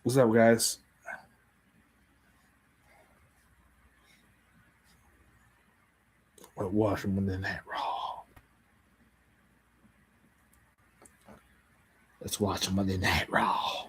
What's up, guys? We're watching Monday Night Raw. Let's watch Monday Night Raw.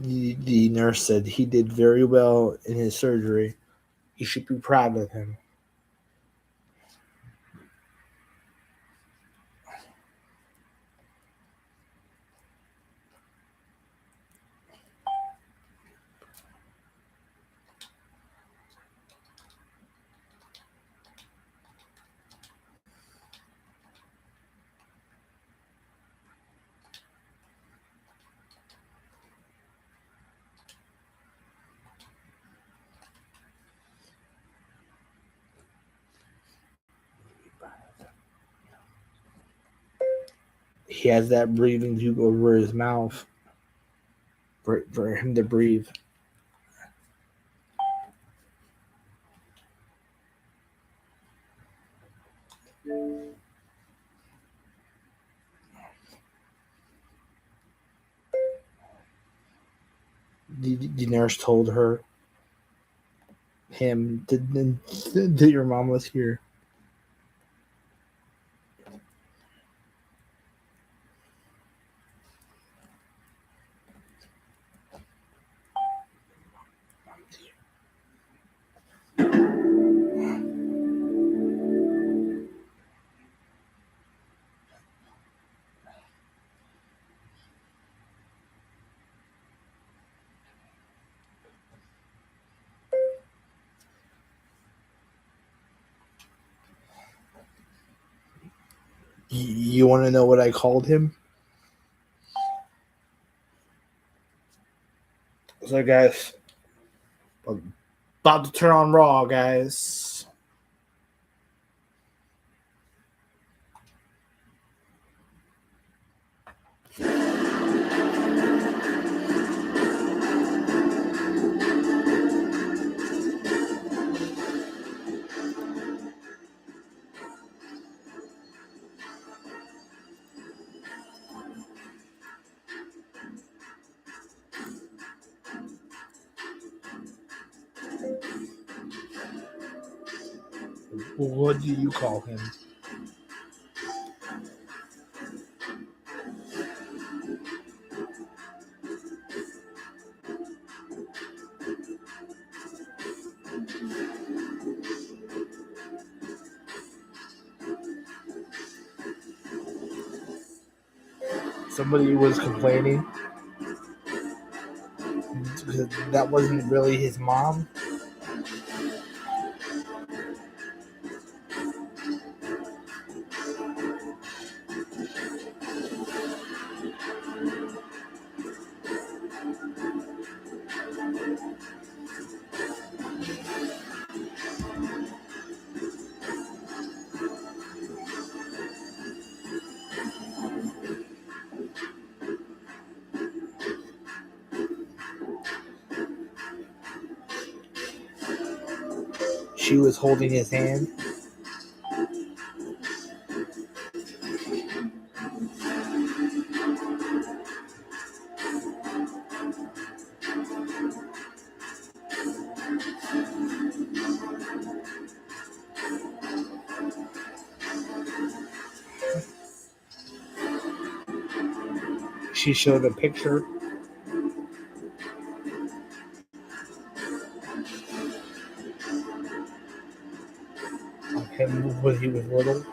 The nurse said he did very well in his surgery. You should be proud of him. He has that breathing tube over his mouth for him to breathe. The nurse told him that your mom was here. You want to know what I called him? So, guys, about to turn on Raw, guys. What do you call him? Somebody was complaining that wasn't really his mom. She was holding his hand. She showed a picture of him when he was little.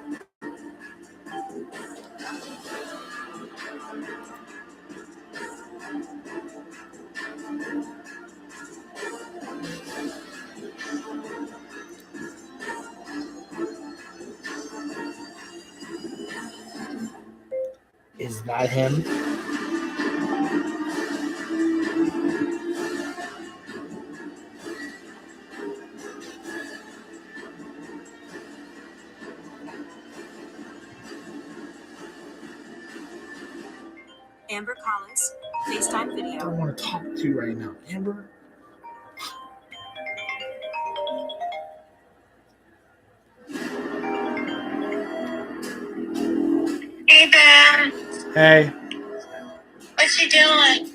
Is that him? Amber Collins, FaceTime I video. don't want to talk to you right now, Amber. Hey, Ben. Hey, What you doing?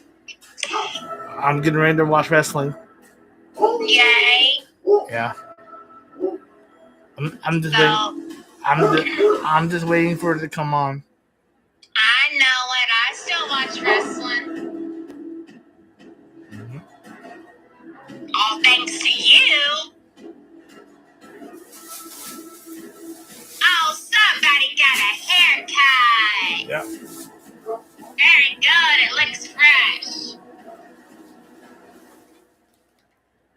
I'm getting ready to watch wrestling. Yay. Yeah. I'm just So, waiting. I'm just waiting for it to come on. I know it. I still watch wrestling. Mm-hmm. All thanks to you. Oh, somebody got a haircut. Yep. Very good. It looks fresh.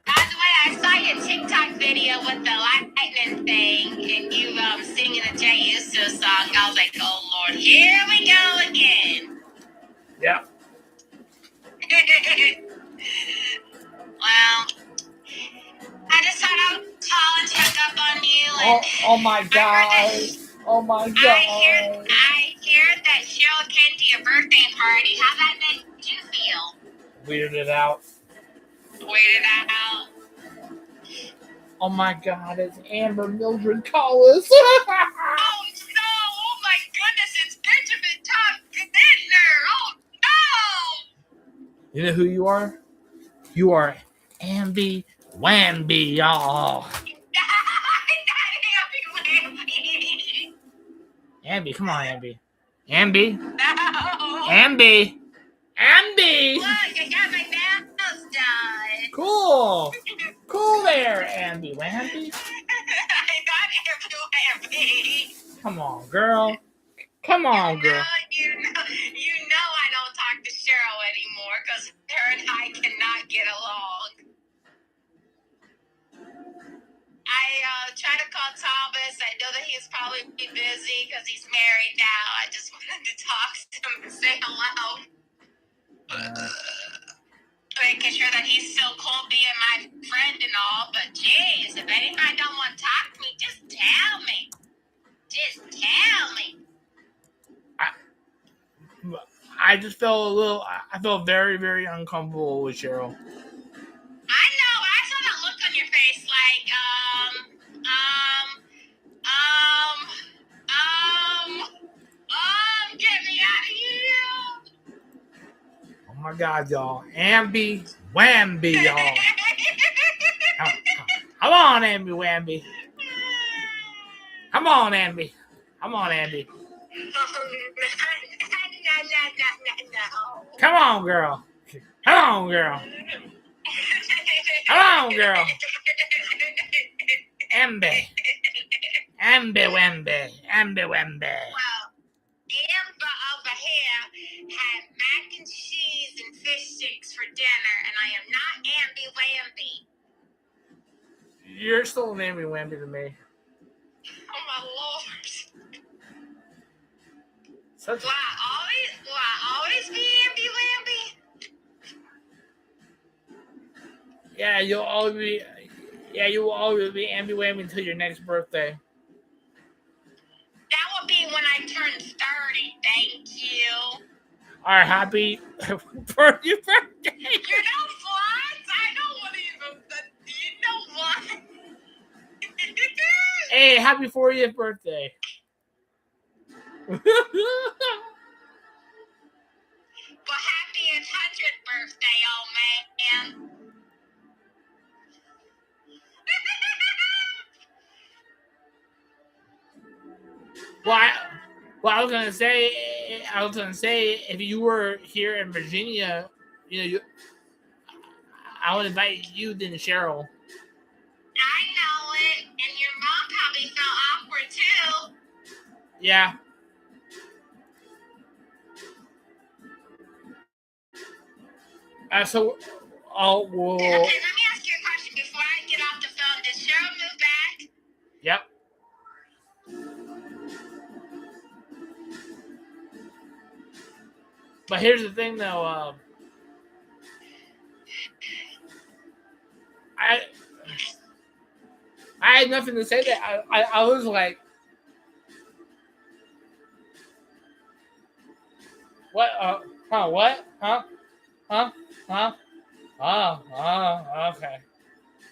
By the way, I saw your TikTok video with the lightning thing and you singing a Jay Uso song. I was like, oh, Lord, here we go again. Yep. Well, I just thought I would call and check up on you. And Oh my God. Oh my God. I hear that Cheryl came to your birthday party. How that made you feel? Weirded out. Weirded out. Oh my God, it's Amber Mildred Collins. Oh no! Oh my goodness! It's Benjamin Todd Bittner! Oh no! You know who you are? You are Ambi Wambi, y'all. Ambi, come on, Ambi. Ambi. No. Ambi. Ambi. Look, I got my nails done. Cool. Cool there, Ambi Wambi. I got Ambi. Come on, girl. Come on, girl. You know I don't talk to Cheryl anymore because her and I cannot get along. I tried to call Thomas. I know that he's probably busy because he's married now. I just wanted to talk to him and say hello. Making sure that he's still cool being my friend and all. But geez, if anybody don't want to talk to me, just tell me. Just tell me. I just felt I felt very, very uncomfortable with Cheryl. I know. I saw that look on your face, like, get me out of here. Oh my God, y'all. Ambi Wambi, y'all. Come on, Ambi Wambi. Come on, Ambi. Come on, Ambi. No. Come on, girl. Come on, girl. Come on, girl. Ambi. Ambi Wambi. Ambi Wambi. Well, Amber over here had mac and cheese and fish sticks for dinner, and I am not Ambi Wambi. You're still an Ambi Wambi to me. Oh my Lord. Such Will I always be Ambi Wambi? Yeah, you will always be Ambi Wambi until your next birthday. That will be when I turn 30, thank you. Alright, happy birthday. You know what? I don't want to even, you know what? Hey, happy 40th birthday. Well, happy 100th birthday, old man. Well, I was gonna say, if you were here in Virginia, I would invite you then Cheryl. I know it, and your mom probably felt awkward too. Yeah. So, well. Okay, let me ask you a question before I get off the phone. Did Cheryl move back? Yep. But here's the thing, though. I had nothing to say that. I was like, What? What? Huh? Huh? Huh? Oh, okay.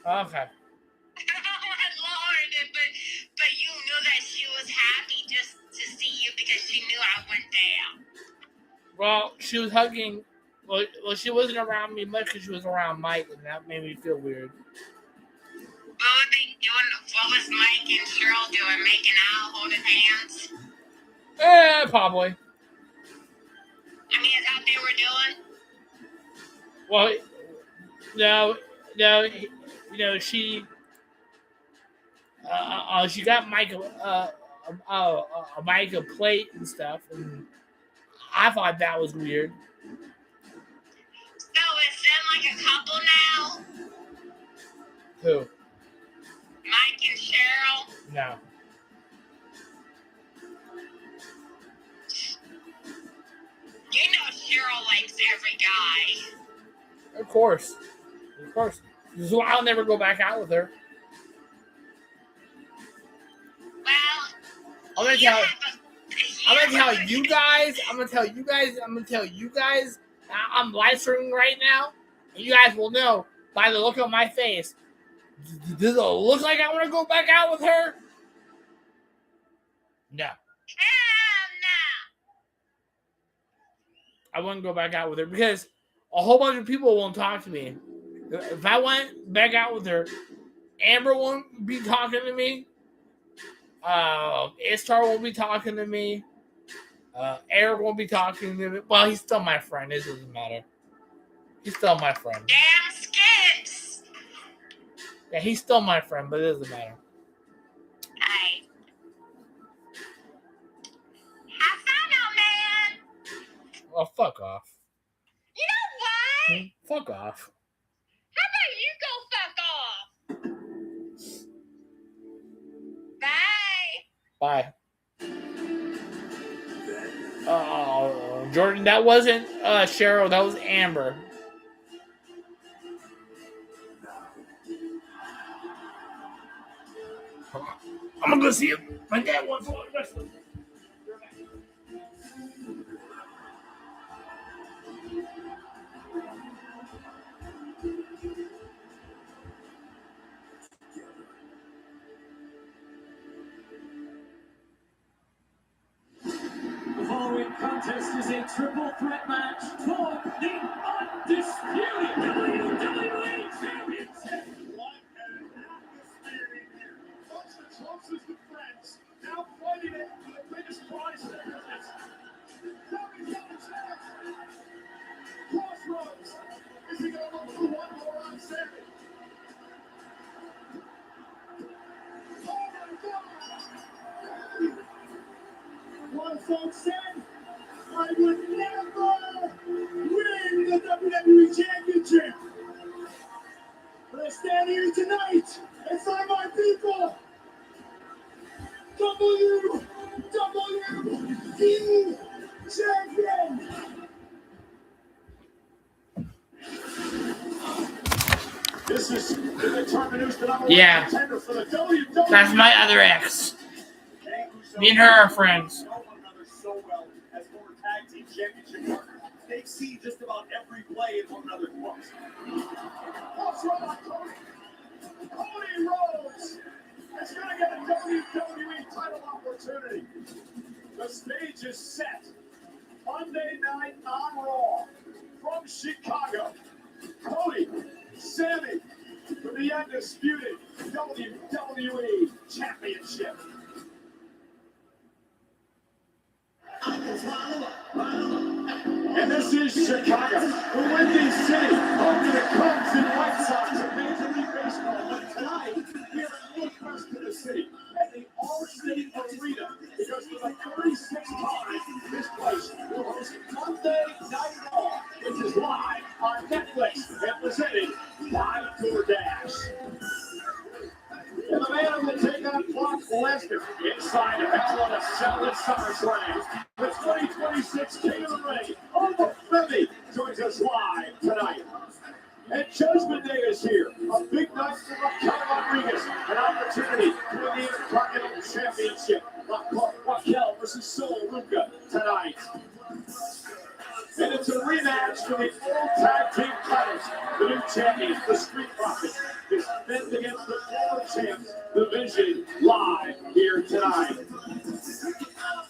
Okay. Lord, but you knew that she was happy just to see you because she knew I went down. Well, she was hugging. Well, she wasn't around me much because she was around Mike, and that made me feel weird. What were they doing? What was Mike and Cheryl doing? Making out, holding hands? Probably. I mean, is that what they were doing? Well, no, she got Mike Mike a plate and stuff, and I thought that was weird. So is them like a couple now? Who? Mike and Cheryl? No. You know Cheryl likes every guy. Of course. This is why I'll never go back out with her. Well, I'm gonna tell you guys. I'm live streaming right now, and you guys will know by the look on my face. Does it look like I want to go back out with her? No. Hell I wouldn't go back out with her because a whole bunch of people won't talk to me. If I went back out with her, Amber won't be talking to me. Istar won't be talking to me. Eric won't be talking to me. Well, he's still my friend. It doesn't matter. He's still my friend. Damn skips! Yeah, he's still my friend, but it doesn't matter. Hey. Have fun, old man! Well, fuck off. You know what? Fuck off. How about you go fuck off? Bye. Bye. Jordan, that wasn't Cheryl. That was Amber. I'm gonna go see him. My dad wants to watch wrestling. The following contest is a triple threat match for the undisputed WWE Championship. What an atmosphere in here. Bunch of closest of friends now fighting it for the biggest prize there is. Sammy's got a chance. Crossroads. Is he going to look for one more on Sammy? Oh my God! One folks said, I would never win the WWE Championship. But I stand here tonight and find my people. WWE Champion. This is the determination that I'm Yeah. contender for the WWE. That's my other ex. Me and her are friends. Know one another so well as former tag team championship partners. They've seen just about every play in one another's books. What's wrong with Cody? Cody Rhodes is going to get a WWE title opportunity. The stage is set. Monday night on Raw from Chicago. Cody, Sammy for the undisputed WWE Championship. And this is Chicago, the Windy City, home to the Cubs and White Sox of Major League Baseball. But tonight, we are in northwest of the city at the All-State Arena because for the 36th time, this place will host Monday Night Raw, which is live on Netflix and presented by DoorDash. And the man who will take on Brock Lesnar inside of Hell in a Cell at SummerSlam. The 2026 King of the Ring, Omar Femi, joins us live tonight. And Judgment Day is here. A big night for Raquel Rodriguez. An opportunity to win the Intercontinental Championship. Raquel versus Sol Ruca tonight. And it's a rematch for the old tag team titles. The new champions, the Street Profits, defend against the former champs, the Vision, live here tonight.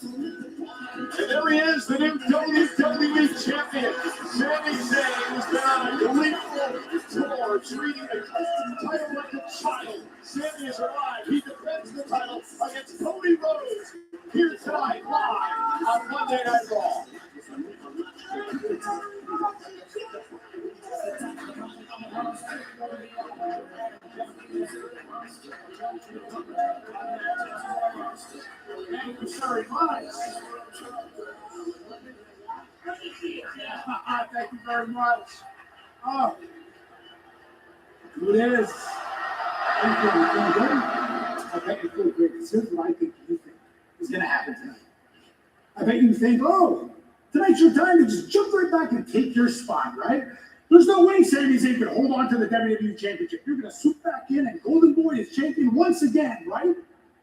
And there he is, the new WWE champion. Sami Zayn has been on a gleeful tour, treating the title like a child. Sami has arrived. He defends the title against Cody Rhodes here tonight, live on Monday Night Raw. Thank you very much. Thank you very much. Oh, who it is? I'm feeling good. Okay, I feel great. Here's what I think you think is going to happen tonight. I bet you think, oh, tonight's your time to just jump right back and take your spot, right? There's no way Sami Zayn can hold on to the WWE Championship. You're going to swoop back in and Golden Boy is champion once again, right?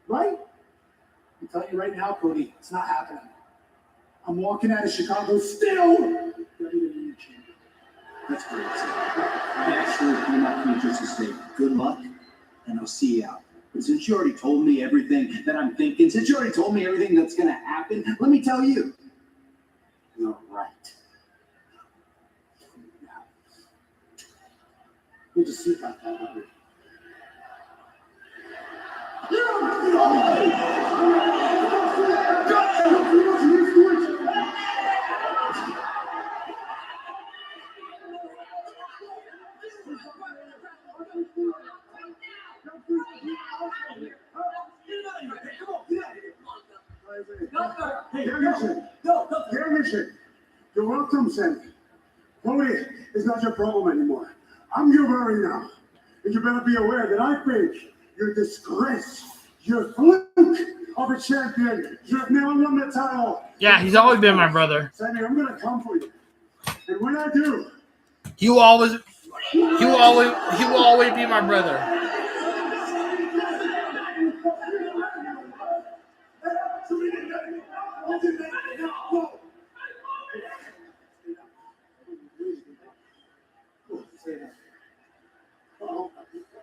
Right? I'm telling you right now, Cody, it's not happening. I'm walking out of Chicago still WWE champion. That's great. I actually came out here just to say good luck, and I'll see you out. But since you already told me everything that I'm thinking, since you already told me everything that's going to happen, let me tell you, you're right. We'll just see about that. Hey, Mission. You're welcome, Sammy. Cody is not your problem anymore. I'm your worry now. And you better be aware that I think you're a disgrace. You're a fluke of a champion. You've never won the title. Yeah, he's always been my brother. Sammy, I'm gonna come for you. And when I do, He will always be my brother.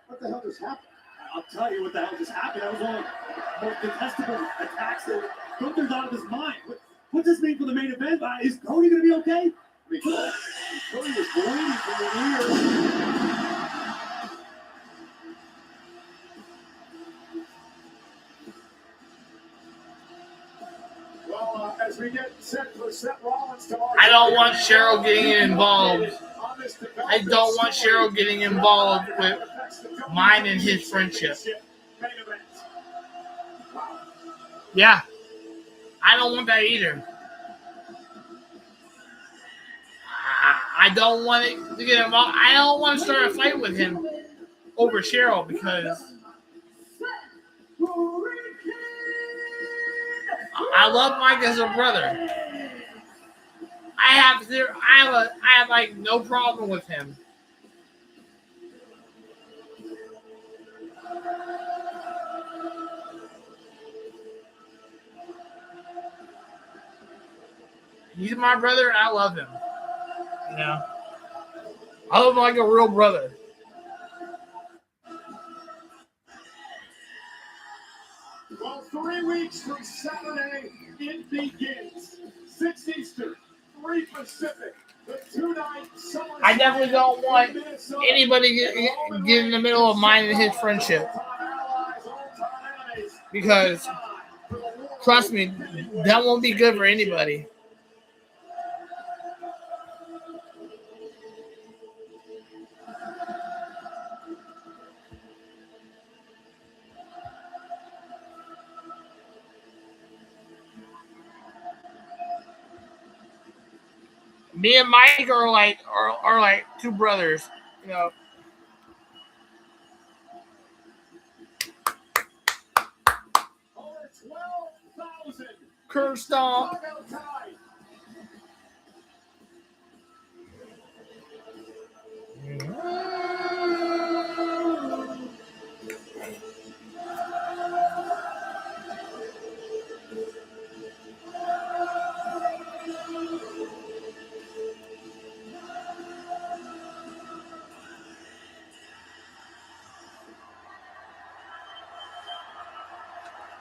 What the hell just happened? I'll tell you what the hell just happened. That was one of the most detestable attacks that Gunther's out of his mind. What does this mean for the main event? Is Cody going to be okay? I mean, Cody was bleeding from the ear. Well, as we get set for Seth Rollins tomorrow, I don't want Cheryl getting involved. I don't want Cheryl getting involved with mine and his friendship. Yeah, I don't want that either. I don't want it to get involved. I don't want to start a fight with him over Cheryl because I love Mike as a brother. I have like no problem with him. He's my brother and I love him. You know? I love him like a real brother. Well, 3 weeks from Saturday, it begins. 6 Eastern, 3 Pacific. The 2-night summer. I definitely don't want anybody get in the middle of mine and his friendship. Because, trust me, that won't be good for anybody. Me and Mike are like two brothers, you know. Over 12,000. Curb stomp.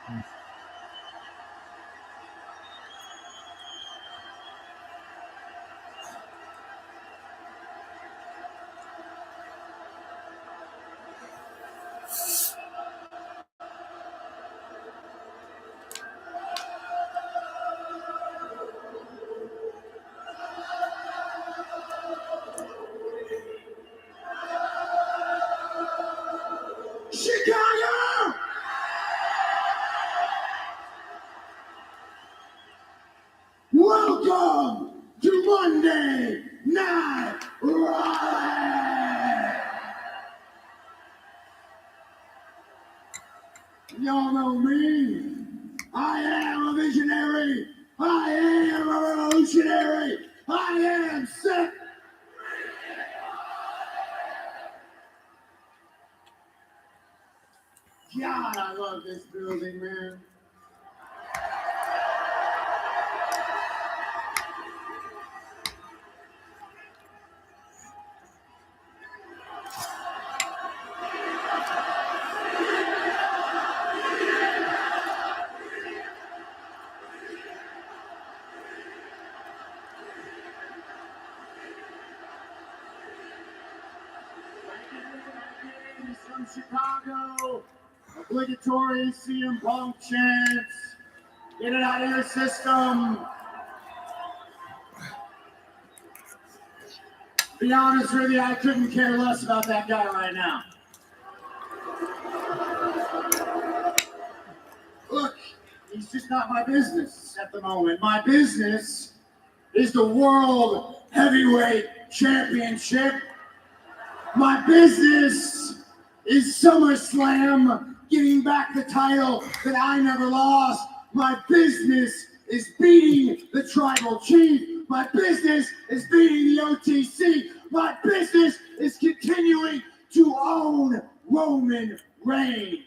Chicago! Welcome to Monday Night Raw! Y'all know me. I am a visionary. I am a revolutionary. I am set. God, I love this building, man. He's from Chicago. Obligatory CM Punk chants. Get it out of your system. Be honest with you, I couldn't care less about that guy right now. Look, he's just not my business at the moment. My business is the World Heavyweight Championship. My business is SummerSlam, getting back the title that I never lost. My business is beating the Tribal Chief. My business is beating the OTC. My business is continuing to own Roman Reigns.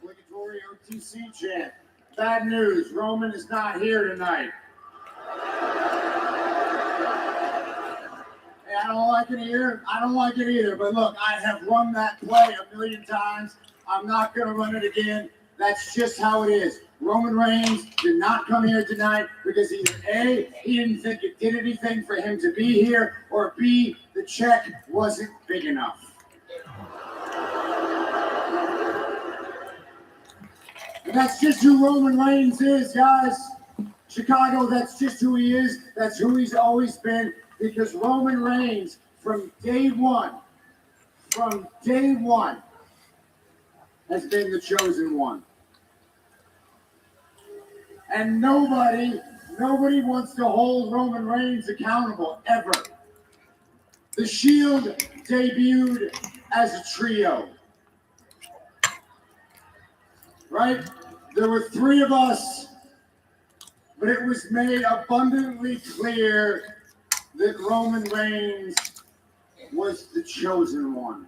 Obligatory OTC chant. Bad news, Roman is not here tonight. Hey, I don't like it either. But look, I have run that play a million times. I'm not going to run it again. That's just how it is. Roman Reigns did not come here tonight because either A, he didn't think it did anything for him to be here, or B, the check wasn't big enough. And that's just who Roman Reigns is, guys. Chicago, that's just who he is. That's who he's always been. Because Roman Reigns, from day one, has been the chosen one. And nobody wants to hold Roman Reigns accountable, ever. The Shield debuted as a trio. Right? There were three of us, but it was made abundantly clear that Roman Reigns was the chosen one.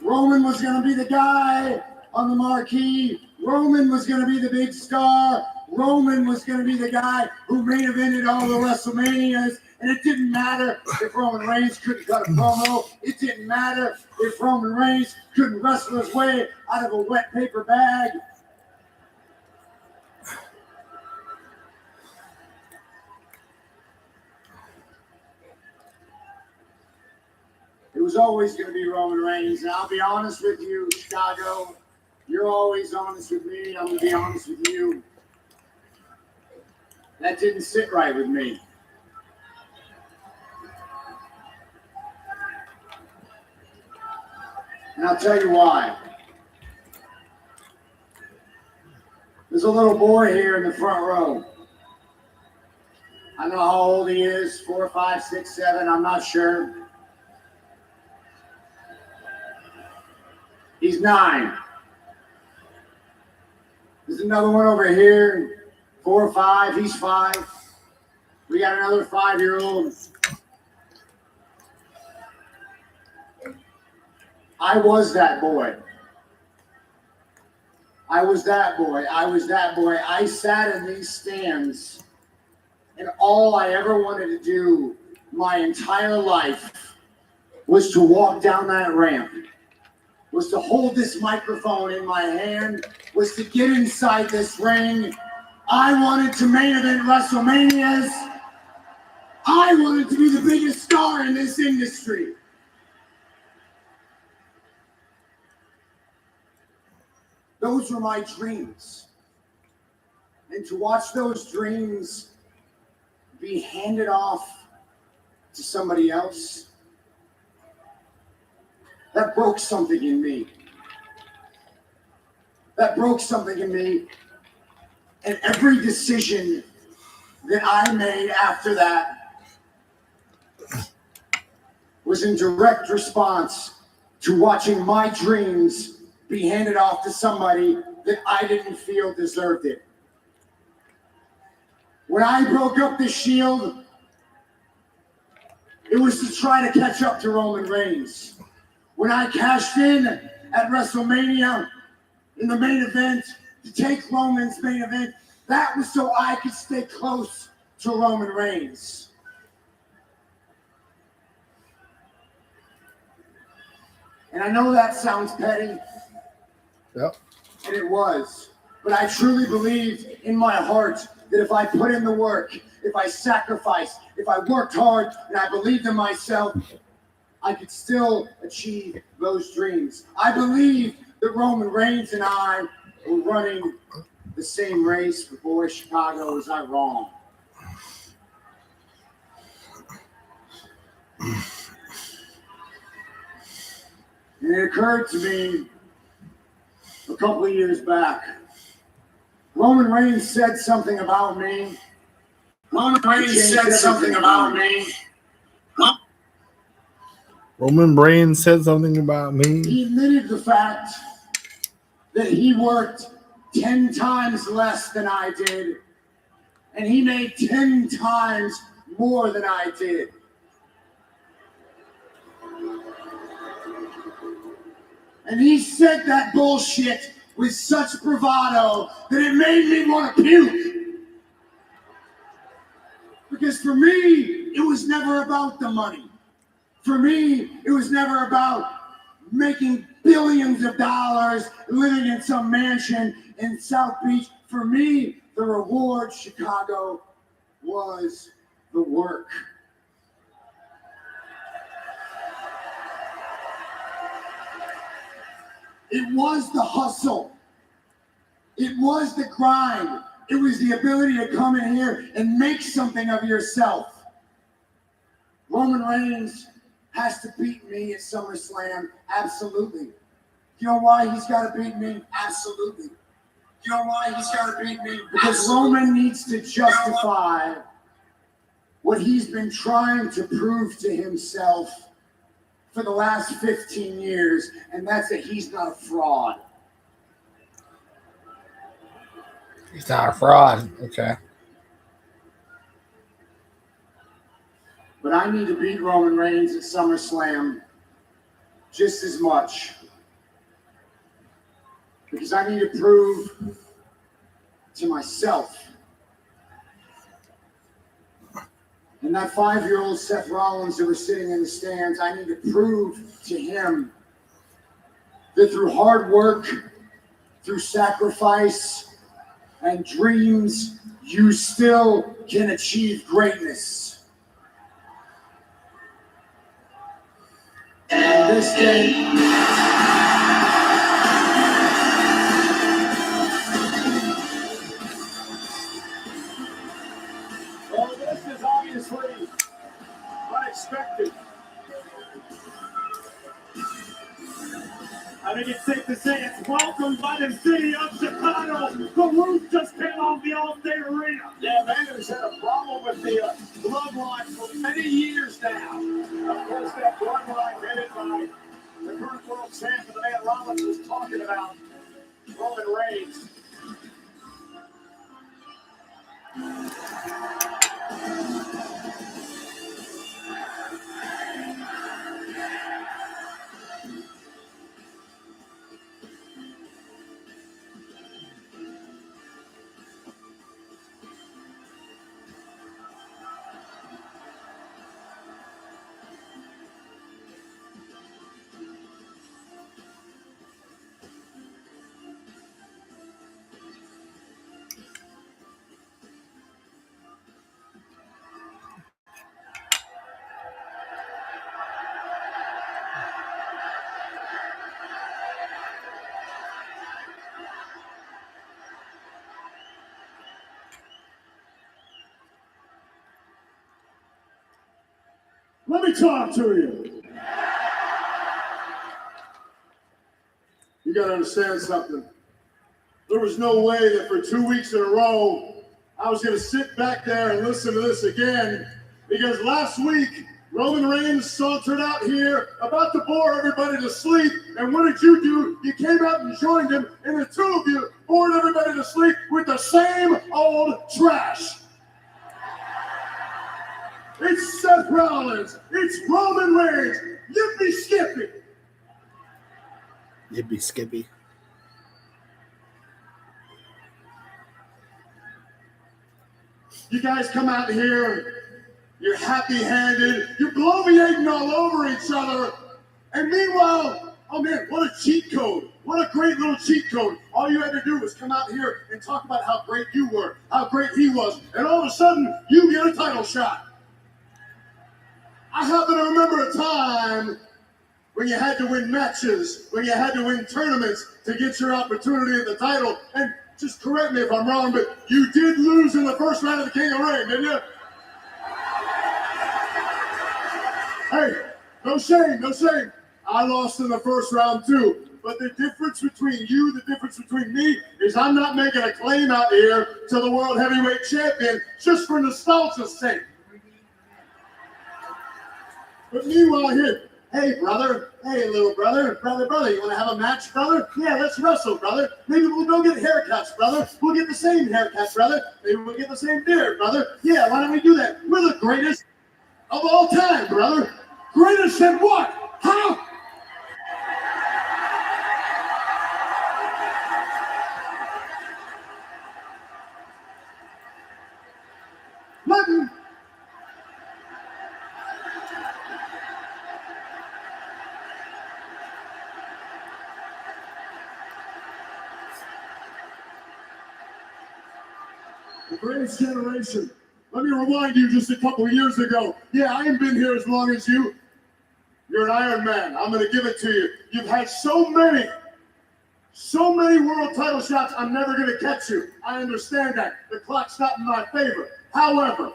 Roman was going to be the guy on the marquee. Roman was going to be the big star. Roman was going to be the guy who main evented all the WrestleManias. And it didn't matter if Roman Reigns couldn't cut a promo. It didn't matter if Roman Reigns couldn't wrestle his way out of a wet paper bag. It was always going to be Roman Reigns. And I'll be honest with you, Chicago. You're always honest with me. I'm going to be honest with you. That didn't sit right with me. And I'll tell you why. There's a little boy here in the front row. I don't know how old he is, 4, 5, 6, 7, I'm not sure. He's 9. There's another one over here, 4 or 5, he's 5. We got another 5-year-old. I was that boy. I was that boy. I was that boy. I sat in these stands, and all I ever wanted to do my entire life was to walk down that ramp, was to hold this microphone in my hand, was to get inside this ring. I wanted to main event WrestleManias. I wanted to be the biggest star in this industry. Those were my dreams. And to watch those dreams be handed off to somebody else, that broke something in me. That broke something in me. And every decision that I made after that was in direct response to watching my dreams be handed off to somebody that I didn't feel deserved it. When I broke up the Shield, it was to try to catch up to Roman Reigns. When I cashed in at WrestleMania in the main event to take Roman's main event, that was so I could stay close to Roman Reigns. And I know that sounds petty. Yep. And it was. But I truly believed in my heart that if I put in the work, if I sacrificed, if I worked hard, and I believed in myself, I could still achieve those dreams. I believe that Roman Reigns and I were running the same race for Boy Chicago. Was I wrong? And it occurred to me a couple of years back. Roman Reigns said something about me. Roman Reigns said something about me. Roman Reigns said something about me. He admitted the fact that he worked 10 times less than I did, and he made 10 times more than I did. And he said that bullshit with such bravado that it made me want to puke. Because for me, it was never about the money. For me, it was never about making billions of dollars, living in some mansion in South Beach. For me, the reward, Chicago, was the work. It was the hustle. It was the grind. It was the ability to come in here and make something of yourself. Roman Reigns has to beat me at SummerSlam. Absolutely. You know why he's got to beat me? Absolutely. You know why he's got to beat me? Because Roman needs to justify what he's been trying to prove to himself for the last 15 years, and that's that he's not a fraud. He's not a fraud. Okay. But I need to beat Roman Reigns at SummerSlam just as much. Because I need to prove to myself and that 5-year-old Seth Rollins that was sitting in the stands, I need to prove to him that through hard work, through sacrifice and dreams, you still can achieve greatness. And this day, Well, this is obviously unexpected. I think it's safe to say it's welcomed by the city of Chicago. The roof just came off the Allstate Arena. Yeah, Vander's had a problem with the bloodline for many years now. Of course, that bloodline headed by the current world champ, the man Rollins was talking about, Roman Reigns. Let me talk to you. You gotta understand something. There was no way that for 2 weeks in a row I was gonna sit back there and listen to this again, because last week Roman Reigns sauntered out here about to bore everybody to sleep, and what did you do? You came out and joined him, and the two of you bored everybody to sleep with the same old trash. It's Seth Rollins. It's Roman Reigns. Yippee Skippy. Yippee Skippy. You guys come out here, you're happy-handed, you're bloviating all over each other, and meanwhile, oh man, what a cheat code. What a great little cheat code. All you had to do was come out here and talk about how great you were, how great he was, and all of a sudden, you get a title shot. I happen to remember a time when you had to win matches, when you had to win tournaments to get your opportunity at the title, and just correct me if I'm wrong, but you did lose in the first round of the King of the Ring, didn't you? Hey, no shame, no shame. I lost in the first round too. But the difference between you, the difference between me, is I'm not making a claim out here to the World Heavyweight Champion just for nostalgia's sake. But meanwhile here, hey brother, hey little brother, brother, you want to have a match, brother? Yeah, let's wrestle, brother. Maybe we'll go get haircuts, brother. We'll get the same haircuts, brother. Maybe we'll get the same beard, brother. Yeah, why don't we do that? We're the greatest of all time, brother. Greatest at what? Huh? Nothing. The greatest generation. Let me remind you just a couple of years ago. Yeah, I ain't been here as long as you. You're an Iron Man. I'm going to give it to you. You've had so many world title shots, I'm never going to catch you. I understand that. The clock's not in my favor. However,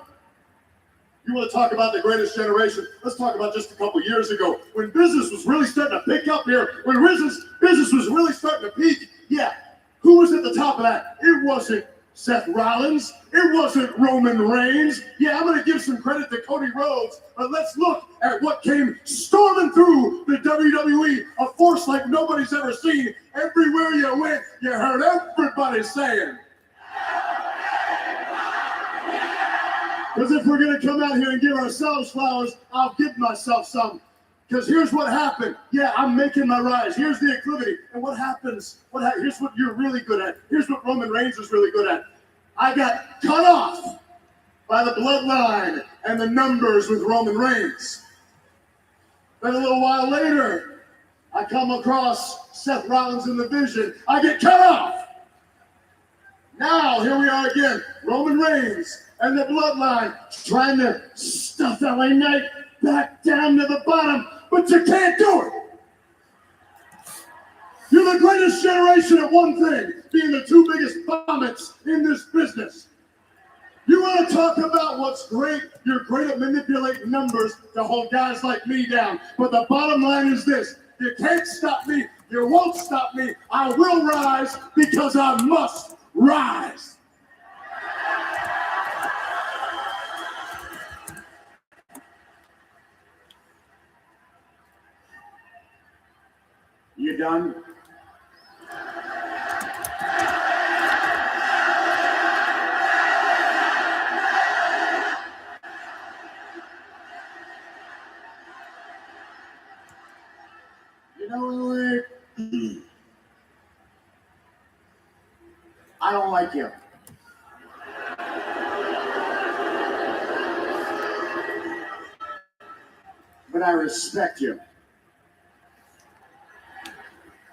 you want to talk about the greatest generation? Let's talk about just a couple of years ago when business was really starting to pick up here, when business was really starting to peak. Yeah, who was at the top of that? It wasn't Seth Rollins. It wasn't Roman Reigns. Yeah, I'm going to give some credit to Cody Rhodes, but let's look at what came storming through the WWE, a force like nobody's ever seen. Everywhere you went, you heard everybody saying. Because if we're going to come out here and give ourselves flowers, I'll give myself some. Because here's what happened. Yeah, I'm making my rise. Here's the acclivity. And what happens? Here's what you're really good at. Here's what Roman Reigns is really good at. I got cut off by the bloodline and the numbers with Roman Reigns. Then a little while later, I come across Seth Rollins in the Vision. I get cut off. Now, here we are again. Roman Reigns and the bloodline trying to stuff LA Knight back down to the bottom, but you can't do it. You're the greatest generation at one thing, being the two biggest vomits in this business. You want to talk about what's great? You're great at manipulating numbers to hold guys like me down. But the bottom line is this. You can't stop me. You won't stop me. I will rise because I must rise. You done? You know, Louis, I don't like you. But I respect you.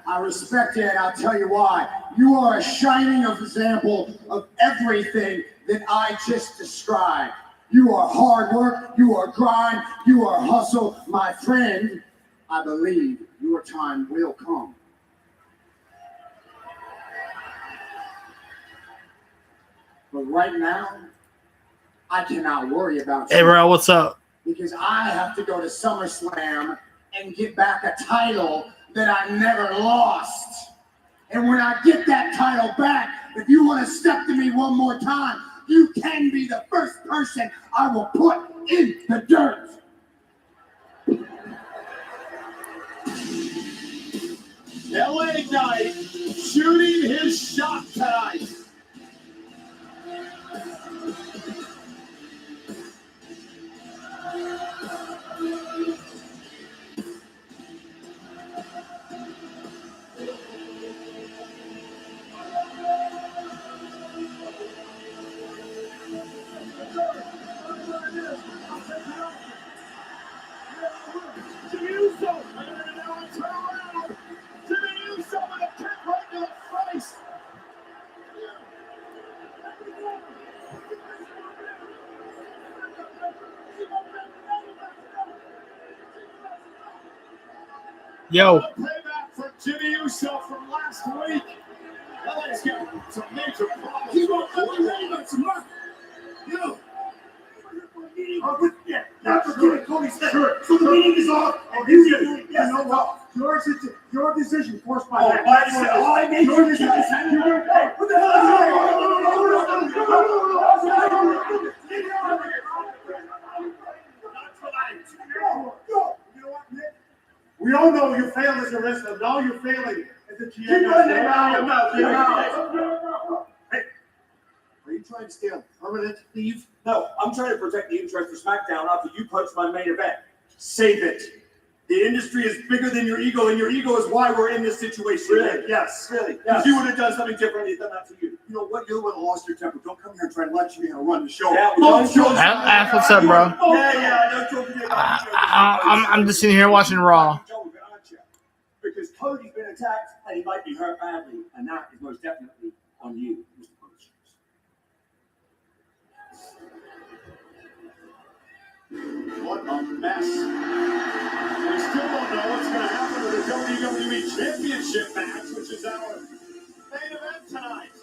I respect you, and I'll tell you why. You are a shining example of everything that I just described. You are hard work, you are grind, you are hustle. My friend, I believe your time will come. But right now, I cannot worry about you. Hey, bro, what's up? because I have to go to SummerSlam and get back a title that I never lost. And when I get that title back, if you want to step to me one more time, you can be the first person I will put in the dirt. LA Knight shooting his shot tonight. Jimmy Uso, and now I turn around. Jimmy Uso with a kick right to the face. Yo, Payback for Jimmy Uso from last week. LA's got some major problems. He's going to be ready to tomorrow. You. Yeah, not forgetting Cody's hurt. So the meeting is off, and you get doing yes, no what? Your decision forced by that. I made your decision. Hey, what the hell is that? We all know you failed as a wrestler. Now you're failing as a GM. Hey, are you trying to stay on permanent leave? No, I'm trying to protect the interest for SmackDown after you punched my main event. Save it. The industry is bigger than your ego, and your ego is why we're in this situation. Really? Yes. Really? Yes. If you would have done something differently than that to you. You know what? You're the one that lost your temper. Don't come here and try to lecture me how to run the show. Yeah, Don't show Ask what's up, bro. Yeah, no joking. I'm just sitting here watching Raw. Because Cody's been attacked and he might be hurt badly, and that is most definitely on you, Mr. Punch. What a mess. We still don't know what's going to happen to the WWE Championship match, which is our main event tonight.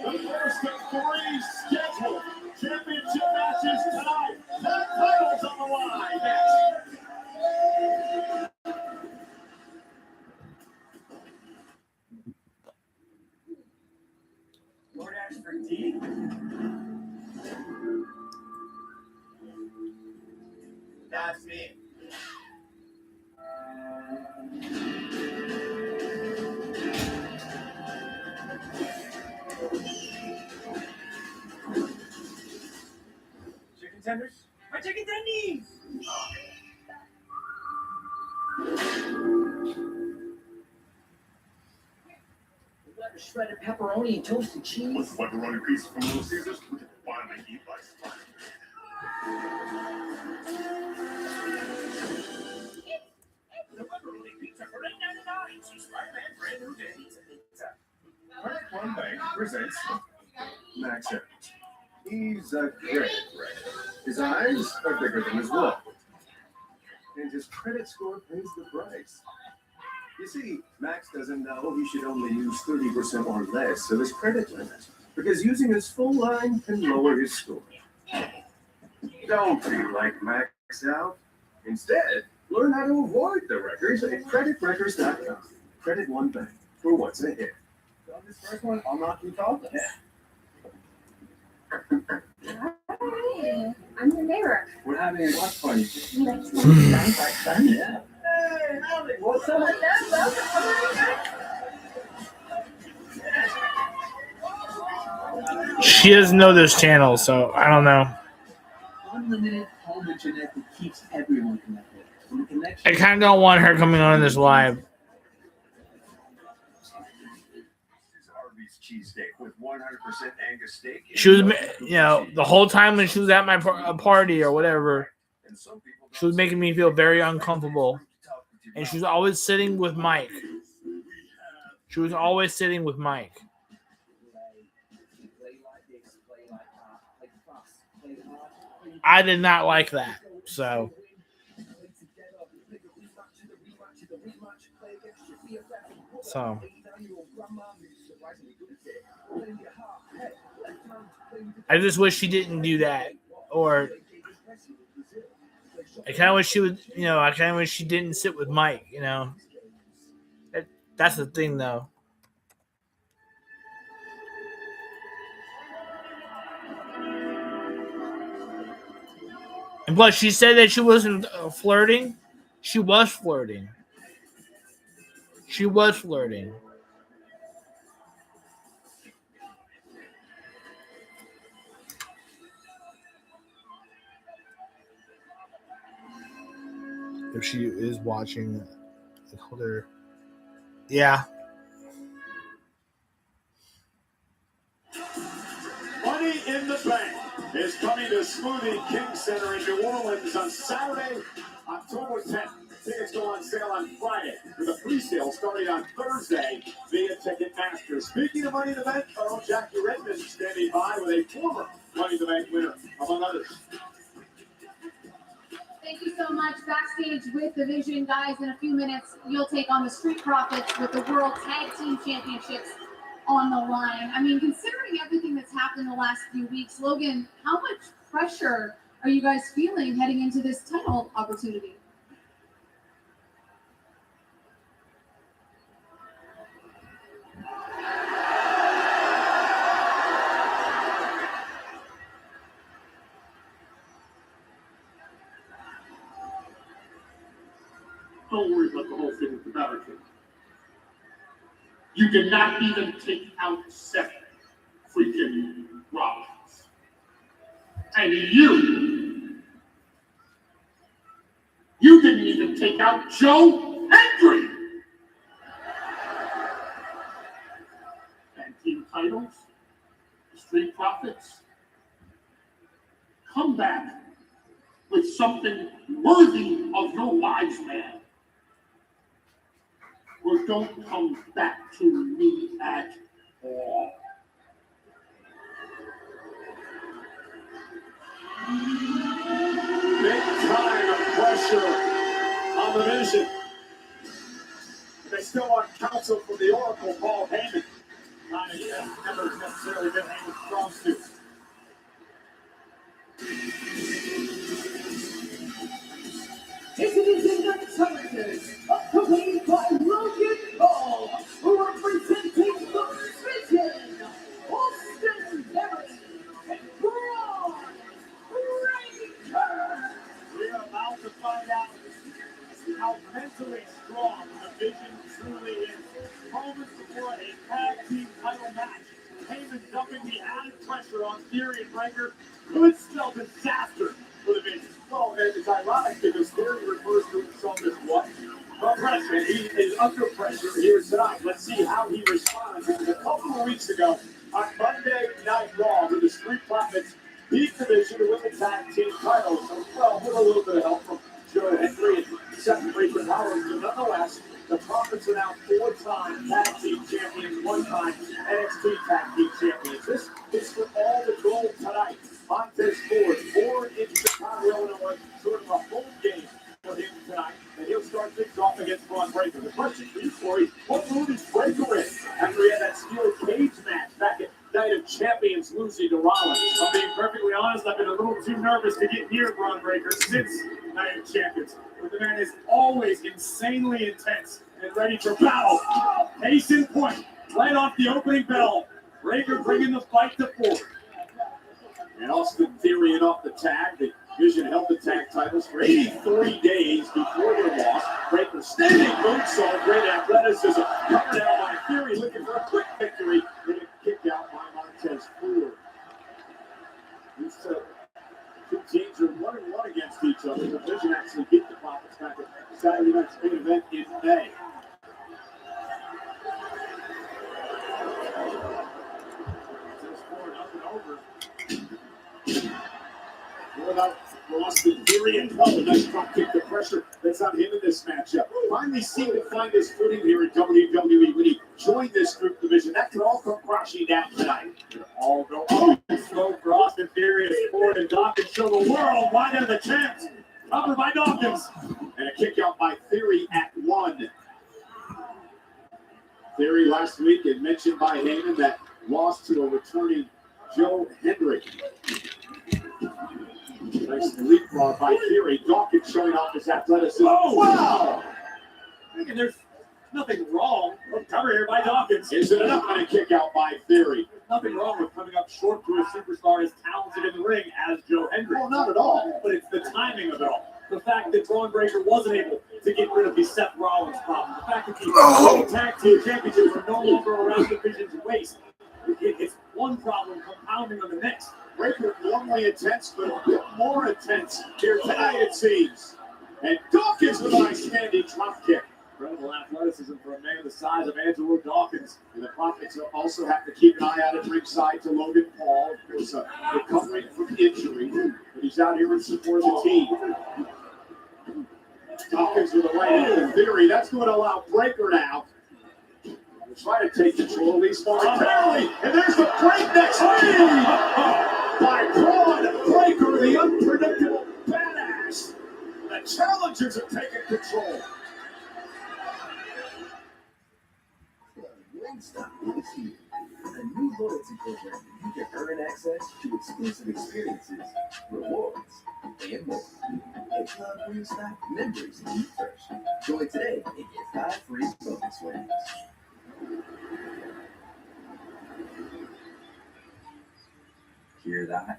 The first of three scheduled championship matches tonight. The titles on the line. Lord Ashford D. That's me. Chicken tenders? My chicken tendies! Shredded pepperoni and toasted cheese. With pepperoni pizza from Little Caesars, we can finally eat like Spider-Man. The pepperoni pizza for $8.99. See Spider-Man brand new day pizza. Credit One Bank presents Max Evans. He's a credit wrecker. His eyes are bigger than his wallet. And his credit score pays the price. You see, Max doesn't know he should only use 30% or less of his credit limit, because using his full line can lower his score. Don't be like Max out. Instead, learn how to avoid the wreckers at creditwreckers.com. Credit One Bank for what's ahead. So on this first one, I'll knock you topless. Hi, I'm your neighbor. We're having a watch party. Sounds like fun. Yeah. Hey, Alec, what's up? She doesn't know this channel, so I don't know. Unlimited home internet that keeps everyone connected. When the connection I kind of don't want her coming on this live. Arby's cheesesteak with 100% Angus steak. She was, the whole time when she was at my party or whatever, she was making me feel very uncomfortable. And she was always sitting with Mike. I did not like that. So I just wish she didn't do that. Or I kind of wish she would, I kind of wish she didn't sit with Mike, That's the thing, though. And plus, she said that she wasn't flirting. She was flirting. If she is watching, hold her. Yeah. Money in the Bank is coming to Smoothie King Center in New Orleans on Saturday, October 10th. Tickets go on sale on Friday, with a pre-sale starting on Thursday via Ticketmaster. Speaking of Money in the Bank, Jackie Redmond standing by with a former Money in the Bank winner, among others. Thank you so much. Backstage with the Vision, guys. In a few minutes, you'll take on the Street Profits with the World Tag Team Championships on the line. I mean, considering everything that's happened the last few weeks, Logan, how much pressure are you guys feeling heading into this title opportunity? Don't worry about the whole thing with the barricade. You did not even take out Seth freaking Rollins. And you didn't even take out Joe Hendry. And team titles, the Street Profits, come back with something worthy of your wise man. Or don't come back to me at all. Big time pressure on the Vision. They still want counsel from the Oracle, Paul Heyman. Never necessarily been Heyman's strong suit. This is the next challenges, accompanied by Logan Paul, representing the Vision, Austin Theory, and Braun Breaker. We are about to find out how mentally strong the Vision truly is. Moments before a tag team title match, Heyman dumping the added pressure on Theory and Breaker could spell disaster for the Vision. Well, it's ironic because Theory refers to himself as what? Pressure. He is under pressure here tonight. Let's see how he responds. Because a couple of weeks ago, on Monday Night Raw, with the Street Profits beat the Vision to win the tag team titles. So, well, with a little bit of help from Joe Hendry and Seth Freakin' Rollins. But nonetheless, the Profits are now 4-time tag team champions, 1-time NXT tag team champions. This is for all the gold tonight. Montez Ford, born in Chicago, Illinois, sort of a home game for him tonight. And he'll start things off against Braun Breaker. The question for you, Corey, what move is Breaker in after he had that steel cage match back at Night of Champions losing to Rollins? I'm being perfectly honest, I've been a little too nervous to get near Braun Breaker since Night of Champions. But the man is always insanely intense and ready for battle. Case in point, right off the opening bell, Breaker bringing the fight to Ford. And Austin Theory and off the tag. The Vision held the tag titles for 83 days before their loss. Breaker standing moonsault, great athleticism. Coming down by Theory, looking for a quick victory. And a kick out by Montez Ford. These two teams are 1-1 against each other. The Vision actually beat the Profits back at Saturday night's main event in May. over. What about Austin Theory and Paul? A nice drop kick, the pressure that's on him in this matchup. Finally seemed to find his footing here in WWE when he joined this group division. That could all come crashing down tonight. It'll all go up and slow for Austin Theory as Ford and Dawkins show the world why they're the champs. Covered by Dawkins. And a kick out by Theory at 1. Theory last week had mentioned by Heyman that lost to a returning Joe Hendry. Nice leapfrog by Theory. Dawkins showing off his athleticism. Oh, wow! Thinking there's nothing wrong. Cover here by Dawkins. Is it enough? And a kick out by Theory. There's nothing wrong with coming up short to a superstar as talented in the ring as Joe Hendry. Oh, not at all. But it's the timing of it all. The fact that Braun Breaker wasn't able to get rid of the Seth Rollins problem. The fact that the tag team championships are no longer around the Vision's waist. It's one problem compounding on the next. Breaker normally intense, but a bit more intense here tonight, it seems. And Dawkins with a nice standing drop kick. Incredible athleticism for a man the size of Angelo Dawkins. And the Profits also have to keep an eye out at ringside to Logan Paul, who's recovering from injury. But he's out here in support of the team. Dawkins with a right hand in Theory. That's going to allow Breaker now to try to take control, at least momentarily. And there's the breakneck speed by Braun Breaker, the unpredictable badass. The challengers have taken control. Wingstop is here. A new loyalty program that you can earn access to exclusive experiences, rewards, and more. At Club Wingstop, members eat first. Join today and get 5 free bonus wings. Hear that?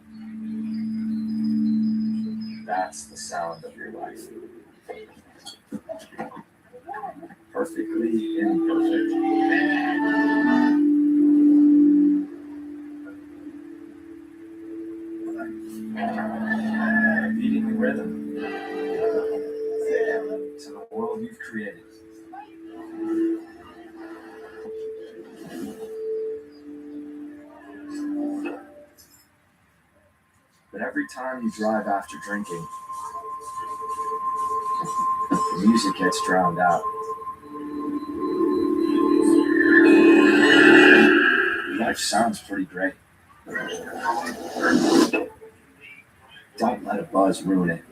That's the sound of your life. Perfectly imperfect. Beating the rhythm to the world you've created. But every time you drive after drinking, the music gets drowned out. Life sounds pretty great. Don't let a buzz ruin it.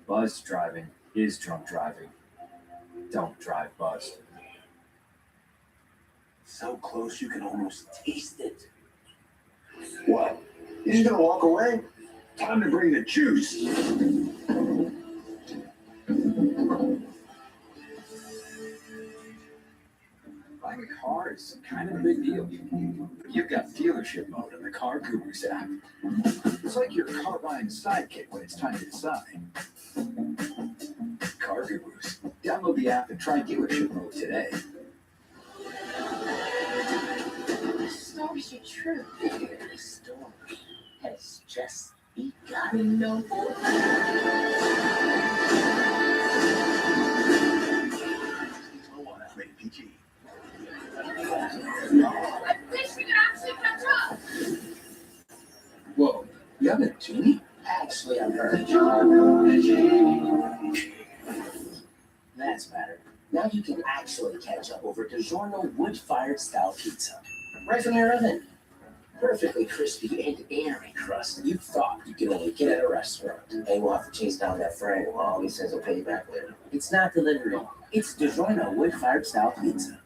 Buzz driving is drunk driving. Don't drive buzzed. So close you can almost taste it. What? You just gonna walk away? Time to bring the juice. Buying a car is kind of a big deal. But you've got dealership mode in the Car Gurus app. It's like your car buying sidekick when it's time to decide. Car Gurus. Download the app and try dealership mode today. The stories are true. The story has just begun. We know. Rated PG. I wish we could actually catch up. Whoa, you have a Toonie? Actually, I've heard. That's better. Now you can actually catch up over DiGiorno wood-fired style pizza. Right from your oven. Perfectly crispy and airy crust you thought you could only get at a restaurant. Hey, we'll have to chase down that friend. Well, he says he'll pay you back later. It's not delivery. It's DiGiorno wood-fired style pizza.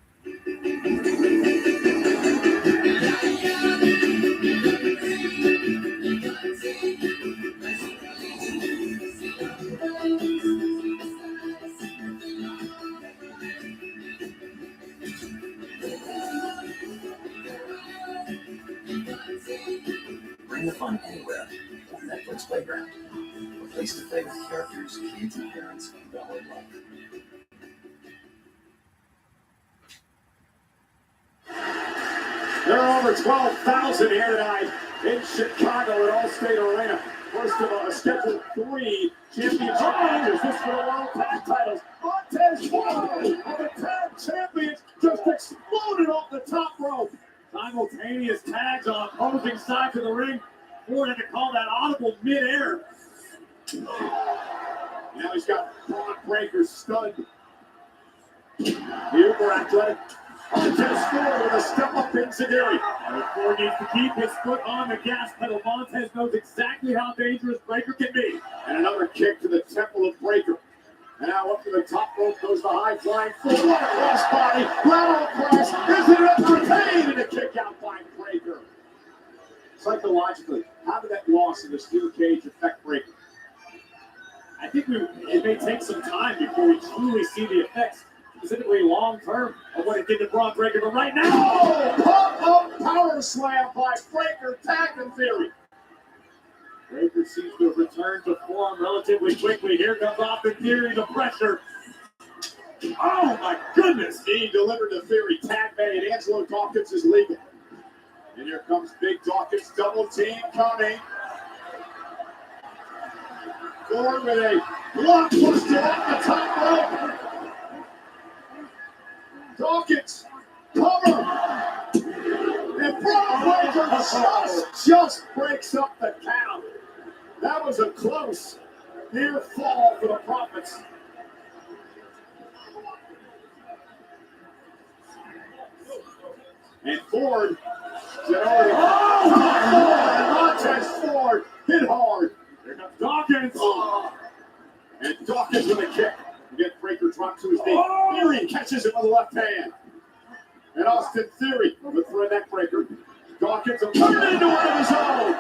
Bring the fun anywhere with Netflix Playground. A place to play with characters kids and parents all in love. There are over 12,000 here tonight in Chicago at Allstate Arena. First of all, a scheduled 3 championship matches. This for the World Tag Titles. Montez Ford of the Tag Champions just exploded off the top rope. simultaneous tags on opposing sides of the ring. Ford had to call that audible midair. Now he's got Braun Breaker stunned. Uber athletic. Montez Ford with a step up Insiguri. Ford needs to keep his foot on the gas pedal. Montez knows exactly how dangerous Breaker can be. And another kick to the temple of Breaker. Now up to the top rope goes the high flying Ford. What a cross body. Lateral press. Is it up retained? And a kick out by Breaker. Psychologically, how did that loss in the steel cage affect Breaker? I think it may take some time before we truly see the effects, specifically long term, of what it did to Braun Breaker. But right now, oh, pop-up power slam by Breaker, tag in Theory. Breaker seems to have returned to form relatively quickly. Here comes Austin Theory, the pressure. Oh my goodness! He delivered to Theory, tag made. Angelo Dawkins is legal. And here comes Big Dawkins, double team coming. Ford with a blockbuster off the top rope. Dawkins, cover. And Braun Breaker just breaks up the count. That was a close near fall for the Profits. And Ford, Montez Ford hit hard. Here comes Dawkins. And Dawkins with a kick. Again, Breaker drops to his knee. Theory catches it with the left hand. And Austin Theory with for a neck breaker. Dawkins will turn it into one of his own.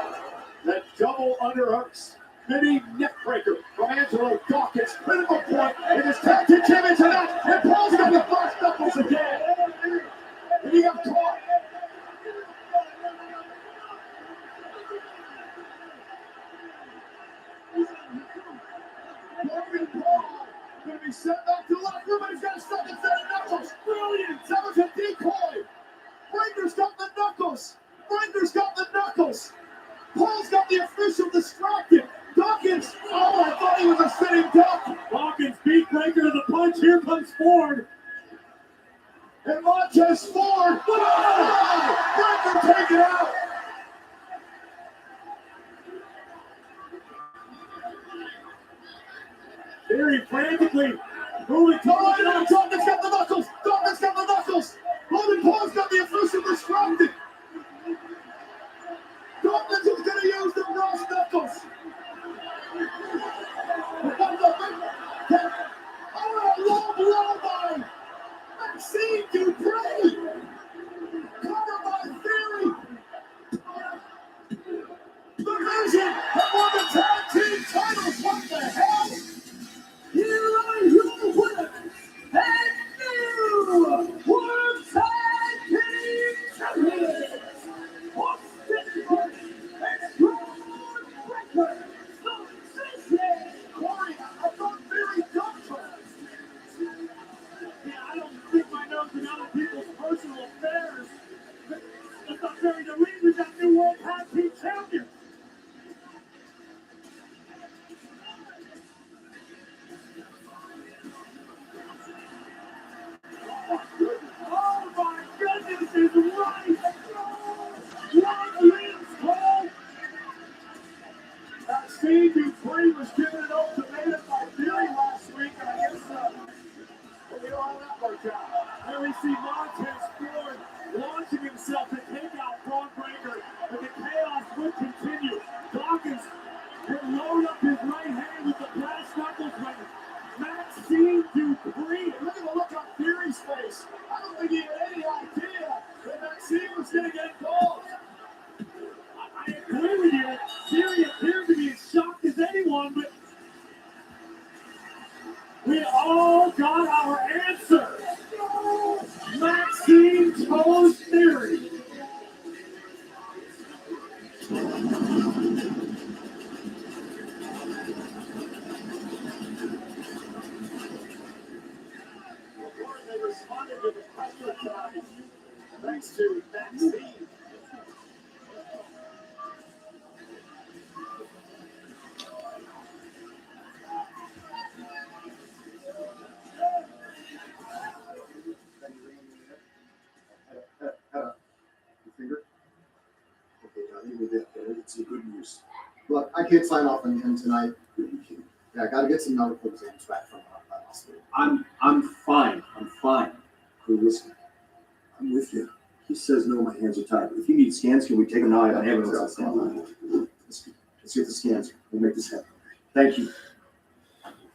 That double underhooks. Mini neck breaker from Angelo Dawkins. Critical point. And his tag to Jimmy tonight. And Paul's got the first knuckles again. And he got caught. Logan Paul going to be sent back to the locker room, and he's got a second set of knuckles. Brilliant. That was a decoy. Breaker's got the knuckles. Breaker's got the knuckles. Paul's got the official distracted. Dawkins. Oh, I thought he was a sitting duck. Dawkins beat Breaker to the punch. Here comes Ford. And Montez Ford. Oh, Breaker take it out. Theory frantically moving Oh, no, Dawkins got the knuckles. Dawkins got the knuckles. Logan Paul's got the official distracted. Dawkins is going to use the brass knuckles. Oh, a low blow by Maxine Dupree. Covered by Theory. The Vision have won the tag team titles. What the hell? Here are your winners and new World Tag Team Champions. Austin Theory and Braun Breaker. Corey, I thought Theory dumped her. Yeah, I don't stick my nose in other people's personal affairs. That's not very the reason we got new World Tag Team Champions. Oh my goodness, it's right! What Lance Cole? Maxine Dupree was given an ultimatum by Theory last week, and I guess we know how that worked out. And we see Montez Ford launching himself to take out Braun Breaker, but the chaos would continue. Dawkins would load up his right hand with the brass knuckles when Maxine Dupree. Look at the look on Theory's face. I don't think he had any idea that Maxine was going to get involved. I agree with you. Theory appears to be as shocked as anyone, but we all got our answer. Maxine chose Theory. They responded to the pressure charge thanks to Maxine. issues. But I can't sign off on him tonight. Yeah, I got to get some medical exams back from the hospital. I'm fine. I'm fine. Hey, listen, I'm with you. He says no, my hands are tied. If you need scans, can we take them now? I have it on. Let's get the scans. We'll make this happen. Thank you.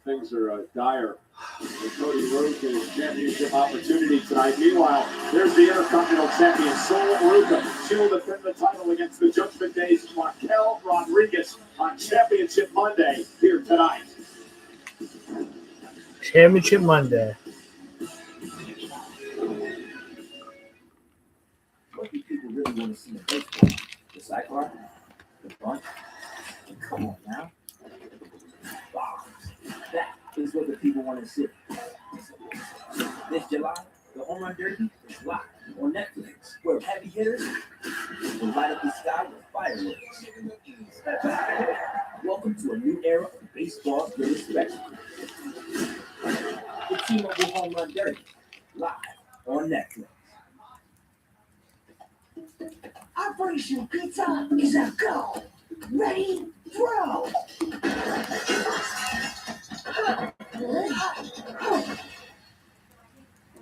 Things are dire for Cody Rhodes and his championship opportunity tonight. Meanwhile, there's the Intercontinental Champion, Sol Ruca. She will defend the title against the Judgment Day's Raquel Rodriguez on Championship Monday here tonight. Championship Monday. What do people really want to see in baseball? The sidecar? The bunt? Come on now. Wow. That is what the people want to see. This July, the Home Run Derby is live on Netflix, where heavy hitters will light up the sky with fireworks. Welcome to a new era of baseball's greatest spectacle. The T-Mobile Home Run Derby, live on Netflix. Operation Pizza is a go. Ready, throw.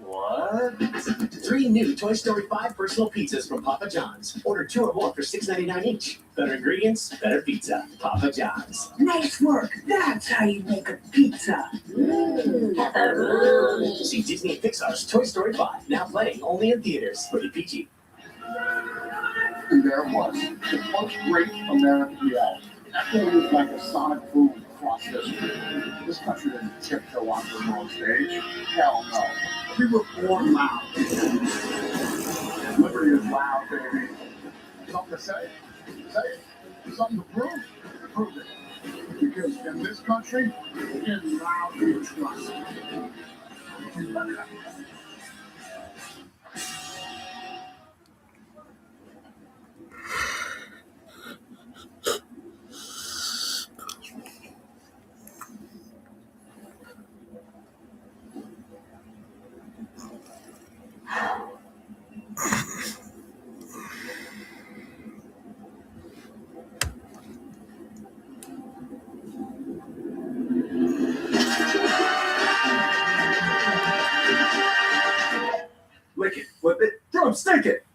What? 3 new Toy Story 5 personal pizzas from Papa John's. Order 2 or more for $6.99 each. Better ingredients, better pizza. Papa John's. Nice work. That's how you make a pizza. See Disney and Pixar's Toy Story 5, now playing only in theaters. Rated PG. And there it was, the first great American reality. Echoed like a sonic boom across history. This country didn't tiptoe onto the world stage. Hell no. We were born loud. Liberty is loud, baby. Something to say? Say it. Something to prove? Prove it. Because in this country, in loud we trust. Lick it, flip it, throw 'em, stink it.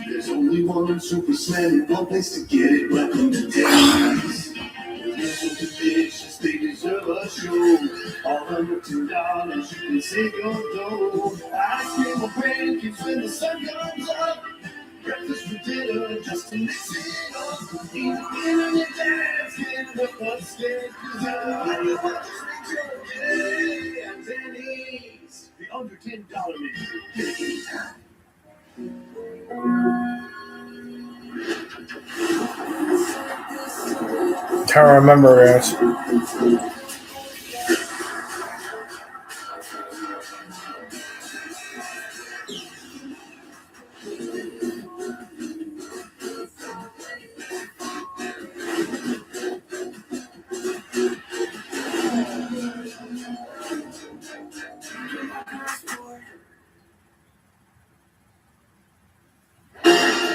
There's only one Super Slam and one place to get it. Welcome to Denny's. There's so delicious, they deserve a show. All $110, you can save your dough. Ice cream or pancakes when the sun comes up. Breakfast for dinner, just to mix it up. Eat dinner and dance, get up upstairs. 'Cause everybody wants to enjoy it at Denny's. The under $10 menu. Trying to remember, guys.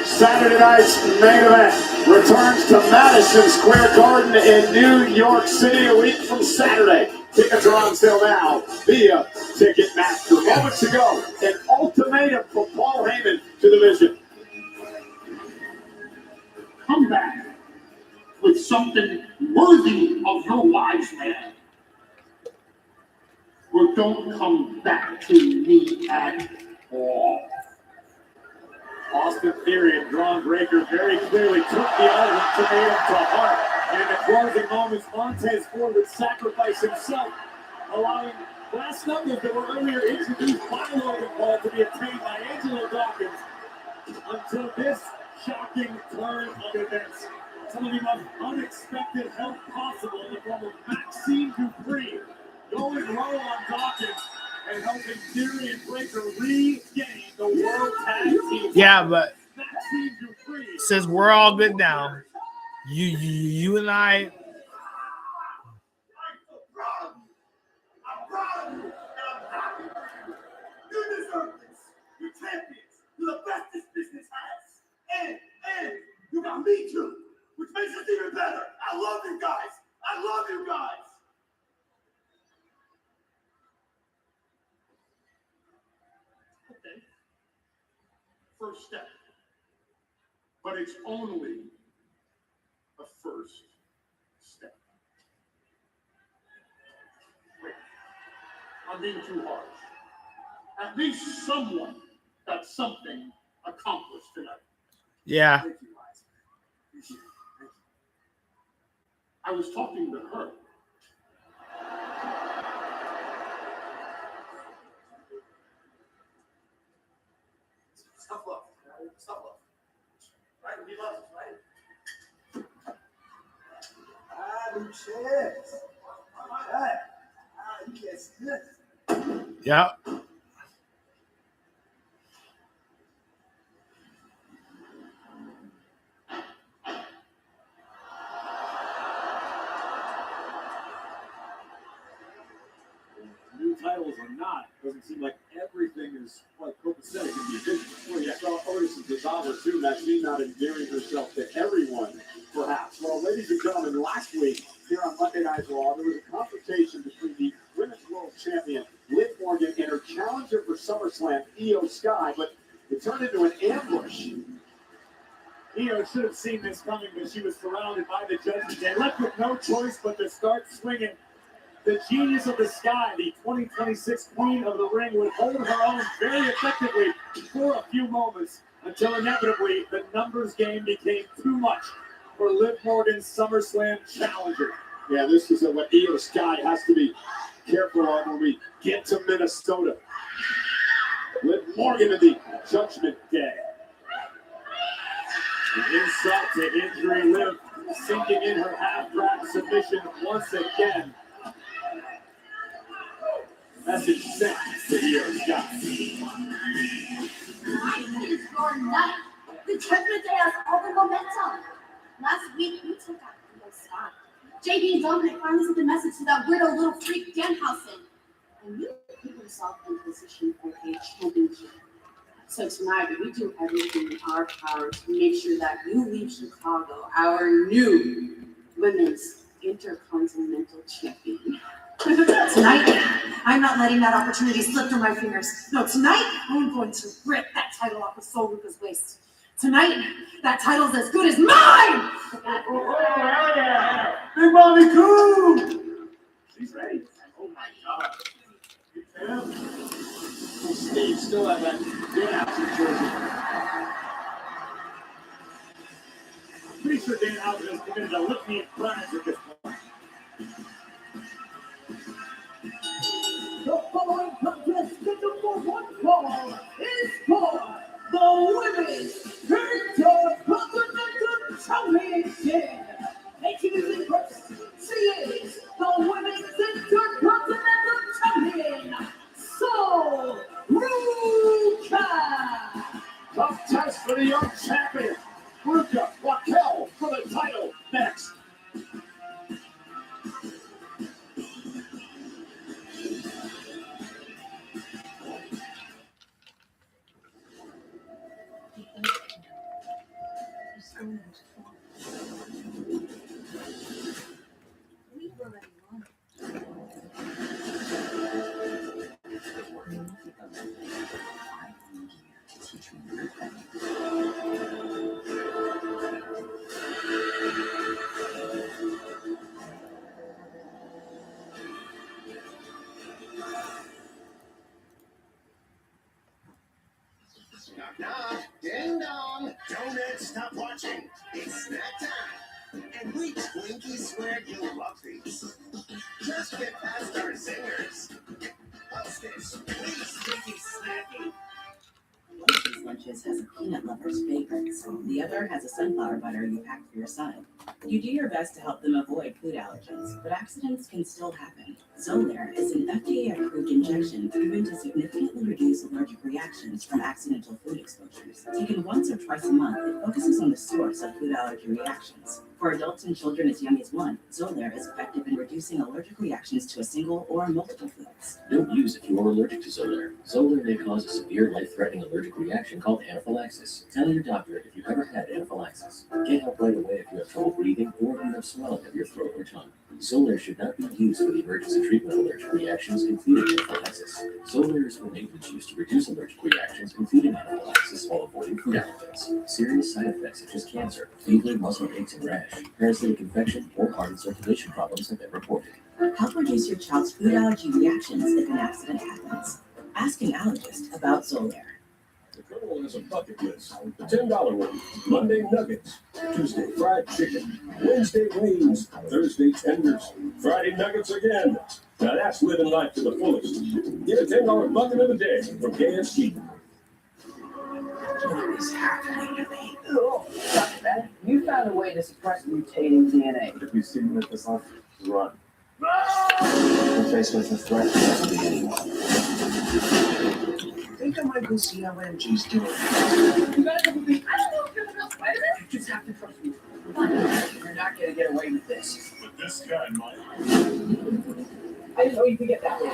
Saturday night's main event returns to Madison Square Garden in New York City a week from Saturday. Tickets are on sale now via Ticketmaster. Moments ago, an ultimatum from Paul Heyman to the Vision. Come back with something worthy of your wise man. Or don't come back to me at all. Austin Theory and Braun Breaker very clearly took the ultimatum to heart. And in the closing moments, Montez Ford would sacrifice himself, allowing last numbers that were earlier introduced by Logan Paul to be obtained by Angelo Dawkins until this shocking turn of events. Some of the most unexpected help possible in the form of Maxime Dupree going low on Dawkins and helping Theory and Breaker regain the World Tag Team. Yeah, but Maxime Dupree. since we're all good now, you and I. You deserve this. You're champions. You're the best this business has. And you got me too. you guys. I love you guys. Okay. First step. But it's only a first step. Wait, I'm being too harsh. At least someone got something accomplished tonight. Yeah. Thank you, guys. Appreciate it. Thank you. I was talking to her. Tough love. Tough love. Right? He loves us, right? Lucius. Hey. You can't see this. Yeah. New titles or not, doesn't seem like everything is like copacetic in the division. Well, you saw Otis and Cesaro too. That she not endearing herself to everyone, perhaps. Well, ladies and gentlemen, last week here on Monday Night Raw, there was a confrontation between the Women's World Champion Liv Morgan and her challenger for SummerSlam, Io Sky, but it turned into an ambush. Io should have seen this coming, but she was surrounded by the judges. They left with no choice but to start swinging. The genius of the Sky, the 2026 Queen of the Ring, would hold her own very effectively for a few moments until inevitably the numbers game became too much for Liv Morgan's SummerSlam challenger. Yeah, this is what Io Sky has to be careful of when we get to Minnesota. Liv Morgan in the Judgment Day. An insult to injury, Liv sinking in her half-wrap submission once again. Message sent to Io Sky. Tonight is your night. The Judgment Day has all the momentum. Last week, you took out Io Sky. JD and Dominic finally sent the message to that weirdo little freak Danhausen. And you put yourself in position for a championship. So tonight, we do everything in our power to make sure that you leave Chicago, our new women's intercontinental champion. Tonight, I'm not letting that opportunity slip through my fingers. No, tonight, I'm going to rip that title off of Sol Ruka's waist. Tonight, that title's as good as mine! Oh, hell yeah! Big Bobby Cool! She's ready. Oh my God. Steve still have that Dan Housen jersey. Pretty sure Dan Housen is committed to litany of crimes at this point. The following contest scheduled for one fall is for the Women's Intercontinental Championship. Introducing first, she is the Women's Intercontinental Champion, Sol Ruka. Tough test for the young champion. Ruka Raquel for the title next. Knock, knock, ding dong. Don't stop watching. It's snack time. And we Twinkie swear you'll love these. Just get past our zingers. Hostess, please Twinkie snacking. One of these lunches has a peanut lover's favorites. The other has a sunflower butter you packed for your son. You do your best to help them avoid food allergens, but accidents can still happen. Xolair is an FDA-approved injection proven to significantly reduce allergic reactions from accidental food exposures. Taken once or twice a month, it focuses on the source of food allergy reactions. For adults and children as young as 1, Xolair is effective in reducing allergic reactions to a single or multiple foods. Don't use if you are allergic to Xolair. Xolair may cause a severe, life-threatening allergic reaction called anaphylaxis. Tell your doctor if you've ever had anaphylaxis. Get help right away if you have trouble breathing or you have swelling of your throat or tongue. Xolair should not be used for the emergency treatment of allergic reactions, including anaphylaxis. Xolair is for maintenance use to reduce allergic reactions, including anaphylaxis, while avoiding food allergens. Serious side effects such as cancer, fever, muscle aches and rash, parasitic infection, or heart and circulation problems have been reported. Help reduce your child's food allergy reactions if an accident happens. Ask an allergist about Xolair. The Colonel has a bucket list. The $10 one. Monday nuggets. Tuesday fried chicken. Wednesday wings. Thursday tenders. Friday nuggets again. Now that's living life to the fullest. Get a $10 bucket of the day from KFC. What is happening to me? Oh, Dr. Bennett, you found a way to suppress mutating DNA. If you see me with this life, run. You're faced with a threat to anyone. I think I might go see how MG's doing. You gotta come with me. I don't know if you're the real Spider-Man. You just have to trust me. You're not gonna get away with this. But this guy might. I didn't know you could get that way.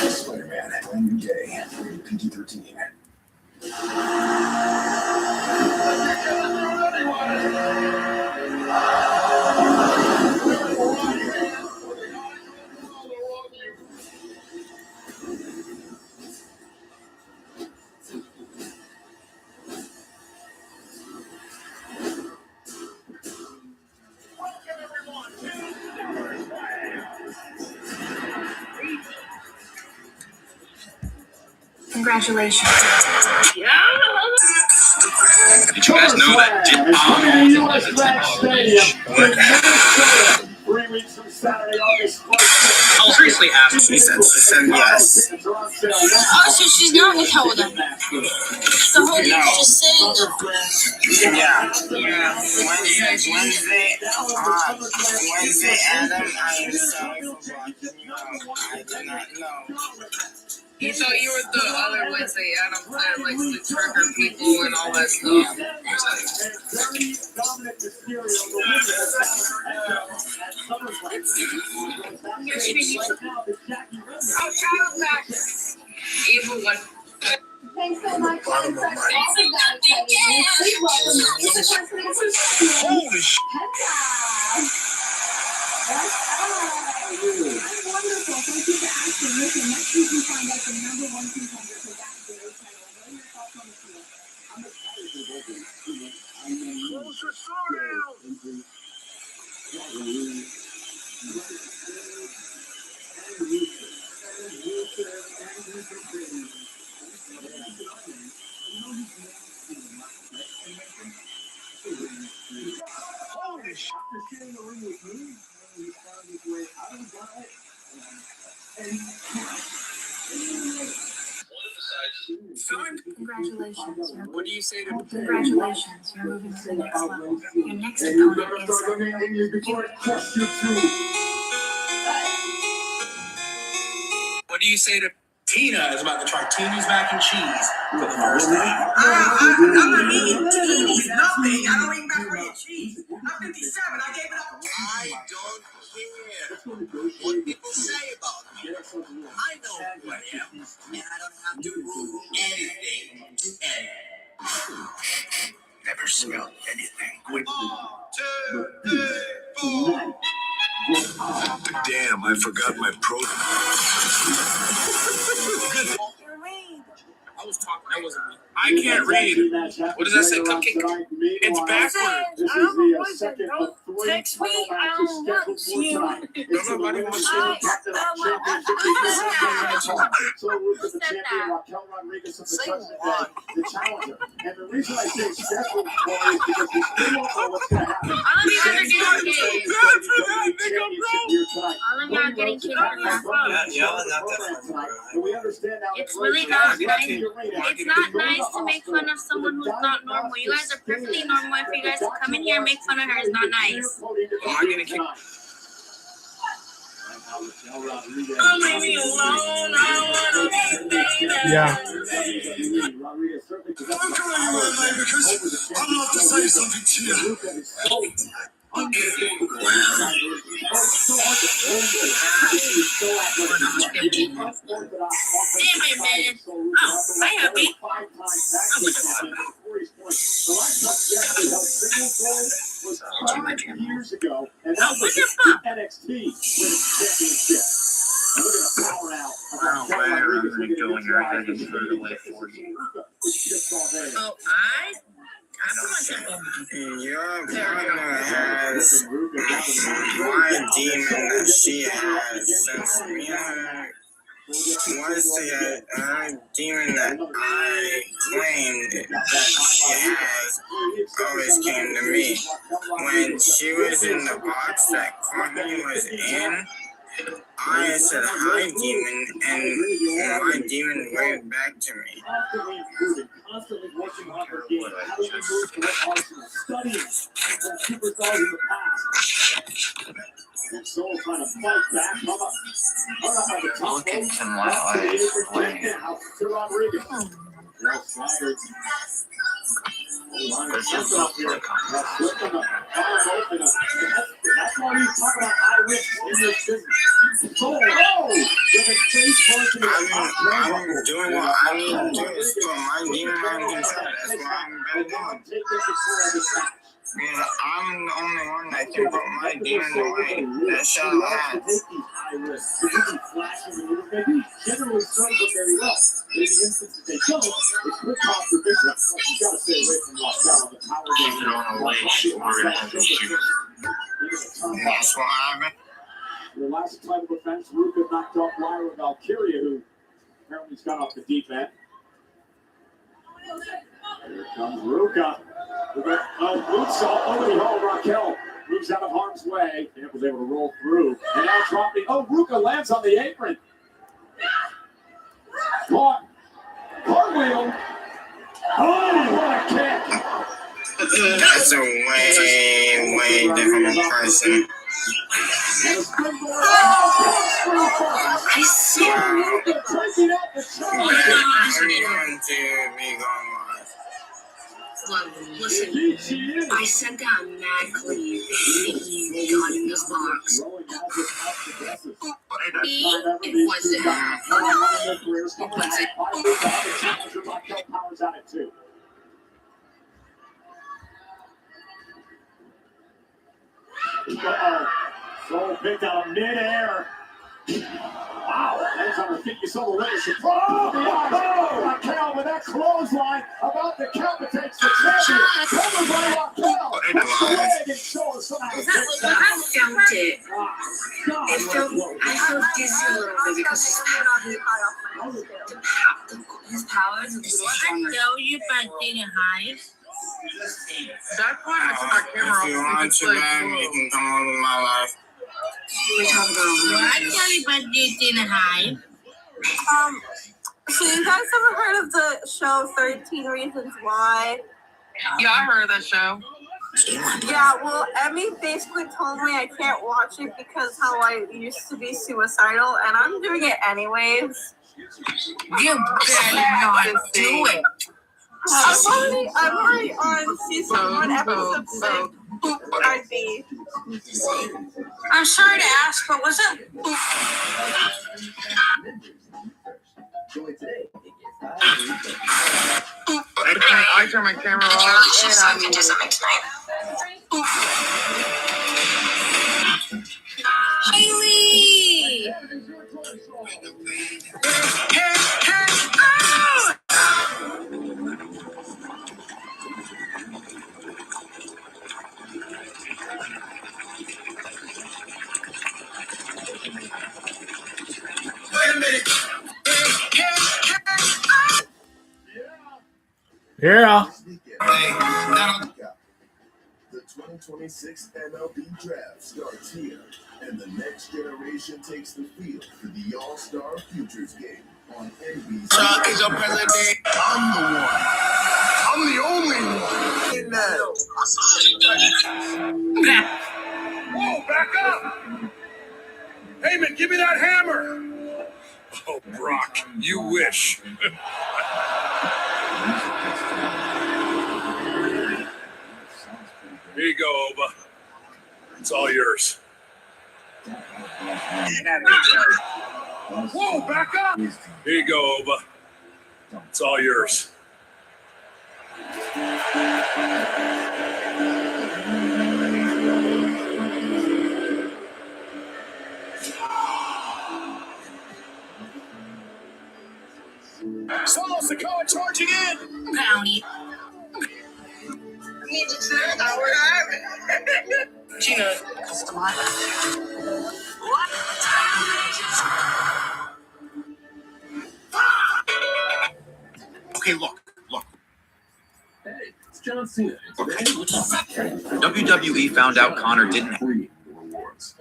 Spider-Man, when you're gay, PG-13. Congratulations. Did you guys know that US Bank Stadium in Minnesota. 3 weeks from Saturday, August 1st. I'll seriously ask. She said yes. Oh, so she's not with Holden. So Holden's just sitting there. Yeah. Wednesday, Adam, I am sorry for blocking you out. I did not know. You thought you were the other Wednesday Adam that likes to trigger people and all that stuff. I'll try to back. Evil one. Thanks so much. Holy shit. I'm wonderful. Thank you for asking. Listen, next week we find out the number 1 contender for that very title. What are your thoughts on the field? I'm excited for both. Close the score down. Holy shit. After sharing the ring with me, he found his way out of the gauntlet. Congratulations. What do you say to Congratulations. You're moving to the next level. Your next opponent What do you say to Tina is about to try Tina's mac and cheese for the first time? I'm not eating teenies, nothing. I don't eat macaroni and cheese. I'm 57. I gave it up. I don't care what people say about me. I know who I am, and I don't have to prove anything to anyone. Never smelled anything. 1, 2, 3, 4. Damn, I forgot my protein. I was talking. That wasn't me. I can't read. What does that say? Cupcake? It's backwards. I don't know what is it. Don't text me. I don't want you. Nobody wants So we're the champion, Raquel Rodriguez of the Judgment Day, the challenger. And the reason I say special is because we still don't know what's going to happen. All of you guys are getting kicked. All of y'all are getting kicked from that phone. We understand now. It's really not nice. It's not nice to make fun of someone who's not normal. You guys are perfectly normal. If you guys come in here and make fun of her, it's not nice. Oh, I'm gonna kick. leave me alone. I wanna be baby. Yeah. I'm not to say something to you. Damn it, man. Oh, I happy. I'm with Years ago, and that was the NXT Women's Championship. And look at the power out. Oh, Your partner has my demon that she has since we had was her demon that I claimed that she has always came to me. When she was in the box that Courtney was in, I said hi demon, and my demon waved back to me. Constantly working on her game. How do we move to what Arsenal? Studying from superstars in the past. And Soul trying to fight back. How about by the top? Look at some lights playing. To Rodriguez. Well staggered. That's why we talk about high risk in this business. I'm doing what I need to do is put my demon on control. That's why I'm better doing. Because I'm the only one that can put my demon away. That Charlotte has. Generally serve them very well. But in the instances they don't, it could cause for victory. You gotta stay away from Marcel on the power game. That's what happened. The last title defense, Ruka knocked off Lyra Valkyria, who apparently has got off the deep end. Here comes Ruka. Moonsault over the hole. Raquel moves out of harm's way and was able to roll through. And now dropping. Oh, Ruka lands on the apron. Caught. Cartwheel. Oh, what a kick. That's a way different person. I saw Ruka taking out the charge. Everyone to be going live. Look, listen, I sent out mad clean got in this box. It wasn't. Powers out at 2. Soul picked out of midair. Wow, that's on her feet. You saw the little surprise. Oh, Raquel with that clothesline about to decapitate the champion. Covered by Raquel. Leg and shoulder somehow. I felt it. I felt dizzy a little bit because his powers are stronger. Tell you about getting high. That part I took my camera off. If you want to, man, you can come over my life. I tell you about getting high. So you guys ever heard of the show 13 Reasons Why? Yeah, I heard of that show. Yeah, well, Emmy basically told me I can't watch it because how I used to be suicidal, and I'm doing it anyways. You better not do it. I'm already on season 1, episode 6. I'd be. I'm sorry to ask, but was it? I turn my camera off. And I can do something tonight. Hailey! Wait a minute. Yeah. The 2026 MLB Draft starts here, and the next generation takes the field for the All-Star Futures Game on NBC. Chuck is your president. I'm the one. I'm the only one. In that. Whoa, back up! Heyman, give me that hammer! Oh, Brock, you wish. Here you go, Oba. It's all yours. Whoa, back up! Here you go, Oba. It's all yours. Solo Sikoa charging in! Bounty. Gina. Okay, look. Hey, it's John Cena. WWE found out Connor didn't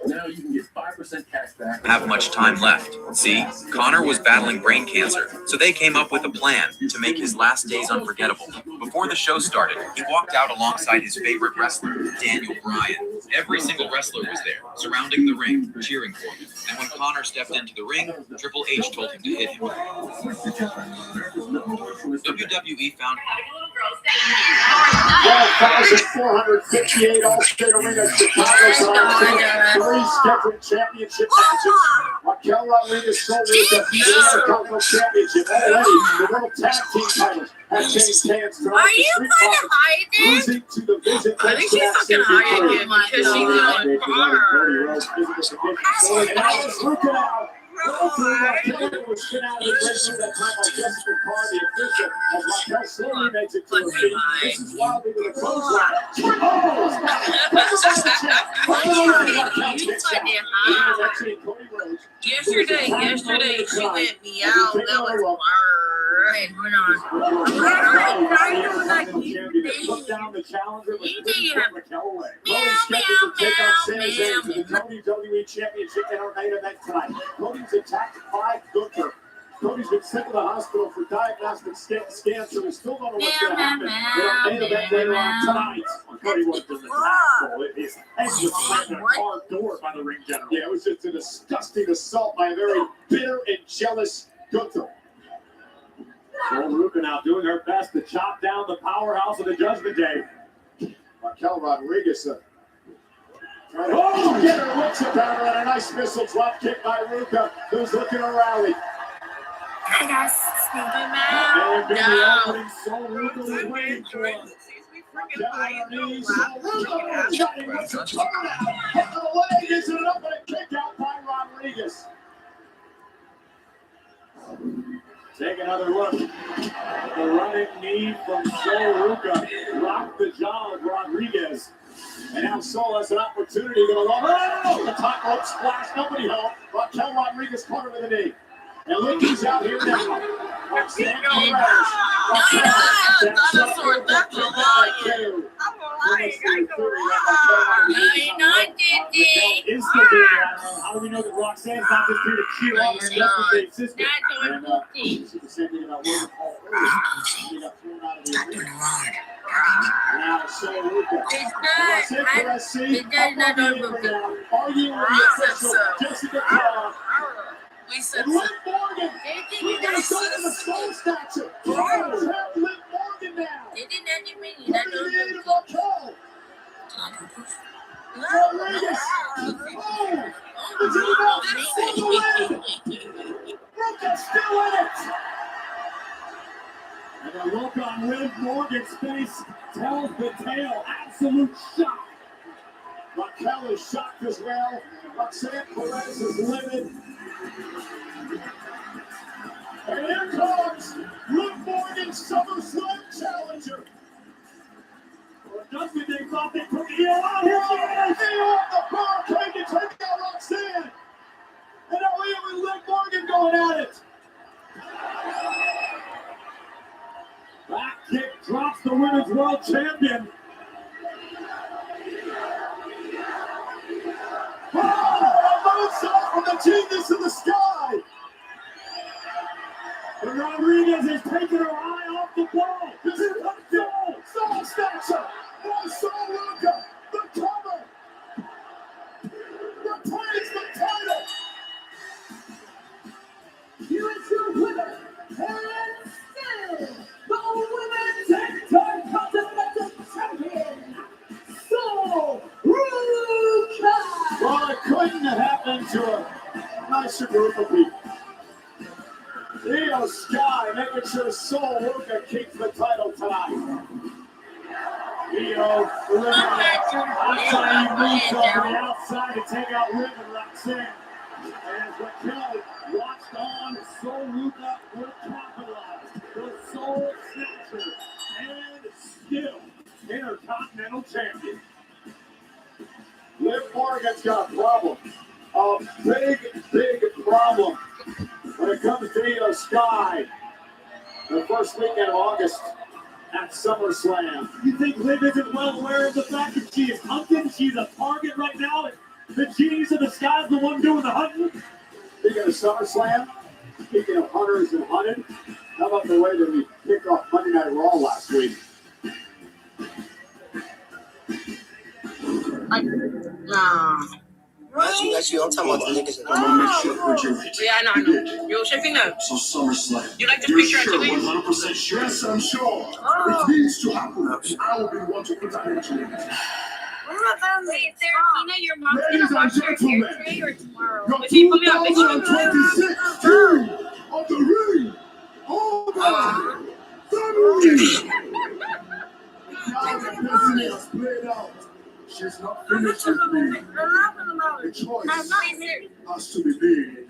Now you can get 5% cash back. have much time left. See, Connor was battling brain cancer, so they came up with a plan to make his last days unforgettable. Before the show started, he walked out alongside his favorite wrestler, Daniel Bryan. Every single wrestler was there, surrounding the ring, cheering for him. And when Connor stepped into the ring, Triple H told him to hit him. WWE found 1,458 All-State Arena Chicago tonight. 3 scheduled championship matches. Raquel Rodriguez Soul Ruka for the Intercontinental Championship. Already, the World Tag Team titles have changed hands tonight. Are you fucking hiding? Losing to the Vision. I think she's fucking hiding again because she's on Connor. And now it's Ruka now. Raquel was spin out of the ring through that time by Jessica Carr, the official, as Raquel slowly makes it to her feet. This is Wildy with a clothesline. Yesterday she went me out. That was word. Hey, hold on. Look down the challenger, but You couldn't did. get Raquel away. Cody's scheduled to take on Sami Zayn for the WWE Championship in our main event tonight. Cody's attacked by Gunther. Cody's been sent to the hospital for diagnostic scans, so we still don't know what's going to happen. In our main event later on tonight, Cody was in the tackle. His head was slammed in a car door by the ring general. Yeah, it was just a disgusting assault by a very bitter and jealous Gunther. Soul Ruka now doing her best to chop down the powerhouse of the Judgment Day. Raquel Rodriguez. Get her wits about her, and a nice missile drop kick by Ruka, who's looking to rally. Hi guys, May have been the opening Soul Ruka was waiting for. Raquel on her knees. Johnny wants a turnout. Hit to the leg, is it enough? And a kick out by Rodriguez. Take another look. The running knee from Soul Ruka rocked the jaw of Rodriguez. And now Soul has an opportunity to go long. Oh! The top rope splash. Nobody helped. Raquel Rodriguez caught her with a knee. And look who's out here now. Roxanne Perez. Dinosaur, that's a lie. Is the big How do we know that Roxanne's not just here to cheer on her Judgment Day sister? And this is the same thing about Logan Paul earlier. He got thrown out of the arena. Now, Soul Ruka. Roxanne Perez, see? Arguing with the official, Jessica Carr. We said And Liv Morgan. We're going to start in the Soul statue. Let's have Liv Morgan now. Look at the aid of Raquel. Rodriguez. Oh, is it enough for the win? Ruka's still in it. And the look on Liv Morgan's face tells the tale. Absolute shock. Raquel is shocked as well. Roxanne Perez is livid. And here comes Liv Morgan, SummerSlam challenger. Well, Judgment Day thought they put the heel on. Here it is. They off the bar, trying to take out Roxanne. And now we have Liv Morgan going at it. Back kick drops the women's world champion. Oh, a moonsault from the genius of the sky. And Rodriguez has taken her eye off the ball. This is a goal. Soul snatcher by Soul Ruka. The cover. Retains the title. is your winner, and still the Women's Intercontinental Champion, Sol Ruca. Well, it couldn't have happened to a nicer group of people. Io Sky making sure Sol Ruca keeps the title tonight. Io outside moves up on the outside to take out Liv and Roxanne. As Raquel watched on, Sol Ruca will capitalize. The Soul Snatcher and still Intercontinental Champion. Liv Morgan's got a problem. A big problem when it comes to Io Sky. The first weekend of August at SummerSlam. You think Liv isn't well aware of the fact that she is hunted? She's a target right now, and the genius of the sky is the one doing the hunting? Speaking of SummerSlam, speaking of hunters and hunted, how about the way that we kicked off Monday Night Raw last week? Actually, I'm talking about the niggas in the Yeah, I know. You're shipping them. So SummerSlam. You like this picture, Sure, actually? 100% sure. Yes, I'm sure. It needs to happen. I will be the one to put that into it. Wait, Serafina, your mom's Ladies gonna and watch your hair gentlemen, today or tomorrow? The If you put me on a picture. 2026 King of the Ring. All the family. Now the destiny is played out. She's not finished with me. The choice has to be made.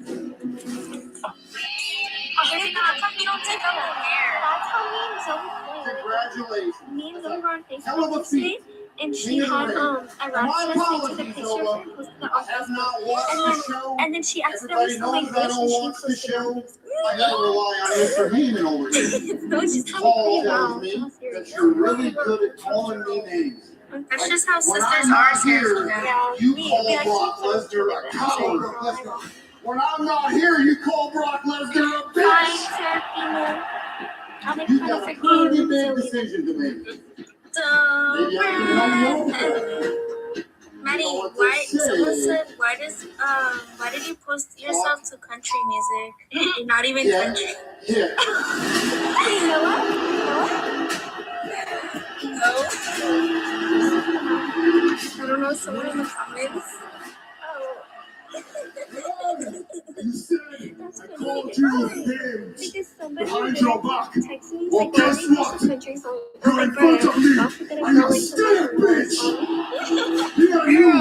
Congratulations. Me and Zoe were on Hell of a Facebook today, feat. and she King of the had Ring. a My last chance to take a apologies, picture Zola. and posted it I on have Facebook. not watched the show. And then she accidentally Everybody saw my knows I face don't and she watch the posted it on show. Facebook. I gotta rely on Mr. Heyman over here. No, it's just how Paul we play tells now. me that you're really good at calling me names. That's just how When sisters I'm are, not here, Serafina. you We call actually Brock post Lesnar a it. coward. When I'm not here, you call Brock Lesnar a Fine, bitch. Serafina. I'll make You fun got of a her pretty game. big So decision to make. Don't Maybe I can help you over there. Maddie, You know what why? they say. Someone said, why did you post yourself to country music? You're not even Yeah. country. Yeah. You know what? No. I don't know. Someone in the comments. You said That's I funny. called you names Because somebody behind your back. texted me Well, like, guess "Mommy, what? this is country song." You're in front of me, and you're still, bitch. Me and you,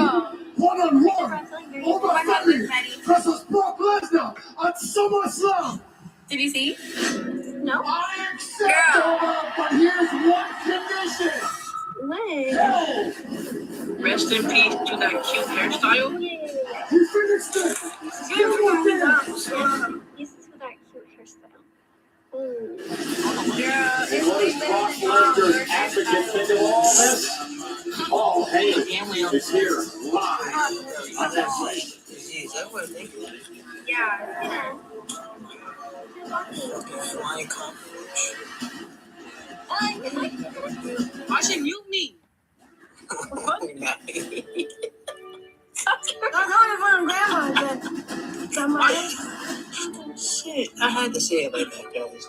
one-on-one, over 30, versus Brock Lesnar at SummerSlam. Did you see? No. I accept over, but here's one condition. When? Hell, Rest in peace to that cute hairstyle. you finished it. Still one game. This is with that cute hairstyle. Yeah, What is Brock Lesnar's advocate into all this? Paul Heyman is here live on Netflix. Jeez, I wasn't thinking of it. Yeah. Flying cockroach. Why should mute me? Shit, I had to say it like that, guys.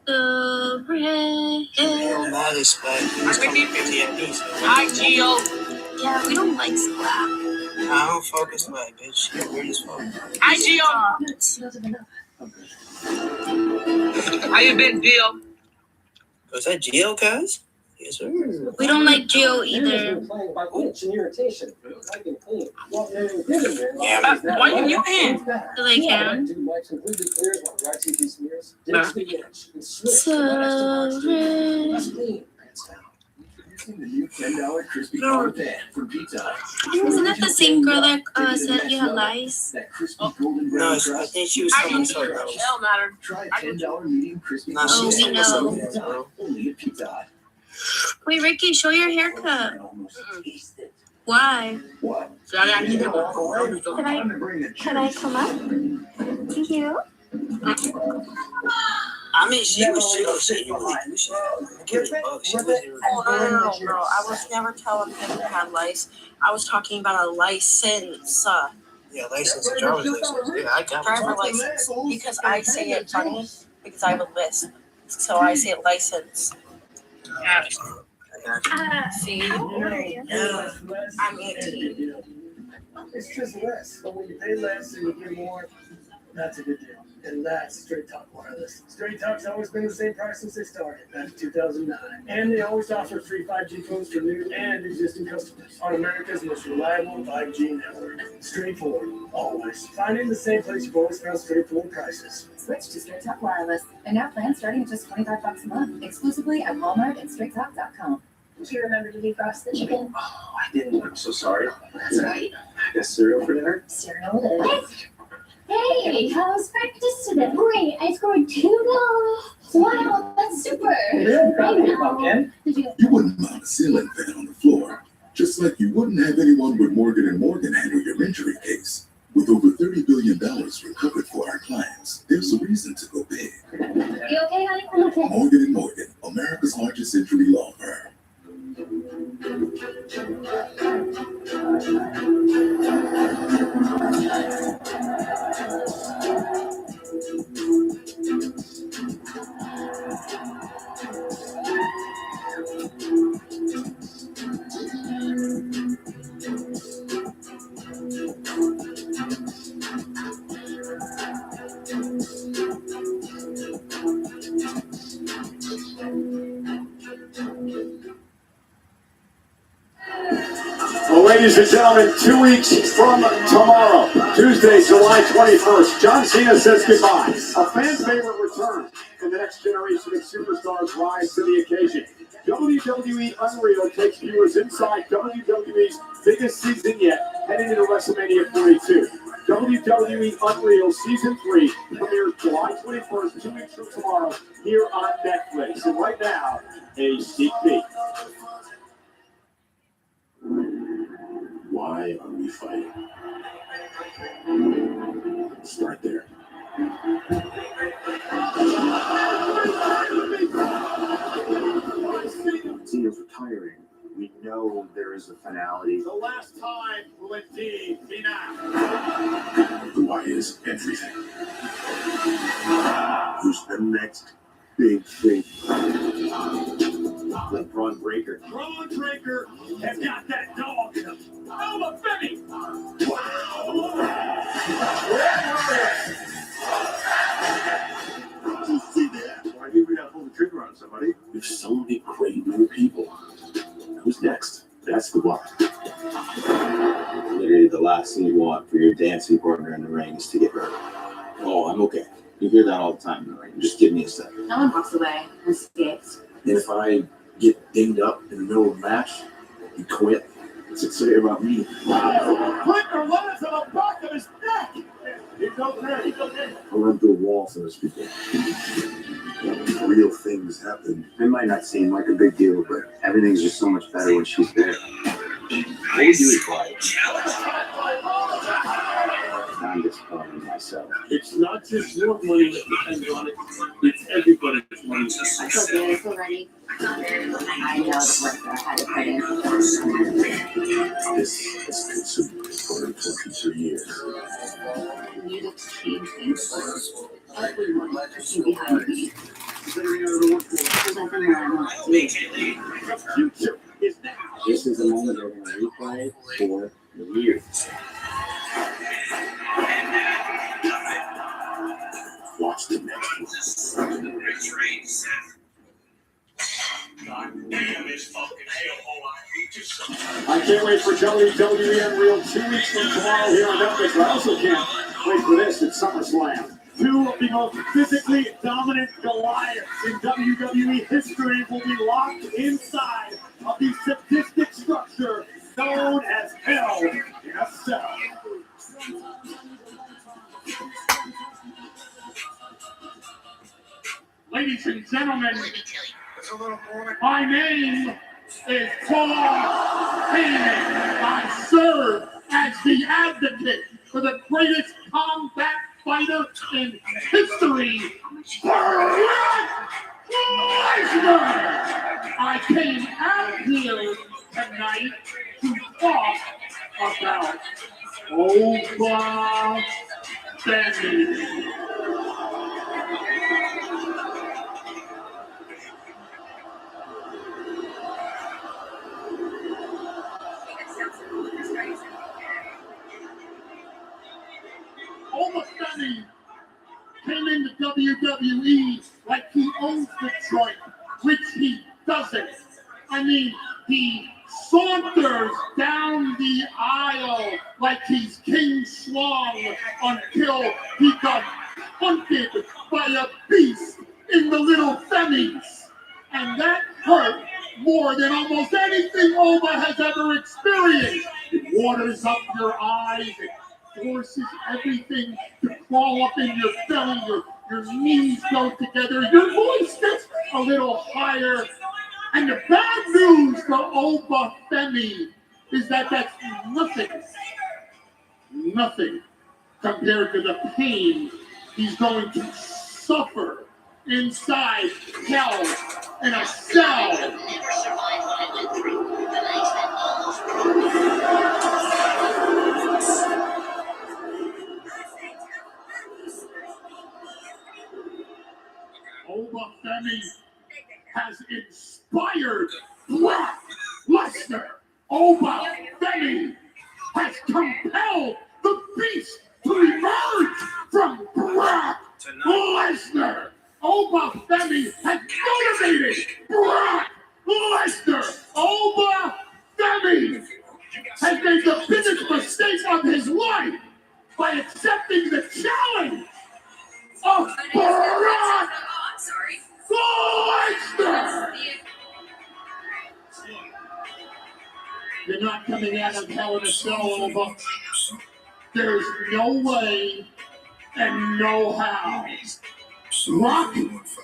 The red. It don't matter, but it's coming to TNT, so Hi, Gio. Yeah, we don't like slap. I don't focus my bitch. You're weird as fuck. Hi, Gio. How you been, Gio? Was that Gio, guys? Yes, sir. We don't like Gio either. Yeah, Why you muting? Because I can. So red. The new $10 crispy corn pan from Pizza Hut. Isn't that the same girl that said you had lice? That crispy golden no, brown I crust. think she was telling us something else. It don't matter. Try a $10 medium crispy Nah, Oh, she's we telling us know. something else, bro. only at Pizza Hut. Wait, Ricky, show your haircut. Why? What? So I gotta keep it Can I come up to you? I mean, she was chill. She didn't really do shit. Give a fuck. She wasn't even. Oh, no, girl. I was never telling him to have lice. I was talking about a license. Yeah, license, driver's license. Yeah, I got Driver one. license. Because I say it funny, because I have a lisp. So I say license. See? I'm 18. It's just less, but when you pay less and you get more, that's a good deal. And that's Straight Talk Wireless. Straight Talk's always been the same price since they started, back in 2009. And they always offer free 5G phones for new and existing customers on America's most reliable 5G network. Straightforward, always. Find it in the same place you've always found straightforward prices. Switch to Straight Talk Wireless. And now plans starting at just $25 a month, exclusively at Walmart and StraightTalk.com. Do you remember to defrost the chicken? Oh, I didn't. I'm so sorry. That's right. I got cereal for dinner. Cereal it is. Hey, how's practice today? Great, I scored 2 goals. Wow, that's super. You wouldn't mount a ceiling fan on the floor, just like you wouldn't have anyone with Morgan & Morgan handle your injury case. With over $30 billion recovered for our clients, there's a reason to go big. You okay, honey? I'm okay. Morgan & Morgan, America's largest injury law firm. Well, ladies and gentlemen, 2 weeks from tomorrow, Tuesday, July 21st, John Cena says goodbye. A fan favorite return, and the next generation of superstars rise to the occasion. WWE Unreal takes viewers inside WWE's biggest season yet, heading into WrestleMania 42. WWE Unreal Season 3 premieres July 21st, 2 weeks from tomorrow, here on Netflix. And right now, a sneak peek. Why are we fighting? Start there. Cena's retiring. We know there is a finality. The last time will indeed be now. Why is everything? Who's the next big thing? Like Braun Breaker. Braun Breaker has got that dog in him. Alma Finney! Did you see that? I think we gotta pull the trigger on somebody. There's so many great new people. Who's next? That's the one. Literally, the last thing you want for your dancing partner in the ring is to get hurt. Oh, I'm okay. You hear that all the time in the ring. Just give me a second. No one walks away and escapes. And if I get dinged up in the middle of the match and quit, what's it say about me? Clicker lands on the back of his neck! He's okay. I'll run through a wall for those people. Real things happen. It might not seem like a big deal, but everything's just so much better when she's there. What would you advise? I'm disappointed in myself. It's not just your money that depends on it, it's everybody's money. I feel good already. I know the work that I had to put in. This has consumed me for 23 years. You need to change things. Everyone can behind me. There's nothing wrong with me. This is a moment they're going to replay for years. Watch the next one. I can't wait for WWE Unreal 2 weeks from tomorrow here on Netflix. I also can't wait for this at SummerSlam. Two of the most physically dominant Goliaths in WWE history will be locked inside of the sadistic structure known as Hell in a Cell. Ladies and gentlemen, my name is Paul Heyman. I serve as the advocate for the greatest combat fighter in history, Brock Lesnar. I came out here tonight to talk about Oba Femi. Oba Femi came into WWE like he owns Detroit, which he doesn't. I mean, he saunters down the aisle like he's King Schlong until he got hunted by a beast in the Little Femis. And that hurt more than almost anything Oba has ever experienced. It waters up your eyes, it forces everything to crawl up in your belly, your knees go together, your voice gets a little higher. And the bad news for Oba Femi is that that's nothing compared to the pain he's going to suffer inside hell in a cell. Oba Femi has inspired Brock Lesnar. Oba Femi has compelled the beast to emerge from Brock Lesnar. Oba Femi has motivated Brock Lesnar. Oba Femi has made the biggest mistake of his life by accepting the challenge of Brock Lesnar. You're not coming out of Hell in a Cell, Oba. There's no way and no how. Brock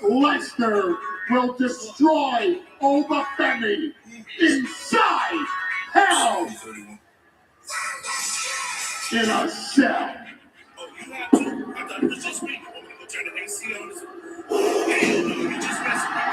Lesnar will destroy Oba Femi inside Hell in a Cell. I thought it was just me. I'm gonna turn the AC on. Hey, you just messing with me.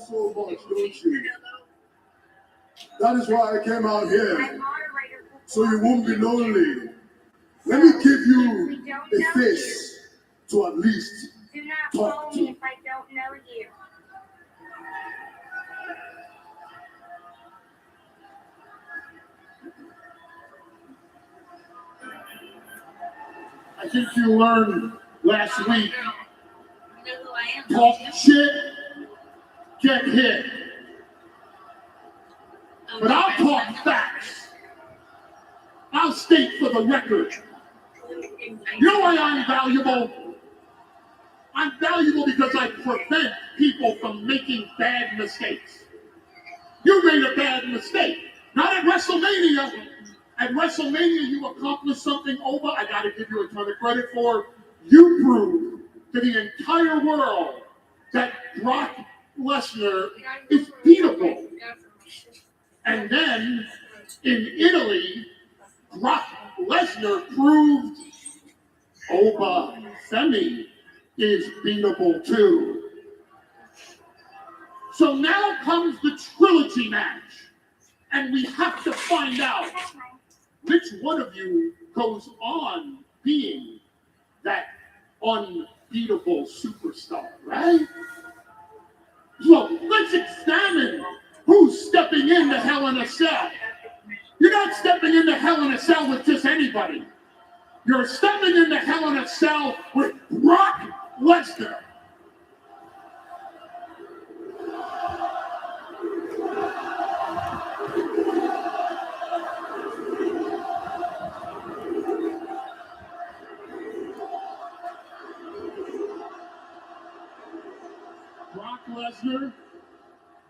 So much, don't you? That is why I came out here, so you won't be lonely. Let me give you a face to at least talk to. If I don't know you. I think you learned last week. Talk shit, get hit. But I'll talk facts. I'll state for the record. You know why I'm valuable? I'm valuable because I prevent people from making bad mistakes. You made a bad mistake. Not at WrestleMania. At WrestleMania, you accomplished something over. I got to give you a ton of credit for. You proved to the entire world that Brock Lesnar is beatable. And then in Italy, Brock Lesnar proved Femi is beatable too. So now comes the trilogy match, and we have to find out which one of you goes on being that unbeatable superstar, right? So let's examine who's stepping into Hell in a Cell. You're not stepping into Hell in a Cell with just anybody. You're stepping into Hell in a Cell with Brock Lesnar. Brock Lesnar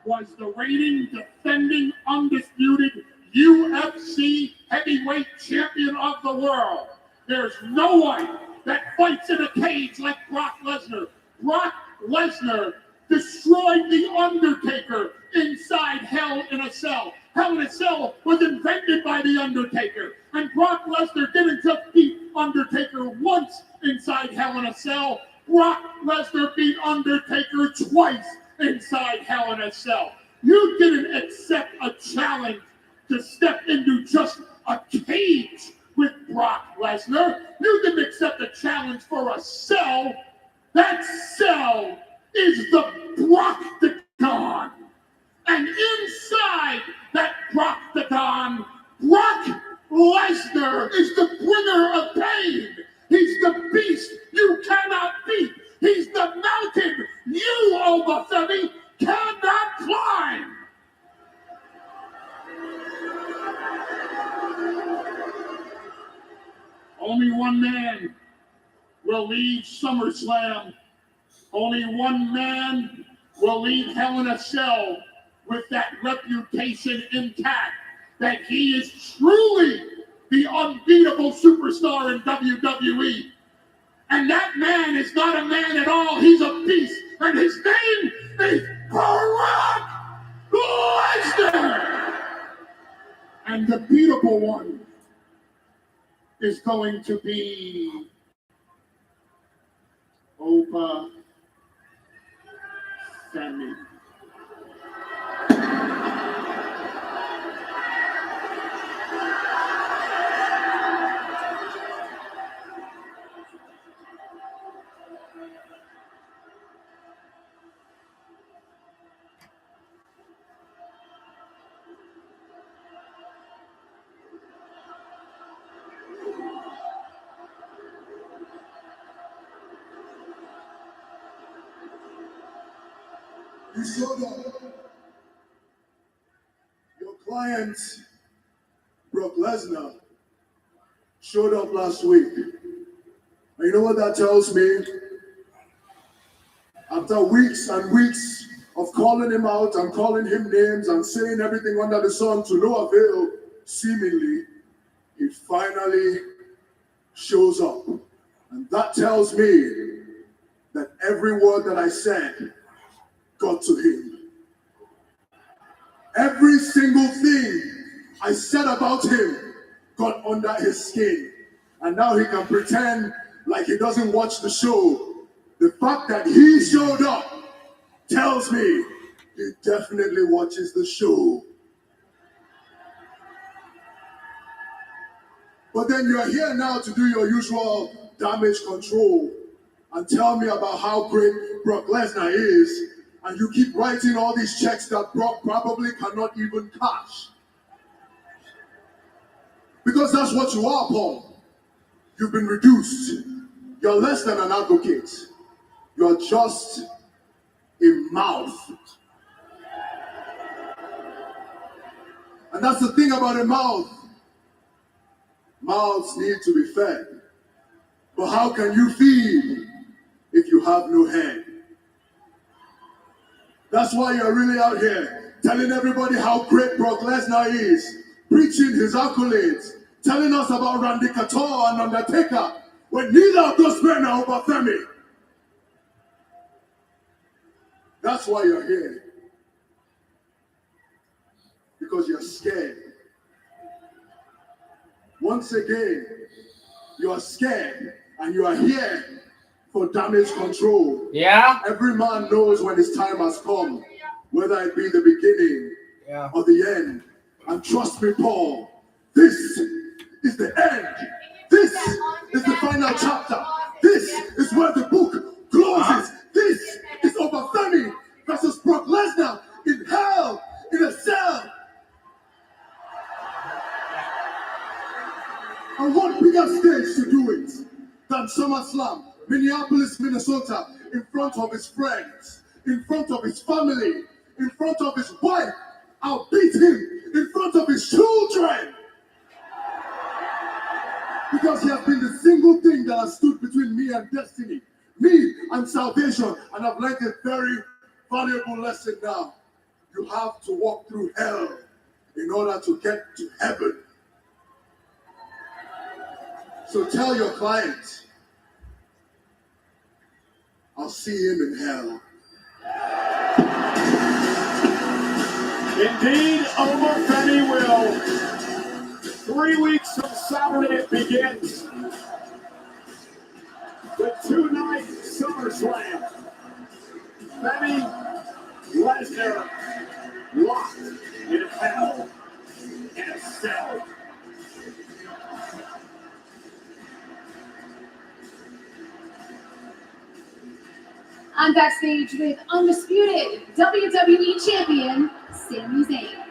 was the reigning, defending, undisputed UFC heavyweight champion of the world. There's no one that fights in a cage like Brock Lesnar. Brock Lesnar destroyed The Undertaker inside Hell in a Cell. Hell in a Cell was invented by The Undertaker. And Brock Lesnar didn't just beat Undertaker once inside Hell in a Cell. Brock Lesnar beat Undertaker twice inside Hell in a Cell. You didn't accept a challenge to step into just a cage with Brock Lesnar. You didn't accept a challenge for a cell. That cell is the Brocktagon. And inside that Brocktagon, Brock Lesnar is the bringer of pain. He's the beast you cannot beat. He's the mountain you, Obafemi, cannot climb. Only one man will lead SummerSlam. Only one man will leave Hell in a Cell with that reputation intact, that he is truly the unbeatable superstar in WWE. And that man is not a man at all. He's a beast. And his name is Brock Lesnar. And the beatable one is going to be Obafemi. You showed up. Your client, Brock Lesnar, showed up last week. And you know what that tells me? After weeks and weeks of calling him out and calling him names and saying everything under the sun to no avail, seemingly, he finally shows up. And that tells me that every word that I said got to him. Every single thing I said about him got under his skin. And now he can pretend like he doesn't watch the show. The fact that he showed up tells me he definitely watches the show. But then you're here now to do your usual damage control and tell me about how great Brock Lesnar is. And you keep writing all these checks that Brock probably cannot even cash. Because that's what you are, Paul. You've been reduced. You're less than an advocate. You're just a mouth. And that's the thing about a mouth. Mouths need to be fed. But how can you feed if you have no head? That's why you're really out here telling everybody how great Brock Lesnar is, preaching his accolades, telling us about Randy Couture and Undertaker, when neither of those men are over Femi. That's why you're here. Because you're scared. Once again, you are scared and you are here for damage control. Yeah. Every man knows when his time has come, whether it be the beginning or the end. And trust me, Paul, this is the end. This is the final chapter. This is where the book closes. This is Obafemi versus Brock Lesnar in hell, in a cell. And what bigger stage to do it than SummerSlam, Minneapolis, Minnesota, in front of his friends, in front of his family, in front of his wife. I'll beat him in front of his children. Because he has been the single thing that has stood between me and destiny, me and salvation. And I've learned a very valuable lesson now. You have to walk through hell in order to get to heaven. So tell your client, I'll see him in hell. Indeed, Obafemi will. 3 weeks from Saturday it begins. The two-night SummerSlam. Femi Lesnar locked in hell in a cell. I'm backstage with undisputed WWE Champion, Sami Zayn.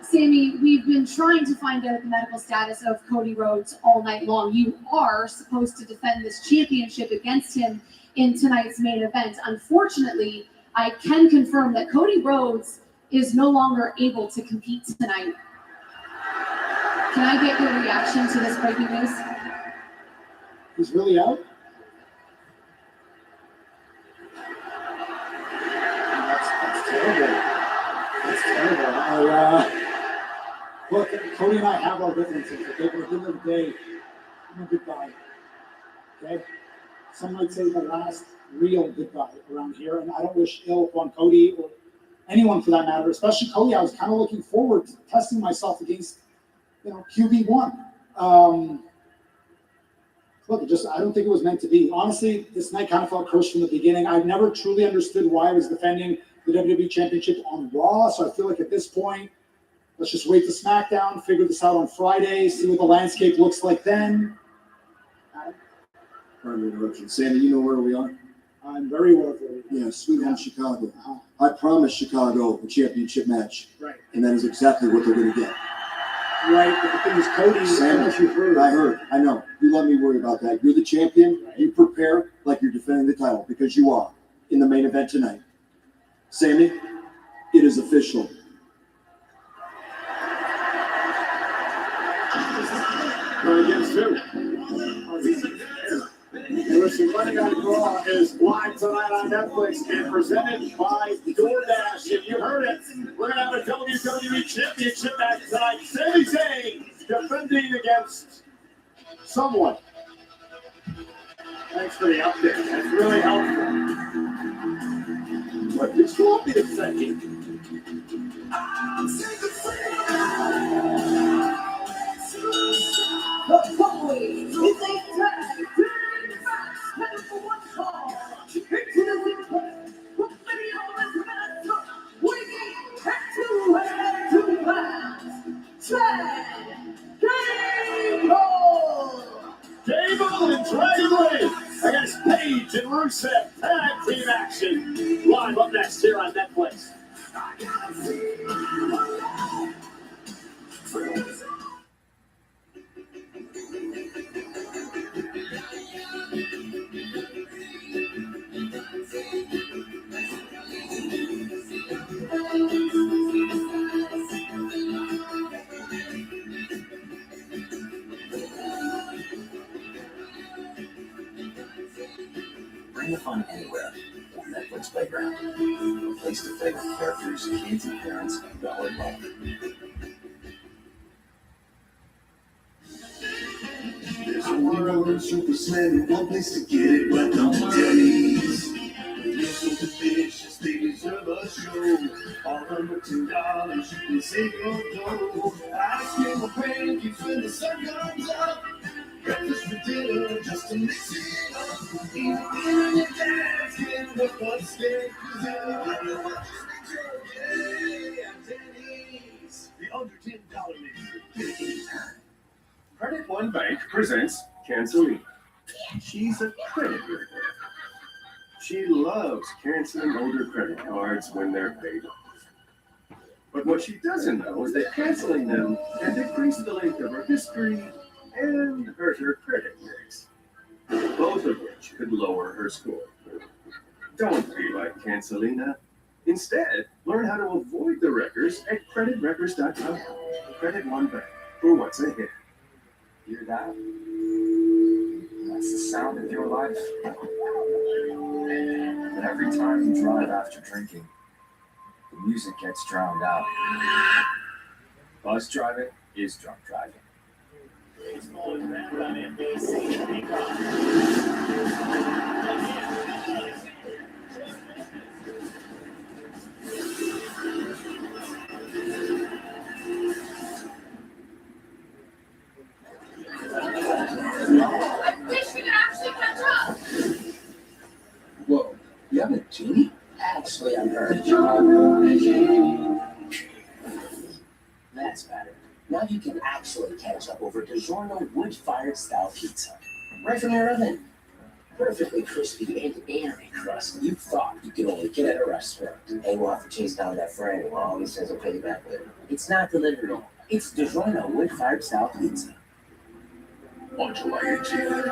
Sami, we've been trying to find out the medical status of Cody Rhodes all night long. You are supposed to defend this championship against him in tonight's main event. Unfortunately, I can confirm that Cody Rhodes is no longer able to compete tonight. Can I get your reaction to this breaking news? He's really out? That's terrible. That's terrible. Look, Cody and I have our differences, okay? But at the end of the day, I'm a good guy, okay? Some might say the last real good guy around here, and I don't wish ill upon Cody or anyone for that matter, especially Cody. I was kind of looking forward to testing myself against, QB1. Look, I don't think it was meant to be. Honestly, this night kind of felt cursed from the beginning. I never truly understood why I was defending the WWE Championship on Raw, so I feel like at this point, let's just wait to SmackDown, figure this out on Friday, see what the landscape looks like then. Pardon the interruption. Sandy, you know where we are? I'm very well aware. Yeah, Sweet Home Chicago. I promised Chicago a championship match. Right. And that is exactly what they're going to get. Right, but the thing is, Cody, Sandy, you've heard. I heard. I know. You let me worry about that. You're the champion. Right. You prepare like you're defending the title because you are in the main event tonight. Sammy, it is official. Against who? Listen, Running on Raw is live tonight on Netflix and presented by DoorDash. If you heard it, we're going to have a WWE Championship match tonight. Sami Zayn defending against someone. Thanks for the update. That's really helpful. But just hold me a second. The following is a tag team match headed for one fall. Into the ring, with video as match, weighing head to pass. Chad Gable! Gable and Dragon Lee against Paige and Rusev. Tag team action. Live up next here on Netflix. Find the fun anywhere with Netflix Playground. A place to play with characters kids and parents know and love. There's only one super slam and one place to get it right on Denny's. They're so delicious, they deserve a show. All under $10, you can save your dough. Ice cream or pancakes when the sun comes up. Breakfast for dinner just to mix it up. Even dinner and dance can look upstairs. 'Cause everybody wants to enjoy at Denny's. The under $10 menu. Get it anytime. Credit One Bank presents Cancelina. She's a credit worker. She loves canceling older credit cards when they're paid off. But what she doesn't know is that canceling them can decrease the length of her history and hurt her credit mix, both of which could lower her score. Don't be like Cancelina. Instead, learn how to avoid the wreckers at creditwreckers.com. Credit One Bank for what's ahead. Hear that? That's the sound of your life. But every time you drive after drinking, the music gets drowned out. Bus driving is drunk driving. I wish we could actually catch up. Whoa, you have a genie? Actually, I heard. That's better. Now you can actually catch up over DiGiorno wood-fired style pizza. Right from your oven. Perfectly crispy and airy crust you thought you could only get at a restaurant. Hey, we'll have to chase down that friend who always says he'll pay you back later. It's not delivery. It's DiGiorno wood-fired style pizza. On July 18th,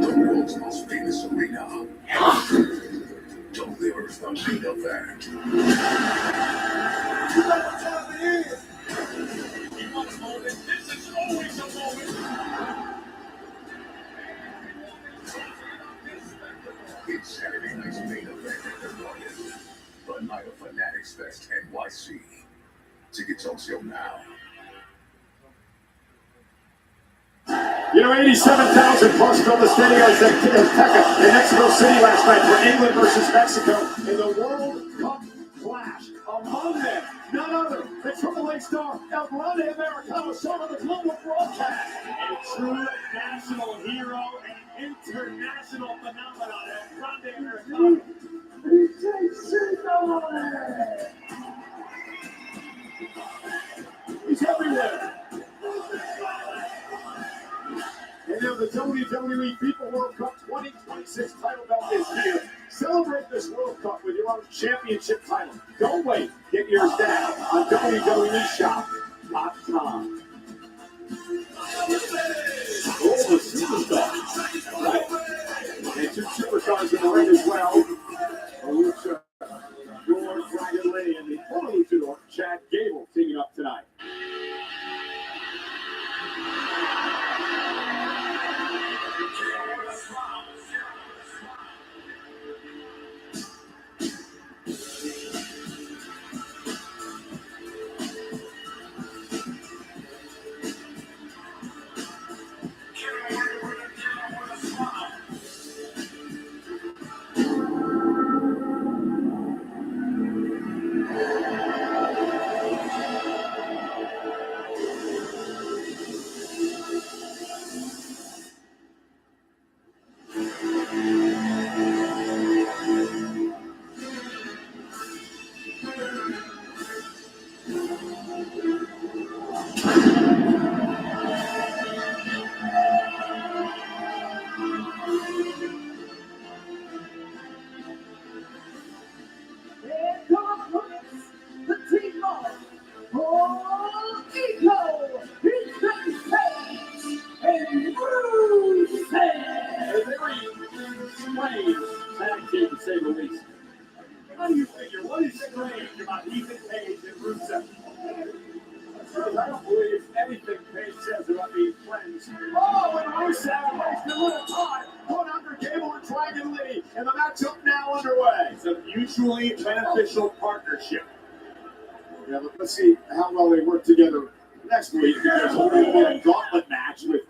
the world's most famous arena delivers the main event. You know what time it is. He wants moment. This is always a moment. It's Saturday night's main event at the Royal, the Night of Fanatics Fest NYC. Tickets on sale now. You know, 87,000 plus filled the stadium Azteca in Mexico City last night for England versus Mexico in the World Cup clash. Among them, none other than Triple A star El Grande Americano shown on the global broadcast. A true national hero and international phenomenon, El Grande Americano. He's everywhere. And now the WWE People World Cup 2026 title belt is here. Celebrate this World Cup with your own championship title. Don't wait. Get yours now on WWEshop.com. Oh, the superstar. Right? And two superstars in the ring as well. Lucha, George Dragon Lee, and the former luchador, Chad Gable, teaming up tonight. How do you figure? What is strange about Ethan Page and Rusev? I don't believe anything Page says about being friends. Oh, and Rusev wasted a little time. Going under Dragon Lee, and the matchup now underway. It's a mutually beneficial partnership. Yeah, but let's see how well they work together next week, because we're going to be a gauntlet match with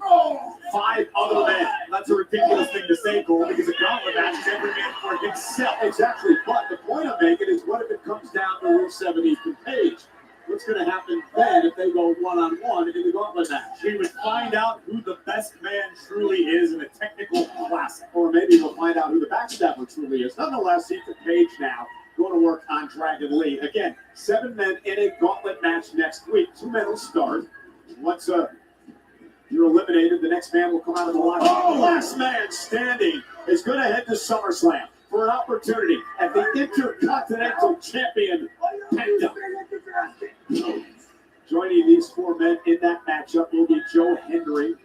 5 other men. That's a ridiculous thing to say, Cole, because a gauntlet match is every man for himself. Exactly, but the point I'm making is, what if it comes down to Rusev and Ethan Page? What's going to happen then if they go one-on-one in the gauntlet match? We would find out who the best man truly is in a technical classic. Or maybe we'll find out who the backstabber truly is. Nonetheless, Ethan Page now going to work on Dragon Lee. Again, 7 men in a gauntlet match next week. 2 men will start. Once you're eliminated, the next man will come out of the line. Oh, last man standing is going to head to SummerSlam for an opportunity at the Intercontinental Champion Penta. Joining these 4 men in that matchup will be Joe Hendry,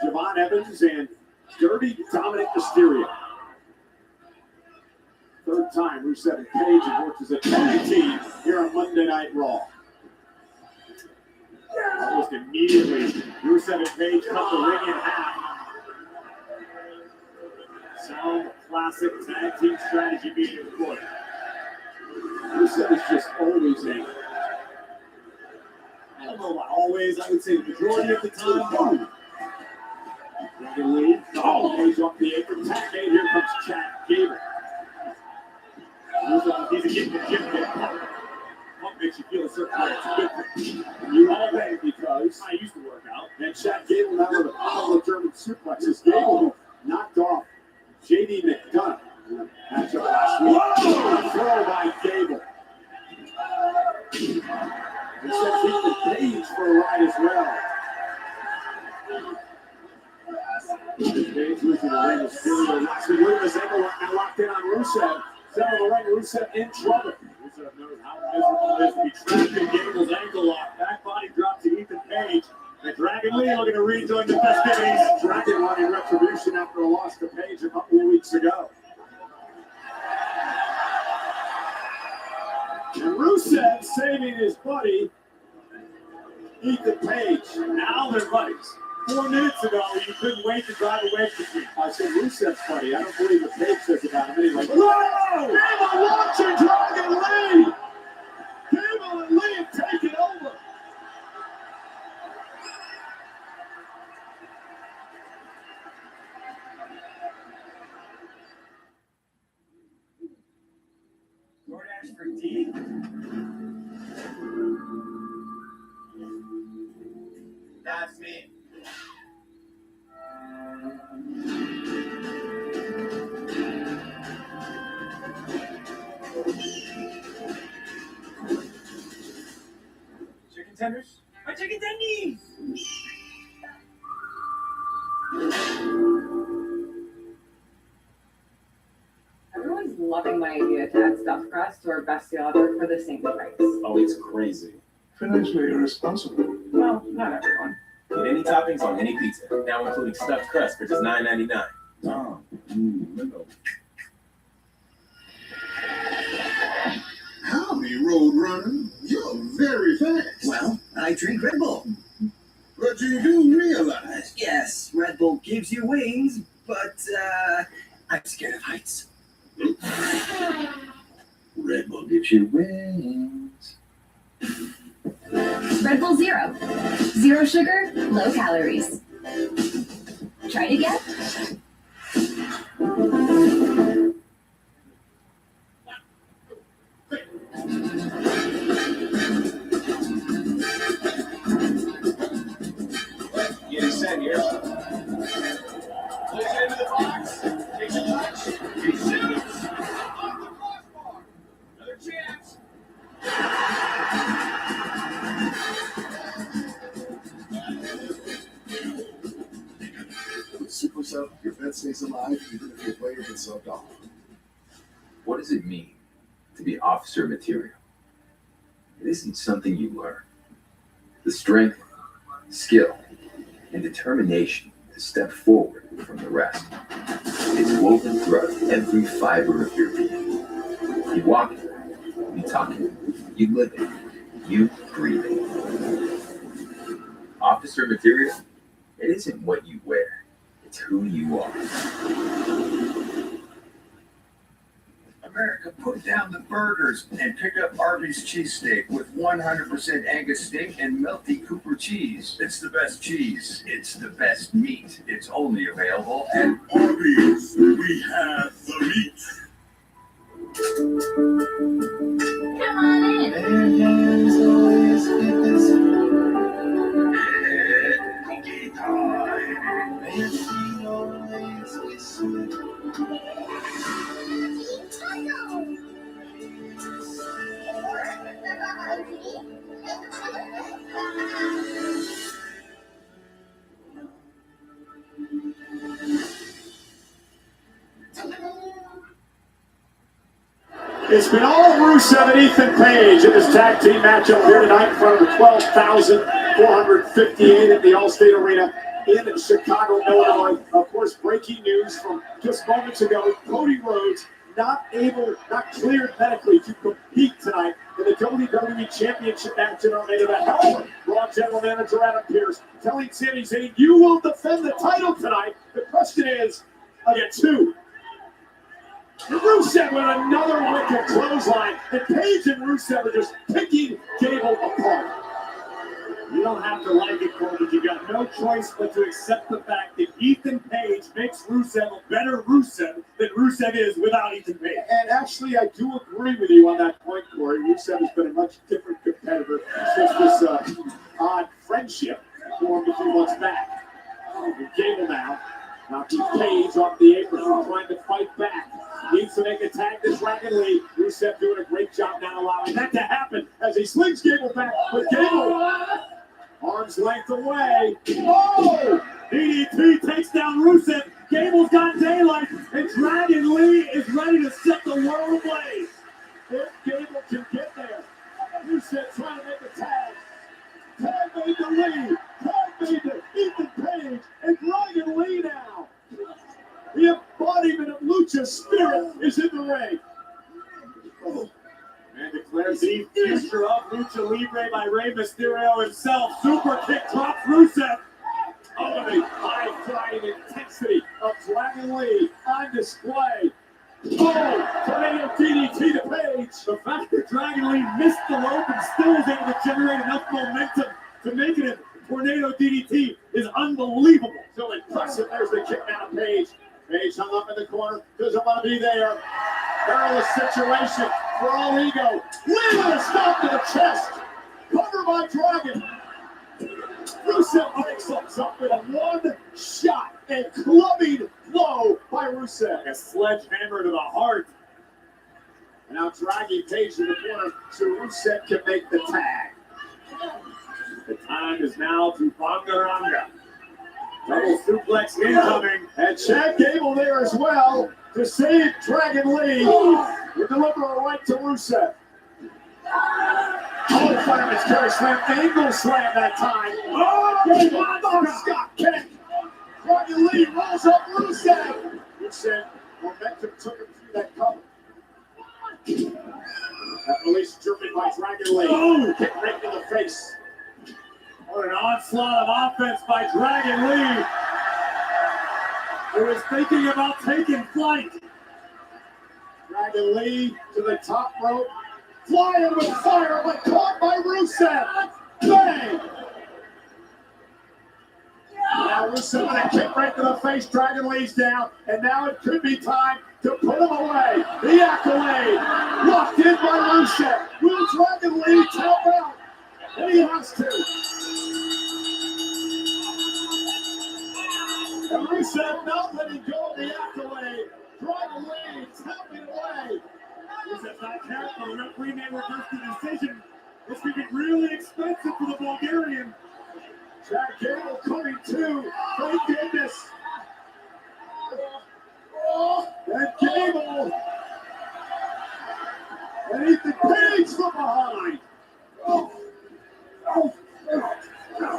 Javon Evans, and Dirty Dominic Mysterio. Third time Rusev and Page have worked as a tag team here on Monday Night Raw. Almost immediately, Rusev and Page cut the ring in half. Sound classic tag team strategy being employed. Rusev is just always angry. I don't know about always, I would say the majority of the time. Dragon Lee, Page off the apron, tag made, here comes Chad Gable. He's a gifted pump. Pump makes you feel a certain way. It's a good thing. You all day because I used to work out. And Chad Gable now with a couple of German suplexes. Gable knocked off J.D. McDonough. Matchup last week. Throw by Gable. He sends Ethan Page for a ride as well. Page losing the ring is Mysterio. Lashley Lumis now locked in on Rusev. Center of the ring, Rusev in trouble. Rusev knows how miserable it is to be trapped in Gable's ankle lock. Back body drop to Ethan Page. And Dragon Lee looking to rejoin the festivities. Dragon wanting retribution after a loss to Page a couple of weeks ago. And Rusev saving his buddy, Ethan Page. Now they're buddies. 4 minutes ago, you couldn't wait to drive away from me. I said Rusev's buddy. I don't believe what Page says about him anyway. Whoa! Gable launching Dragon Lee! Gable and Lee have taken over. DoorDash for D. That's me. Chicken tenders? My chicken tendies! Everyone's loving my idea to add stuffed crust to our bestie order for the same price. Oh, it's crazy. Financially irresponsible. Well, not everyone. Get any toppings on any pizza, now including stuffed crust for just $9.99. Oh, howdy, Roadrunner. You're very fast. Well, I drink Red Bull. But you do realize. Yes, Red Bull gives you wings, but I'm scared of heights. Red Bull gives you wings. Red Bull Zero. Zero sugar, low calories. Try it again. Getting set here. Place it into the box. Takes a touch. He shoots. Off the crossbar. Another chance. With Super Sub, your pet stays alive even if your player gets subbed off. What does it mean to be officer material? It isn't something you learn. The strength, skill, and determination to step forward from the rest is woven throughout every fiber of your being. You walk it, you talk it, you live it, you breathe it. Officer material, it isn't what you wear, it's who you are. America, put down the burgers and pick up Arby's cheesesteak with 100% Angus steak and melty Cooper cheese. It's the best cheese. It's the best meat. It's only available at Arby's. We have the meat. Come on in. Cookie time. It's been all Rusev and Ethan Page in this tag team matchup here tonight in front of the 12,458 at the Allstate Arena in Chicago, Illinois. Of course, breaking news from just moments ago, Cody Rhodes not cleared medically to compete tonight in the WWE Championship match in our main event. However, Raw General Manager Adam Pearce telling Sami Zayn, you will defend the title tonight. The question is, against who? Rusev with another wicked clothesline, and Page and Rusev are just picking Gable apart. You don't have to like it, Cole, but you got no choice but to accept the fact that Ethan Page makes Rusev a better Rusev than Rusev is without Ethan Page. And actually, I do agree with you on that point, Corey. Rusev has been a much different competitor since this odd friendship formed a few months back. And Gable now knocking Page off the apron, trying to fight back. Needs to make a tag to Dragon Lee. Rusev doing a great job now allowing that to happen as he slings Gable back. But Gable, arm's length away. Oh! DDT takes down Rusev. Gable's got daylight, and Dragon Lee is ready to set the world ablaze. If Gable can get there, Rusev trying to make a tag. Tag made to Lee. Tag made to Ethan Page, and Dragon Lee now. The embodiment of Lucha's spirit is in the ring. And declares the future of Lucha Libre by Rey Mysterio himself. Super kick drops Rusev. Oh, the high-flying intensity of Dragon Lee on display. Oh, tornado DDT to Page. The fact that Dragon Lee missed the rope and still was able to generate enough momentum to make it a tornado DDT is unbelievable. So impressive. There's the kick down to Page. Page hung up in the corner, doesn't want to be there. Perilous situation for all ego. Lee with a stop to the chest. Cover by Dragon. Rusev breaks themselves up with a one-shot and clubbing blow by Rusev. A sledgehammer to the heart. And now dragging Page in the corner so Rusev can make the tag. The time is now to Bongaranga. Double suplex incoming, and Chad Gable there as well to save Dragon Lee. We deliver a right to Rusev. Oh, fireman's carry slam, angle slam that time. Oh, Gable, Scott kick. Dragon Lee rolls up Rusev. Rusev, momentum took him through that cover. That release driven by Dragon Lee. Oh, kick right in the face. What an onslaught of offense by Dragon Lee. He was thinking about taking flight. Dragon Lee to the top rope. Flying with fire, but caught by Rusev. Bang! Now Rusev with a kick right to the face. Dragon Lee's down. And now it could be time to put him away. The accolade. Locked in by Rusev. Will Dragon Lee tap out? And he has to. And Rusev not letting go of the accolade. Dragon Lee tapping away. Rusev's not careful. The referee may reverse the decision. This could get really expensive for the Bulgarian. Chad Gable coming too. Thank goodness. And Gable. And Ethan Page from behind.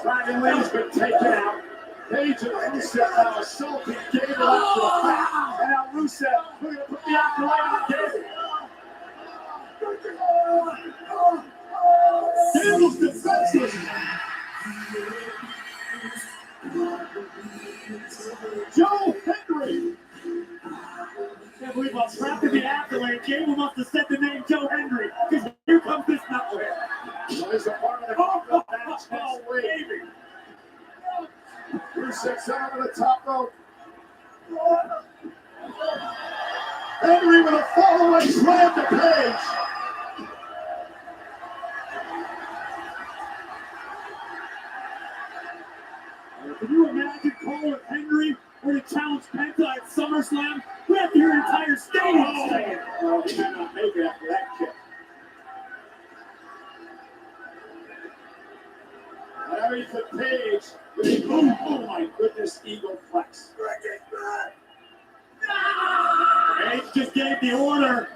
Dragon Lee's been taken out. Page and Rusev now assaulting Gable after the fact. And now Rusev looking to put the accolade on Gable. Gable's defensive. Joe got trapped in the accolade. Gable must have said the name Joe Hendry, because here comes this knucklehead. Well, he's a part of the match. Oh, baby. Rusev set over the top rope. Henry with a follow-away slam to Page. Can you imagine Cole and Henry were to challenge Penta at SummerSlam? We have to hear an entire stadium say it. Well, he might not make it after that kick. Larry to Page. Oh my goodness, Eagle Flex. Page just gave the order.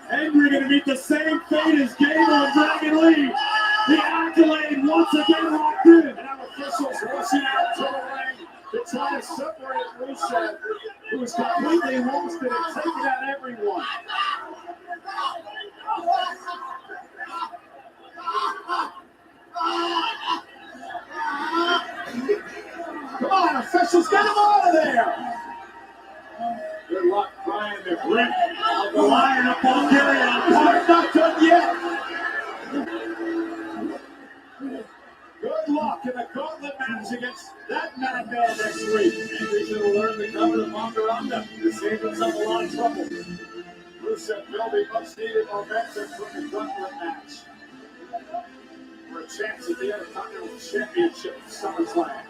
Henry going to meet the same fate as Gable and Dragon Lee. The accolade once again locked in. And our officials rushing out to the ring to try to separate Rusev, who is completely lost it and taking out everyone. Come on, officials, get him out of there! Good luck trying to grip the Lion of Bulgaria. Not done yet! Good luck in the gauntlet match against that madman next week. Henry should have learned to cover the Mongaranda to save himself a lot of trouble. Rusev building much needed momentum from the gauntlet match for a chance at the Intercontinental Championship of SummerSlam.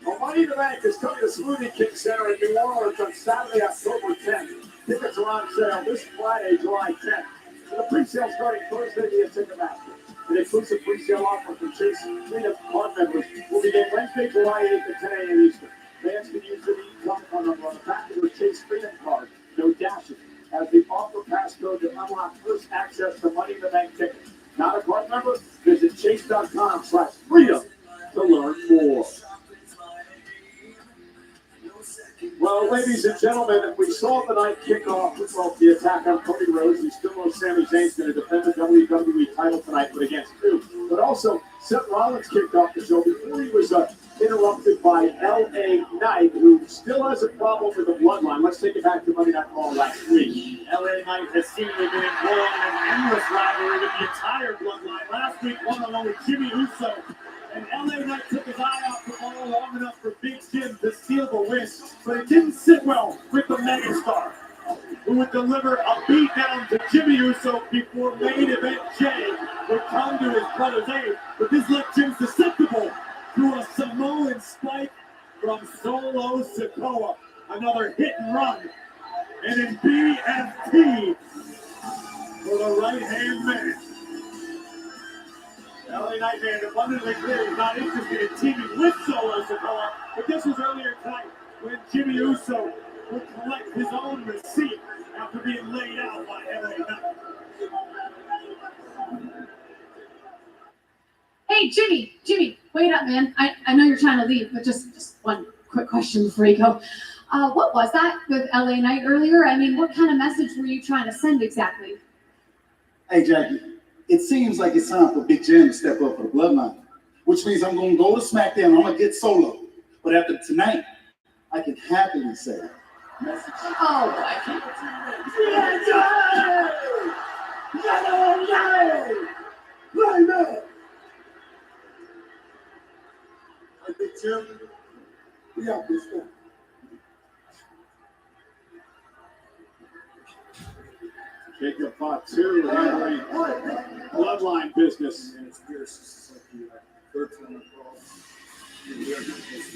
Well, Money in the Bank is coming to Smoothie King Center in New Orleans on Saturday, October 10th. Tickets are on sale this Friday, July 10th. And the pre-sale starting Thursday via Ticketmaster. An exclusive pre-sale offer for Chase Freedom Card members will begin Wednesday, July 8th at 10 a.m. Eastern. Fans can use the income card number on the back of their Chase Freedom Card, no dashes, as the offer passcode to unlock first access to Money in the Bank tickets. Not a card member? Visit chase.com/freedom to learn more. Well, ladies and gentlemen, we saw the night kickoff of the attack on Cody Rhodes. We still know Sami Zayn's going to defend the WWE title tonight, but against who? But also, Seth Rollins kicked off the show before he was interrupted by LA Knight, who still has a problem with the bloodline. Let's take it back to Monday Night Raw last week. LA Knight has seemingly been embroiled in an endless rivalry with the entire bloodline. Last week, one-on-one with Jimmy Uso. And LA Knight took his eye off the ball long enough for Big Jim to steal the win, but it didn't sit well with the megastar, who would deliver a beatdown to Jimmy Uso before main event Jay would come to his brother's aid. But this left Jim susceptible to a Samoan spike from Solo Sikoa. Another hit and run. And in BFT for the right-hand man. LA Knight made abundantly clear he's not interested in teaming with Solo Sikoa, but this was earlier tonight when Jimmy Uso would collect his own receipt after being laid out by LA Knight. Hey, Jimmy, wait up, man. I know you're trying to leave, but just one quick question before you go. What was that with LA Knight earlier? I mean, what kind of message were you trying to send exactly? Hey, Jackie, it seems like it's time for Big Jim to step up for the bloodline, which means I'm going to go to SmackDown. I'm going to get Solo. But after tonight, I can happily say, message. Oh, I can't. Hey, Big Jim, we out this time. Jacob Pot 2 handling bloodline business. And it's fierce. It's like the third time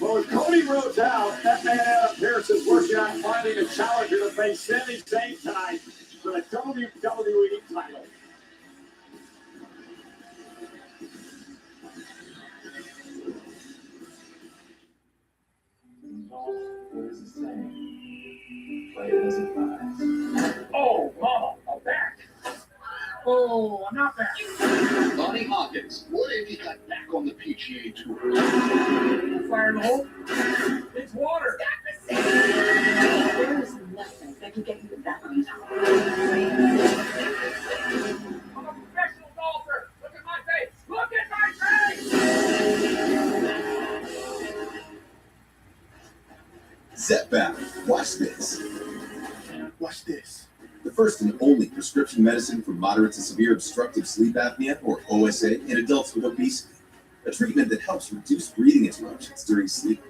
Well, with Cody Rhodes out, that man Adam Pearce is working on finding a challenger to face Sami Zayn tonight for the WWE title. Oh, Mama, I'm back. Oh, I'm not back. Bonnie Hawkins, what have you got back on the PGA Tour? Fire in the hole. It's water. There is nothing that can get you that way. I'm a professional golfer. Look at my face. Look at my face. Zepbound. Watch this. Watch this. The first and only prescription medicine for moderate to severe obstructive sleep apnea, or OSA, in adults with obesity. A treatment that helps reduce breathing interruptions during sleep.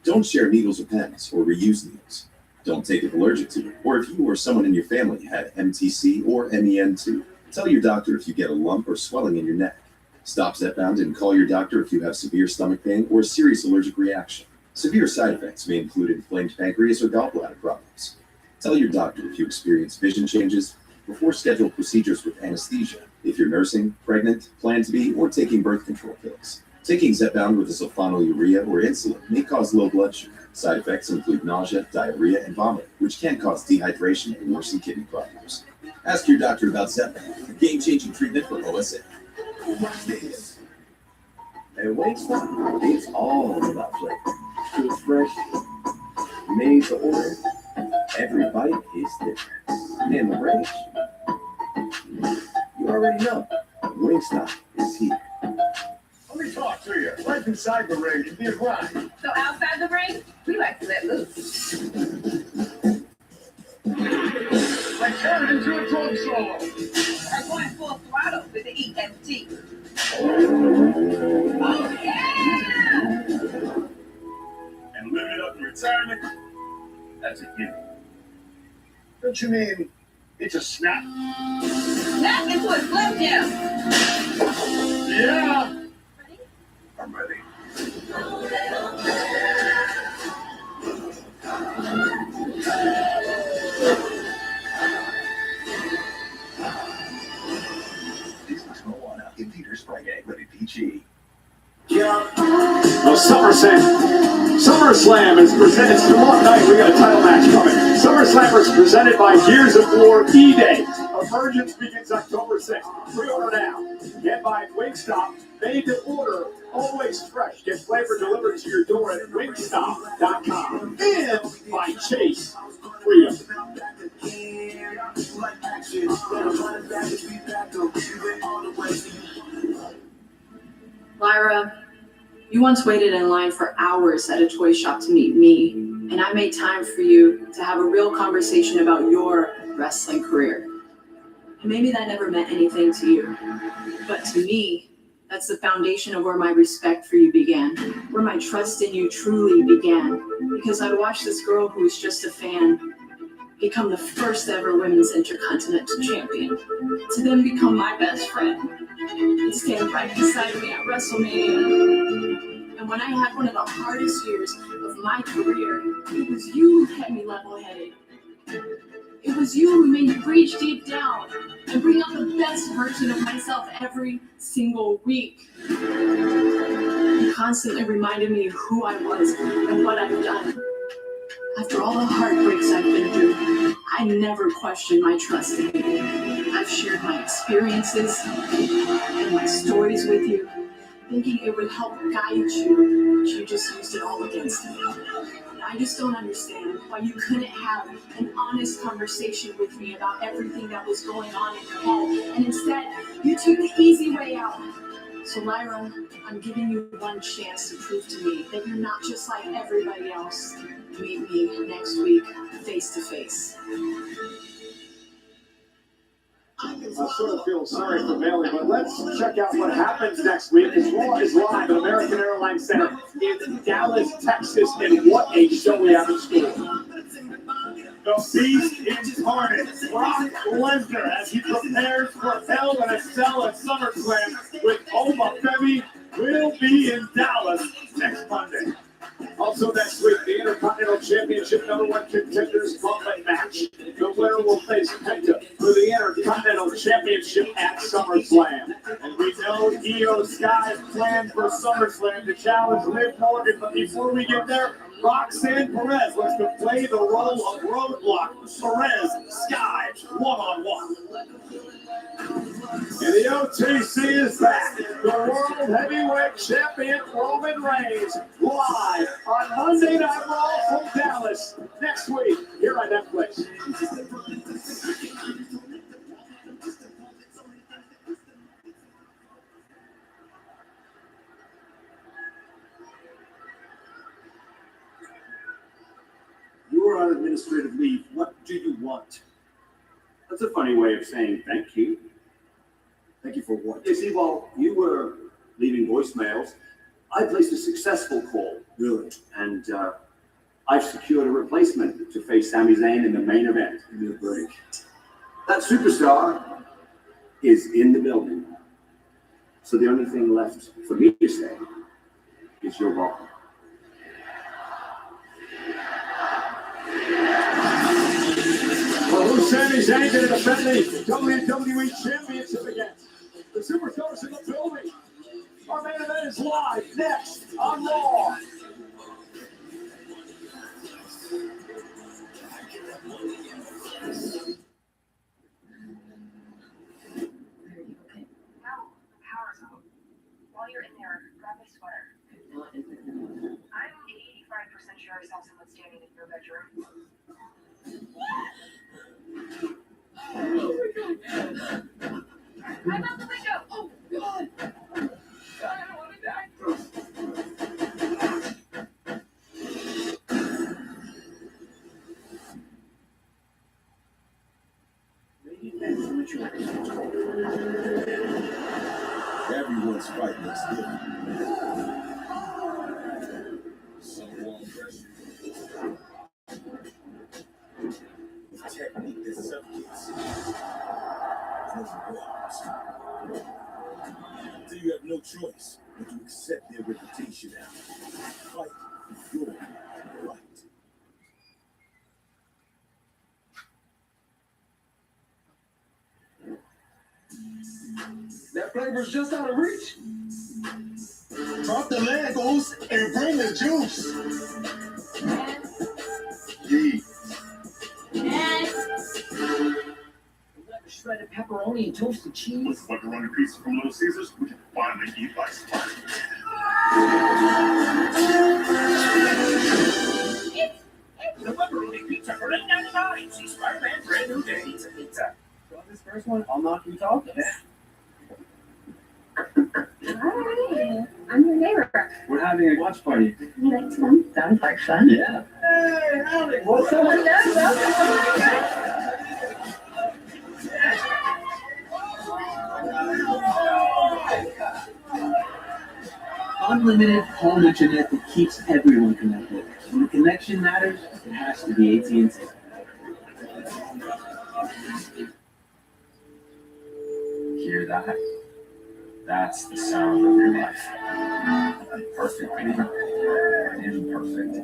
Don't share needles or pens or reuse needles. Don't take if allergic to it, or if you or someone in your family had MTC or MEN2. Tell your doctor if you get a lump or swelling in your neck. Stop Zepbound and call your doctor if you have severe stomach pain or a serious allergic reaction. Severe side effects may include inflamed pancreas or gallbladder problems. Tell your doctor if you experience vision changes before scheduled procedures with anesthesia, if you're nursing, pregnant, plan to be, or taking birth control pills. Taking Zepbound with a sulfonylurea or insulin may cause low blood sugar. Side effects include nausea, diarrhea, and vomiting, which can cause dehydration and worsen kidney problems. Ask your doctor about Zepbound, a game-changing treatment for OSA. Watch this. At Wingstop, it's all about flavor. Food fresh, made to order. Every bite is different. And the range, you already know. Wingstop is here. Let me talk to you. Life inside the ring can be a grind. So outside the ring, we like to let loose. Like turning into a drum solo. Like going full throttle with the EST. Oh, yeah! And live it up in retirement? That's a given. Don't you mean it's a snap? Snap into a Slim Jim. Yeah! I'm ready. Disney's Moana in theaters Friday, rated PG. Oh, SummerSlam is presented tomorrow night. We got a title match coming. SummerSlam is presented by Gears of War E-Day. Emergence begins October 6th. Pre-order now. Get by Wingstop. Made to order. Always fresh. Get flavor delivered to your door at wingstop.com. And by Chase Freedom. Lyra, you once waited in line for hours at a toy shop to meet me, and I made time for you to have a real conversation about your wrestling career. And maybe that never meant anything to you, but to me, that's the foundation of where my respect for you began, where my trust in you truly began, because I watched this girl who was just a fan become the first ever women's intercontinental champion, to then become my best friend and stand right beside me at WrestleMania. And when I had one of the hardest years of my career, it was you who kept me level-headed. It was you who made me reach deep down and bring out the best version of myself every single week. You constantly reminded me of who I was and what I've done. After all the heartbreaks I've been through, I never questioned my trust in you. I've shared my experiences and my stories with you, thinking it would help guide you, but you just used it all against me. And I just don't understand why you couldn't have an honest conversation with me about everything that was going on in your head, and instead, you took the easy way out. So Lyra, I'm giving you one chance to prove to me that you're not just like everybody else. Meet me next week, face to face. I sort of feel sorry for Bailey, but let's check out what happens next week. As Raw is live at American Airlines Center in Dallas, Texas, and what a show we have in store. The Beast incarnate, Brock Lesnar, as he prepares for Hell in a Cell at SummerSlam with Oma Femi, will be in Dallas next Monday. Also next week, the Intercontinental Championship #1 contenders gauntlet match. The winner will face Penta for the Intercontinental Championship at SummerSlam. And we know Io Sky's plan for SummerSlam to challenge Liv Morgan, but before we get there, Roxanne Perez wants to play the role of Roadblock. Perez, Sky, one-on-one. And the OTC is back. The World Heavyweight Champion Roman Reigns live on Monday Night Raw from Dallas next week here on Netflix. on administrative leave. What do you want? That's a funny way of saying thank you. Thank you for what? You see, while you were leaving voicemails, I placed a successful call. Really? And I've secured a replacement to face Sami Zayn in the main event. Give me a break. That superstar is in the building. So the only thing left for me to say is you're welcome. Well, who's Sami Zayn going to defend the WWE Championship against? The Superstars in the building. Our main event is live next on Raw. While you're in there, grab my sweater. I'm 85% sure I saw someone standing in your bedroom. I'm out the window! Oh, God! I don't want to die. Everyone's fight looks different. Some won't pressure. With technique that suffocates. And overwhelms. So you have no choice but to accept their reputation out. Fight for your right. That flavor's just out of reach. Drop the Legos and bring the juice. Shredded pepperoni and toasted cheese. With macaroni pizza from Little Caesars, we can finally eat like Spartans. It's the pepperoni pizza for $8.99. See Spider-Man's brand new day pizza. Well, this first one, I'll knock you talking. Hi, I'm your neighbor. We're having a watch party. You like to come? Sounds like fun. Yeah. Hey, howdy. What's up? Unlimited home internet that keeps everyone connected. When the connection matters, it has to be AT&T. Hear that? That's the sound of your life. Perfectly imperfect.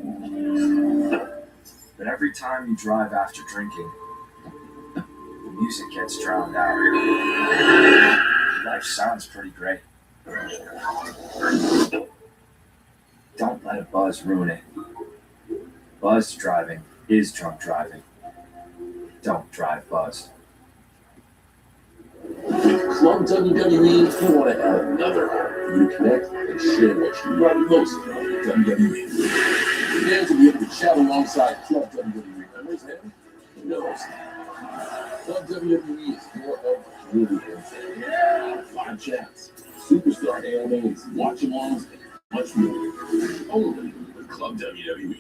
But every time you drive after drinking, the music gets drowned out. Life sounds pretty great. Don't let a buzz ruin it. Buzz driving is drunk driving. Don't drive buzzed. Club WWE, if you want to add another for you to connect and share what you love most about WWE. Fans will be able to chat alongside Club WWE members and knows. Club WWE is more of the community than live chats, superstar AMAs, watch-alongs, and much more. Only with Club WWE.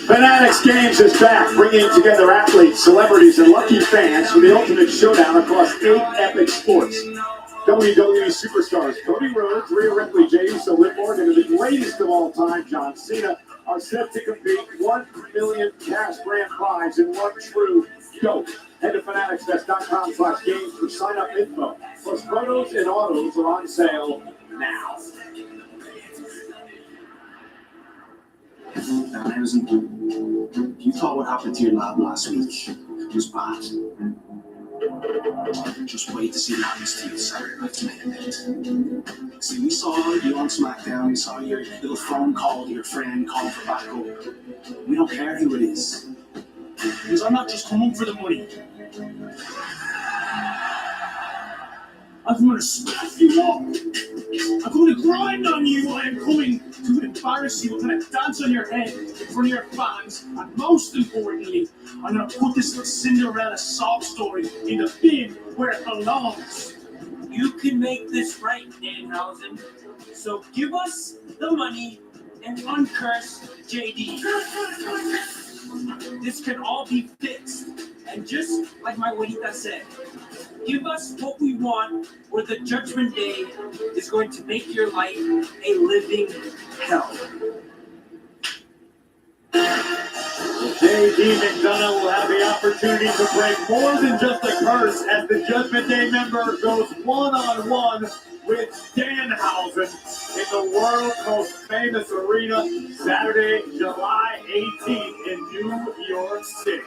Fanatics Games is back, bringing together athletes, celebrities, and lucky fans for the ultimate showdown across 8 epic sports. WWE superstars Cody Rhodes, Rhea Ripley, Jey Uso, Liv Morgan, and the greatest of all time, John Cena, are set to compete. 1 million cash grand prize in one true GOAT. Head to fanaticsfest.com/games for sign-up info. Plus, photos and autos are on sale now. You thought what happened to your lab last week was bad. Just wait to see what happens to you Saturday night main event. See, we saw you on SmackDown, we saw your little phone call to your friend calling for backup. We don't care who it is. Because I'm not just coming for the money. I'm going to smash you up. I'm going to grind on you. I am coming to embarrass you. I'm going to dance on your head in front of your fans. And most importantly, I'm going to put this little Cinderella sob story in the bin where it belongs. You can make this right, Danhausen. So give us the money and uncurse JD. This can all be fixed. And just like my Juanita said, give us what we want, or the Judgment Day is going to make your life a living hell. JD McDonough will have the opportunity to break more than just a curse as the Judgment Day member goes one-on-one with Danhausen in the world's most famous arena Saturday, July 18th in New York City.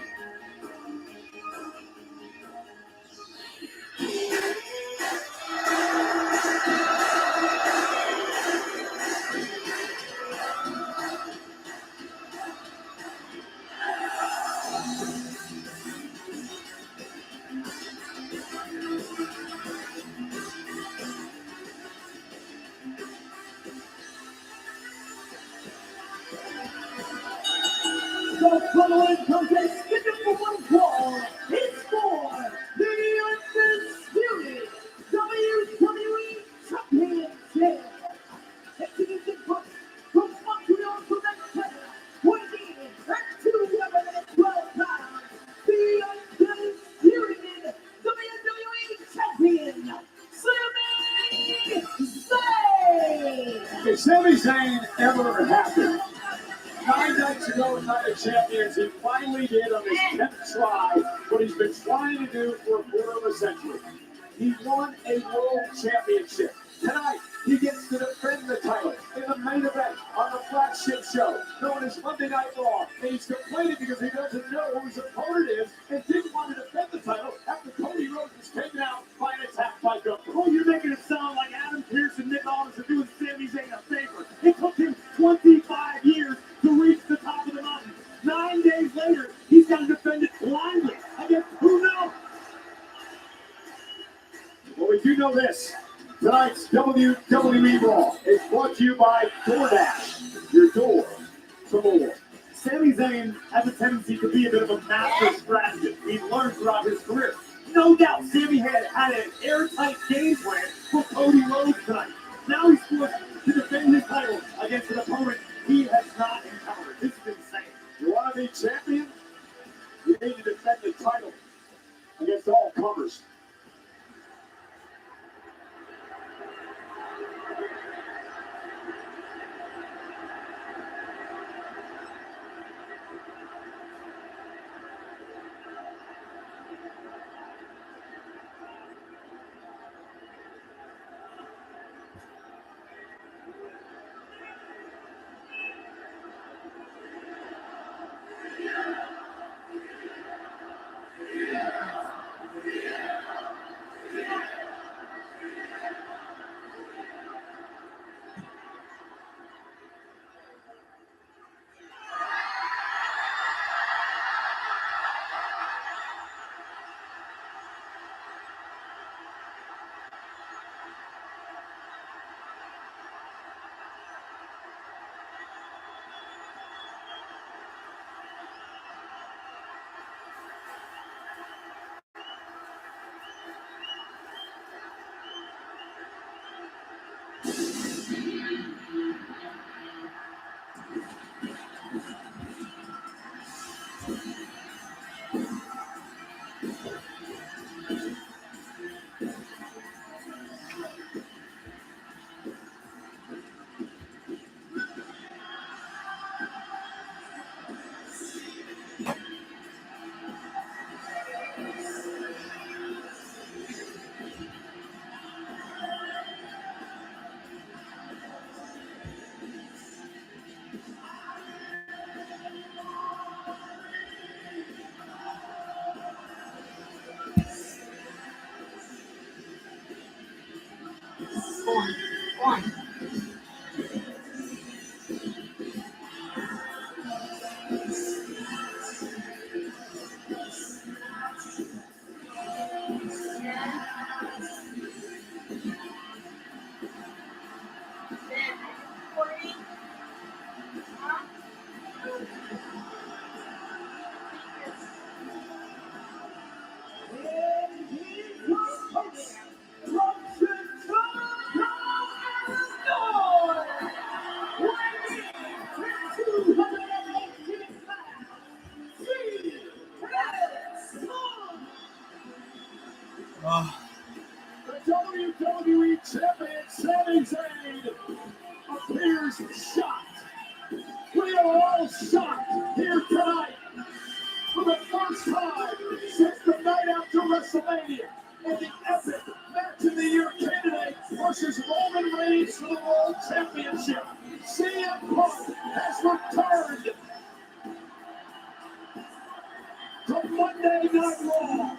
The following contest scheduled for one fall is for the undisputed WWE Championship. Introducing first from Montreal, Quebec, weighing in at 212 pounds, the undisputed WWE Champion, Sami Zayn. If Sami Zayn ever happened, 9 nights ago at Night of Champions, he finally did on his 10th try what he's been trying to do for a quarter of a century. He won a world championship. Tonight, he gets to defend the title in the main event on the flagship show known as Monday Night Raw. And he's complaining because he doesn't know who his opponent is and didn't want to defend the title after Cody Rhodes was taken out by an attack by Gunther. Oh, you're making it sound like Adam Pearce and Nick Aldis are doing Sami Zayn a favor. It took him 25 years to reach the top of the mountain. 9 days later, he's got to defend it blindly against who knows? Well, we do know this. Tonight's WWE Raw is brought to you by DoorDash, your door to more. Sami Zayn has a tendency to be a bit of a master strategist. We've learned throughout his career. No doubt Sami had an airtight game plan for Cody Rhodes tonight. Now he's forced to defend his title against an opponent he has not encountered. This is insane. You want to be champion? You need to defend the title against all comers. The WWE Champion Sami Zayn appears shocked. We are all shocked here tonight for the first time since the night after WrestleMania and the epic match of the year candidate versus Roman Reigns for the World Championship. CM Punk has returned to Monday Night Raw.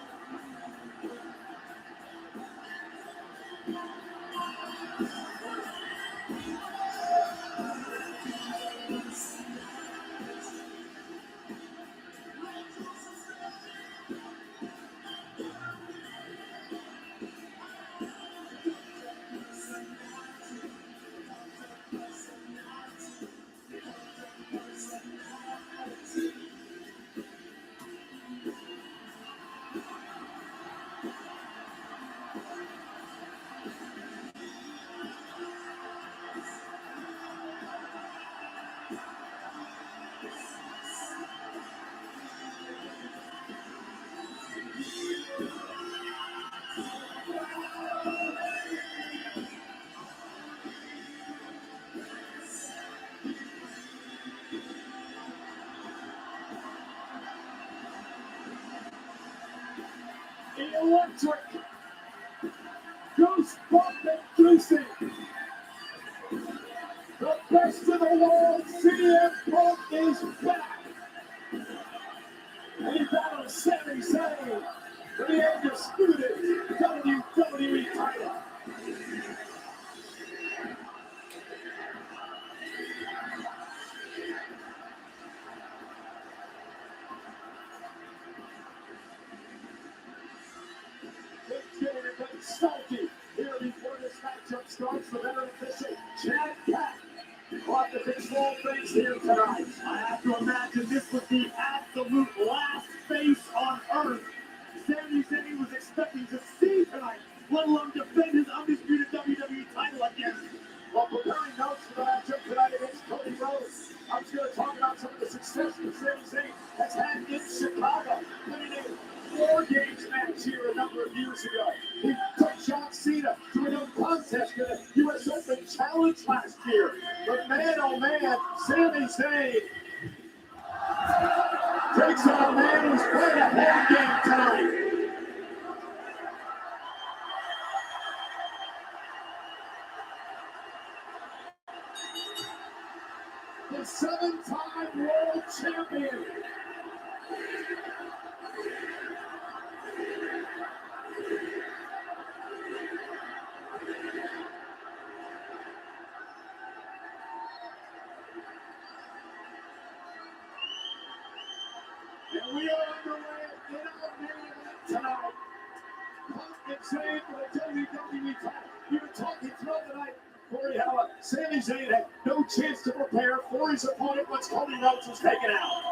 Electric, goosebump inducing, the best in the world, CM Punk is back. And he battles Sami Zayn for the undisputed WWE title. Salty here before this matchup starts. The veteran official Chad Pack brought the control face here tonight. I have to imagine this was the absolute last face on earth Sami Zayn was expecting to see tonight, let alone defend his undisputed WWE title again. While preparing notes for the matchup tonight against Cody Rhodes, I'm just going to talk about some of the success that Sami Zayn has had in Chicago, winning a War Games match here a number of years ago. He took John Cena to a no contest in the U.S. Open Challenge last year. But man, oh man, Sami Zayn takes on a man who's played a hard game tonight. The seven-time world champion. And we are underway in our main event tonight. Punk and Zayn for the WWE title. We've been talking throughout the night, Corey, how Sami Zayn had no chance to prepare for his opponent once Cody Rhodes was taken out.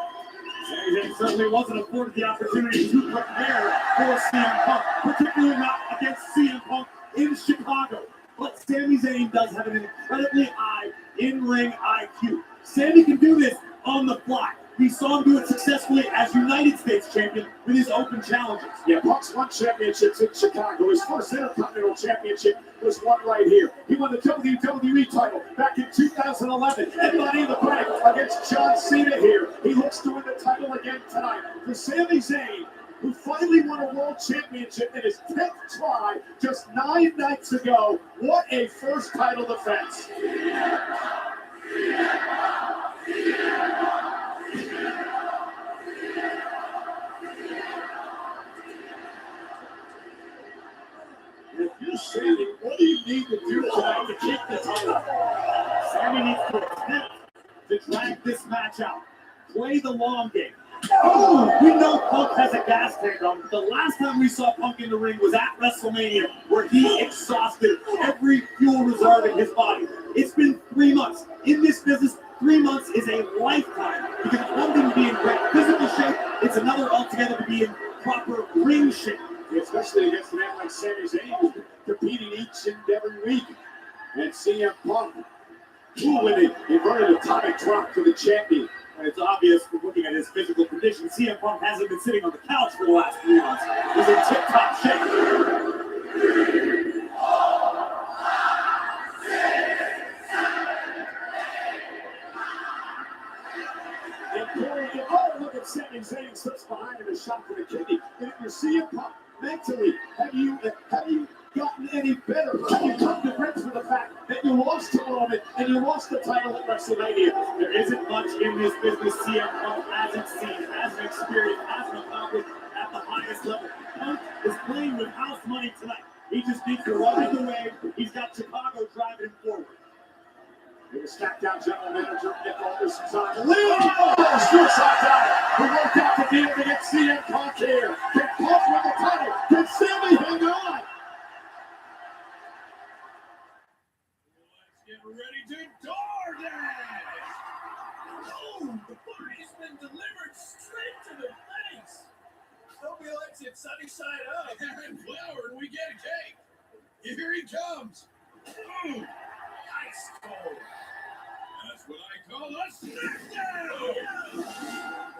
Sami Zayn certainly wasn't afforded the opportunity to prepare for CM Punk, particularly not against CM Punk in Chicago. But Sami Zayn does have an incredibly high in-ring IQ. Sami can do this on the fly. We saw him do it successfully as United States champion with his open challenges. Yeah, Punk's won championships in Chicago. His first Intercontinental Championship was won right here. He won the WWE title back in 2011 and Money in the Bank against John Cena here. He looks to win the title again tonight. For Sami Zayn, who finally won a world championship in his 10th try just 9 nights ago, what a first title defense. If you're Sami, what do you need to do tonight to keep the title? Sami needs to attempt to drag this match out. Play the long game. Oh, we know Punk has a gas tank on. The last time we saw Punk in the ring was at WrestleMania, where he exhausted every fuel reserve in his body. It's been 3 months. In this business, 3 months is a lifetime. Because it's one thing to be in great physical shape, it's another altogether to be in proper ring shape. Especially against a man like Sami Zayn, who's competing each and every week. And CM Punk, with an inverted atomic drop to the champion. And it's obvious from looking at his physical condition, CM Punk hasn't been sitting on the couch for the last 3 months. He's in tip-top shape. Oh, look at Sami Zayn slips behind him, a shot for the kidney. And if you're CM Punk mentally, have you gotten any better? Have you come to grips with the fact that you lost to Roman and you lost the title at WrestleMania? There isn't much in this business CM Punk hasn't seen, hasn't experienced, hasn't accomplished at the highest level. Punk is playing with house money tonight. He just needs to ride the wave. He's got Chicago driving him forward. Here's SmackDown General Manager Nick Aldis is on the lead. Oh, suicide dive. He worked out the deal to get CM Punk here. Can Punk win the title? Can Sami hang on? Let's get ready to DoorDash! Boom! The party's been delivered straight to the face! Nobody likes it sunny side up. And flour and we get a cake. Here he comes. Ice cold. That's what I call a smackdown!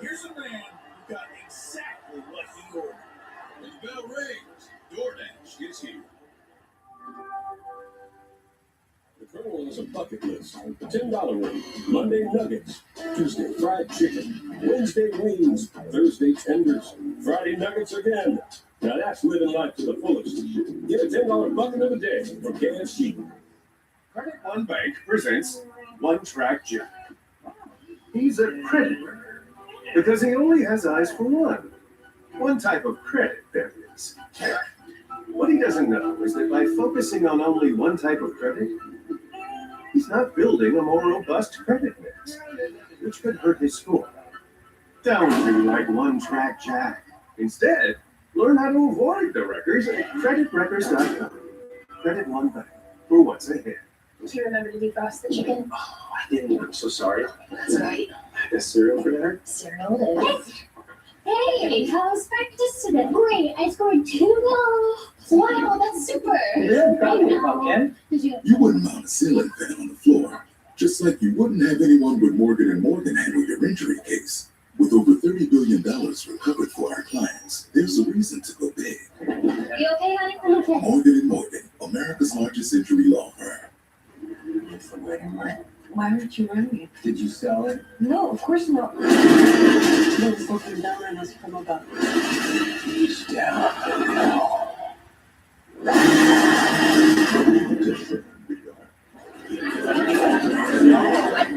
Here's a man who got exactly what he ordered. When the bell rings, DoorDash is here. The Colonel has a bucket list. $10 wings, Monday nuggets, Tuesday fried chicken, Wednesday wings, Thursday tenders, Friday nuggets again. Now that's living life to the fullest. Get a $10 bucket of the day from KFC. Credit One Bank presents One Track Jack. He's a credit runner because he only has eyes for one type of credit, that is. What he doesn't know is that by focusing on only one type of credit, he's not building a more robust credit mix, which could hurt his score. Don't be like One Track Jack. Instead, learn how to avoid the wreckers at creditwreckers.com. Credit One Bank for what's ahead. Do you remember to defrost the chicken? Oh, I didn't. I'm so sorry. That's right. The cereal for dinner? Cereal it is. Hey, how's practice today? Great, I scored 2 goals. Wow, that's super. Did you? You wouldn't mount a ceiling fan on the floor, just like you wouldn't have anyone but Morgan & Morgan handle your injury case. With over $30 billion recovered for our clients, there's a reason to go big. You okay, honey? I'm okay. Morgan & Morgan, America's largest injury law firm. Why aren't you running? Did you sell it? No, of course not. No, fucking dollar has come about. He's down now. I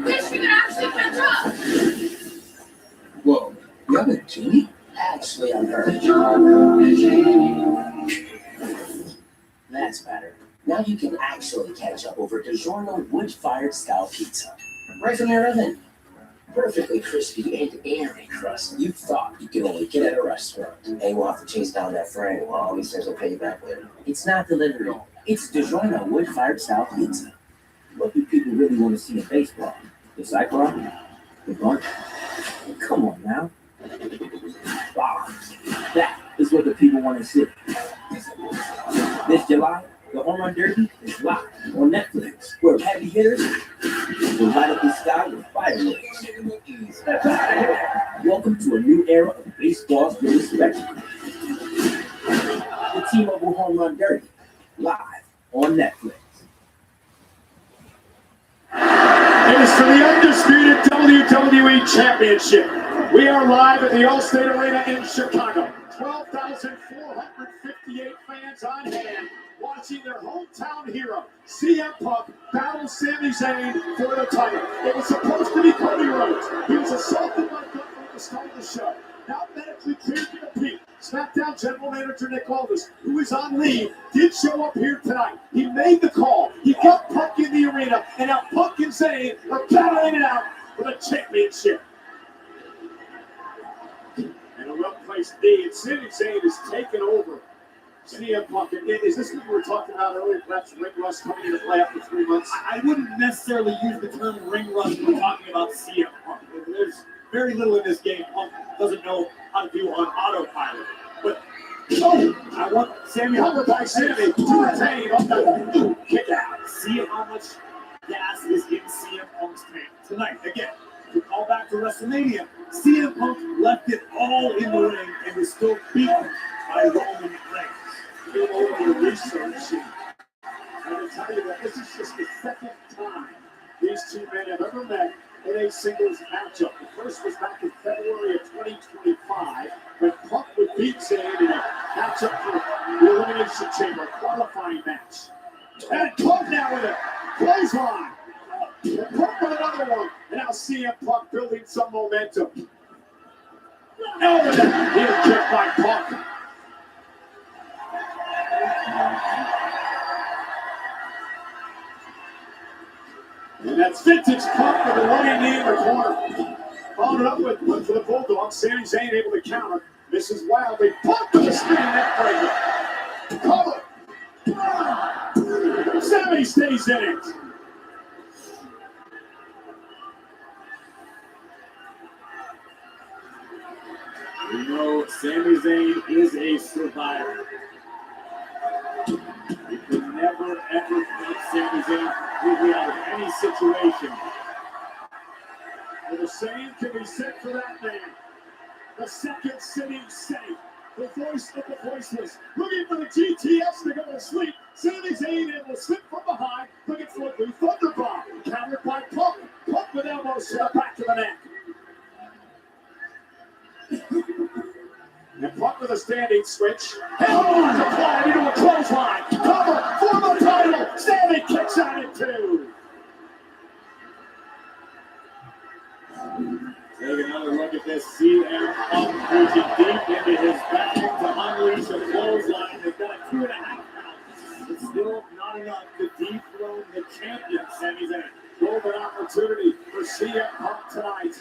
wish we could actually catch up. Whoa, you have a genie? Actually, I'm her. That's better. Now you can actually catch up over DiGiorno wood-fired style pizza. Right from your oven. Perfectly crispy and airy crust you thought you could only get at a restaurant. Hey, we'll have to chase down that friend. Well, all these things will pay you back later. It's not delivery. It's DiGiorno wood-fired style pizza. What do people really want to see in baseball? The Cyclops? The bunt? Come on now. Wow. That is what the people want to see. This July, the Home Run Derby is live on Netflix, where heavy hitters will light up the sky with fireworks. Welcome to a new era of baseball's greatest spectacle. The T-Mobile Home Run Derby, live on Netflix. It is for the undisputed WWE Championship. We are live at the Allstate Arena in Chicago. 12,458 fans on hand watching their hometown hero, CM Punk, battle Sami Zayn for the title. It was supposed to be Cody Rhodes. He was assaulted by Gunther at the start of the show. Now medically cleared to compete. SmackDown General Manager Nick Aldis, who is on leave, did show up here tonight. He made the call. He got Punk in the arena, and now Punk and Zayn are battling it out for the championship. And a well-placed knee, and Sami Zayn is taken over. CM Punk, is this what we were talking about earlier, perhaps ring rust coming into play after 3 months? I wouldn't necessarily use the term ring rust when we're talking about CM Punk. There's very little in this game Punk doesn't know how to do on autopilot. But, I want Sami Punk by Sami to retain on the kick out. See how much gas is in CM Punk's tank tonight. Again, to call back to WrestleMania, CM Punk left it all in the ring and was still beaten by Roman Reigns. Do all your research. I will tell you that this is just the second time these two men have ever met in a singles matchup. The first was back in February of 2025 when Punk would beat Zayn in a matchup for the Elimination Chamber qualifying match. And Punk now with a clothesline. And Punk with another one. And now CM Punk building some momentum. Over the heel kick by Punk. And that's vintage Punk with a running knee in the corner. Followed up with one for the Bulldog. Sami Zayn able to counter. Misses wildly. Punk with a spinning neck breaker. Cover. Sami stays in it. We know Sami Zayn is a survivor. You could never, ever make Sami Zayn completely out of any situation. Well, the same can be said for that man. The second sitting safe. The voice of the voiceless. Looking for the GTS to go to sleep. Sami Zayn able to slip from behind. Looking for a blue thunderbomb. Countered by Punk. Punk with elbows to the back of the neck. And Punk with a standing switch. Elbows applied into a clothesline. Cover for the title. Sami kicks out at 2. Take another look at this. CM Punk reaching deep into his back to unleash a clothesline. They've got a 2.5 count. It's still not enough to dethrone the champion, Sami Zayn. Golden opportunity for CM Punk tonight.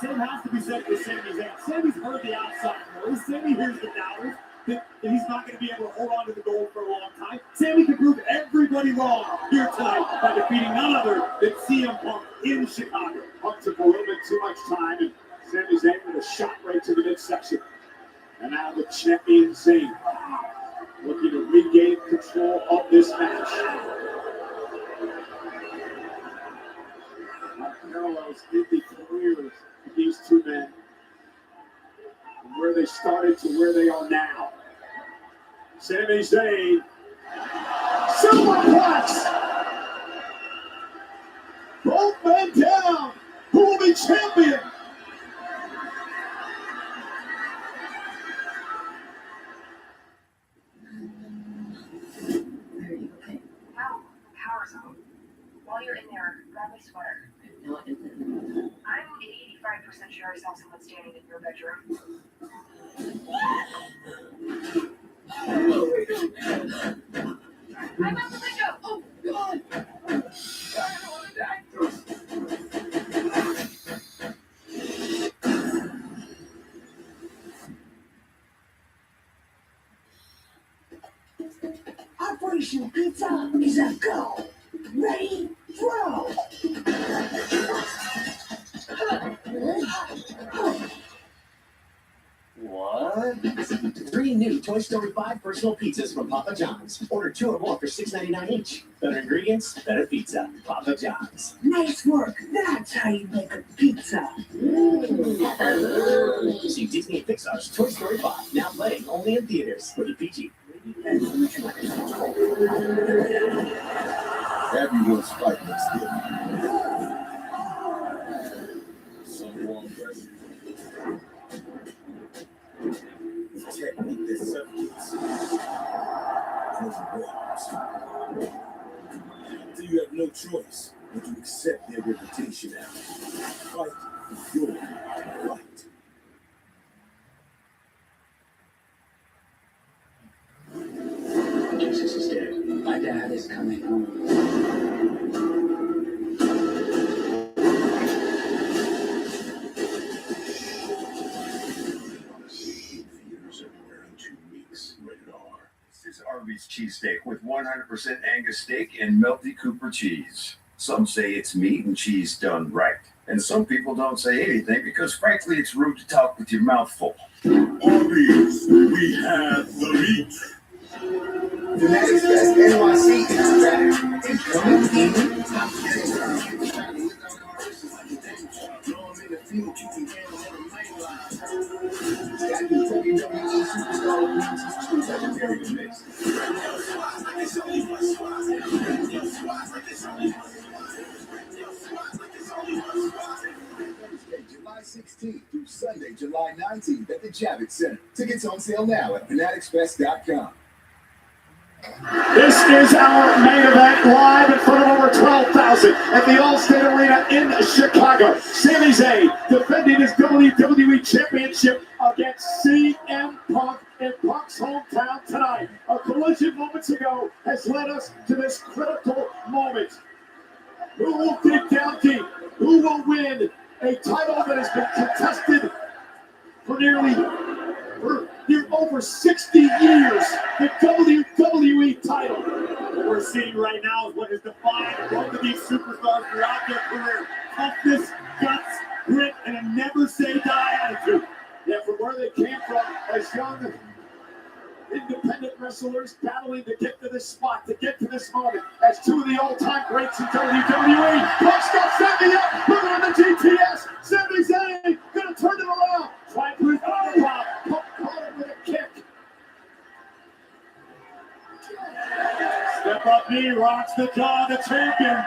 Same has to be said for Sami Zayn. Sami's heard the outside noise. Sami hears the doubters that he's not going to be able to hold on to the gold for a long time. Sami can prove everybody wrong here tonight by defeating none other than CM Punk in Chicago. Punk took a little bit too much time, and Sami Zayn with a shot right to the midsection. And now the champion Zayn looking to regain control of this match. Parallels in the careers of these two men, from where they started to where they are now. Sami Zayn, superplex! Both men down. Who will be champion? Wow, power zone. While you're in there, grab my sweater. I'm 85% sure I saw someone standing in your bedroom. I'm out the window! Oh, God! I don't want to die. Operation Pizza is a go. Ready, throw. What? 3 new Toy Story 5 personal pizzas from Papa John's. Order 2 or more for $6.99 each. Better ingredients, better pizza. Papa John's. Nice work. That's how you make a pizza. See Disney and Pixar's Toy Story 5, now playing only in theaters. Rated PG. Everyone's fighting still. Someone pressure. Technique that suffocates. Overwhelms. So you have no choice but to accept their reputation out. Fight your right. Jesus is dead. My dad is coming home. This is Arby's cheesesteak with 100% Angus steak and melty Cooper cheese. Some say it's meat and cheese done right. And some people don't say anything because, frankly, it's rude to talk with your mouth full. Arby's, we have the meat. The Magic's Best NYC is back and coming in hot. WWE superstar appearances, two legendary gimmicks. Thursday, July 16th through Sunday, July 19th at the Javits Center. Tickets on sale now at fanaticsfest.com. This is our main event live in front of over 12,000 at the Allstate Arena in Chicago. Sami Zayn defending his WWE Championship against CM Punk in Punk's hometown tonight. A collision moments ago has led us to this critical moment. Who will dig down deep? Who will win a title that has been contested for over 60 years, the WWE title? What we're seeing right now is what has defined both of these superstars throughout their career. Toughness, guts, grit, and a never-say-die attitude. Yet from where they came from as young independent wrestlers battling to get to this spot, to get to this moment, as two of the all-time greats in WWE. Punk's got Sami up, moving on the GTS. Sami Zayn gonna turn it around. Try to his other pop. Punk caught him with a kick. Step up knee, rocks the jaw, the champion.